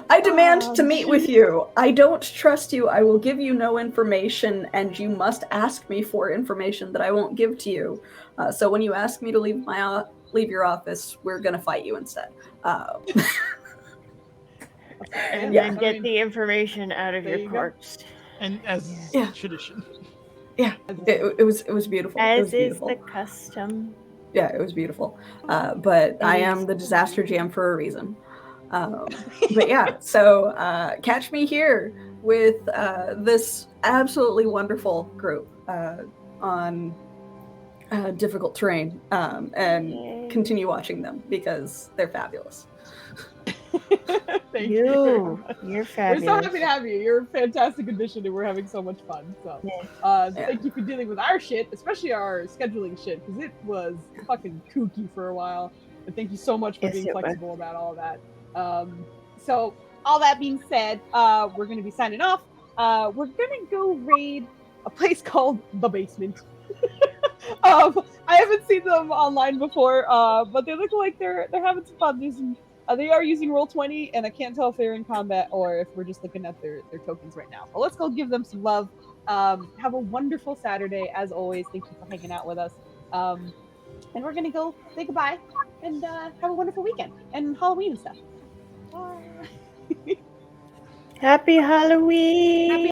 I demand to meet with you. I don't trust you. I will give you no information, and you must ask me for information that I won't give to you. So when you ask me to leave your office, we're gonna fight you instead. And then get the information out of your corpse. And as tradition. Yeah, it was beautiful. As it was beautiful. is the custom. Yeah, it was beautiful. But I am the disaster GM for a reason. But yeah, so catch me here with this absolutely wonderful group on Difficult Terrain, and continue watching them because they're fabulous. Thank you. You're fabulous. We're so happy to have you. You're a fantastic addition, and we're having so much fun. So, thank you for dealing with our shit, especially our scheduling shit, because it was fucking kooky for a while. But thank you so much for being flexible about all of that. So, all that being said, we're going to be signing off. We're going to go raid a place called The Basement. I haven't seen them online before, but they look like they're having some fun. There's some They are using Roll20, and I can't tell if they're in combat or if we're just looking at their tokens right now. But let's go give them some love. Have a wonderful Saturday, as always. Thank you for hanging out with us. And we're going to go say goodbye and have a wonderful weekend and Halloween and stuff. Bye. Happy Halloween! Happy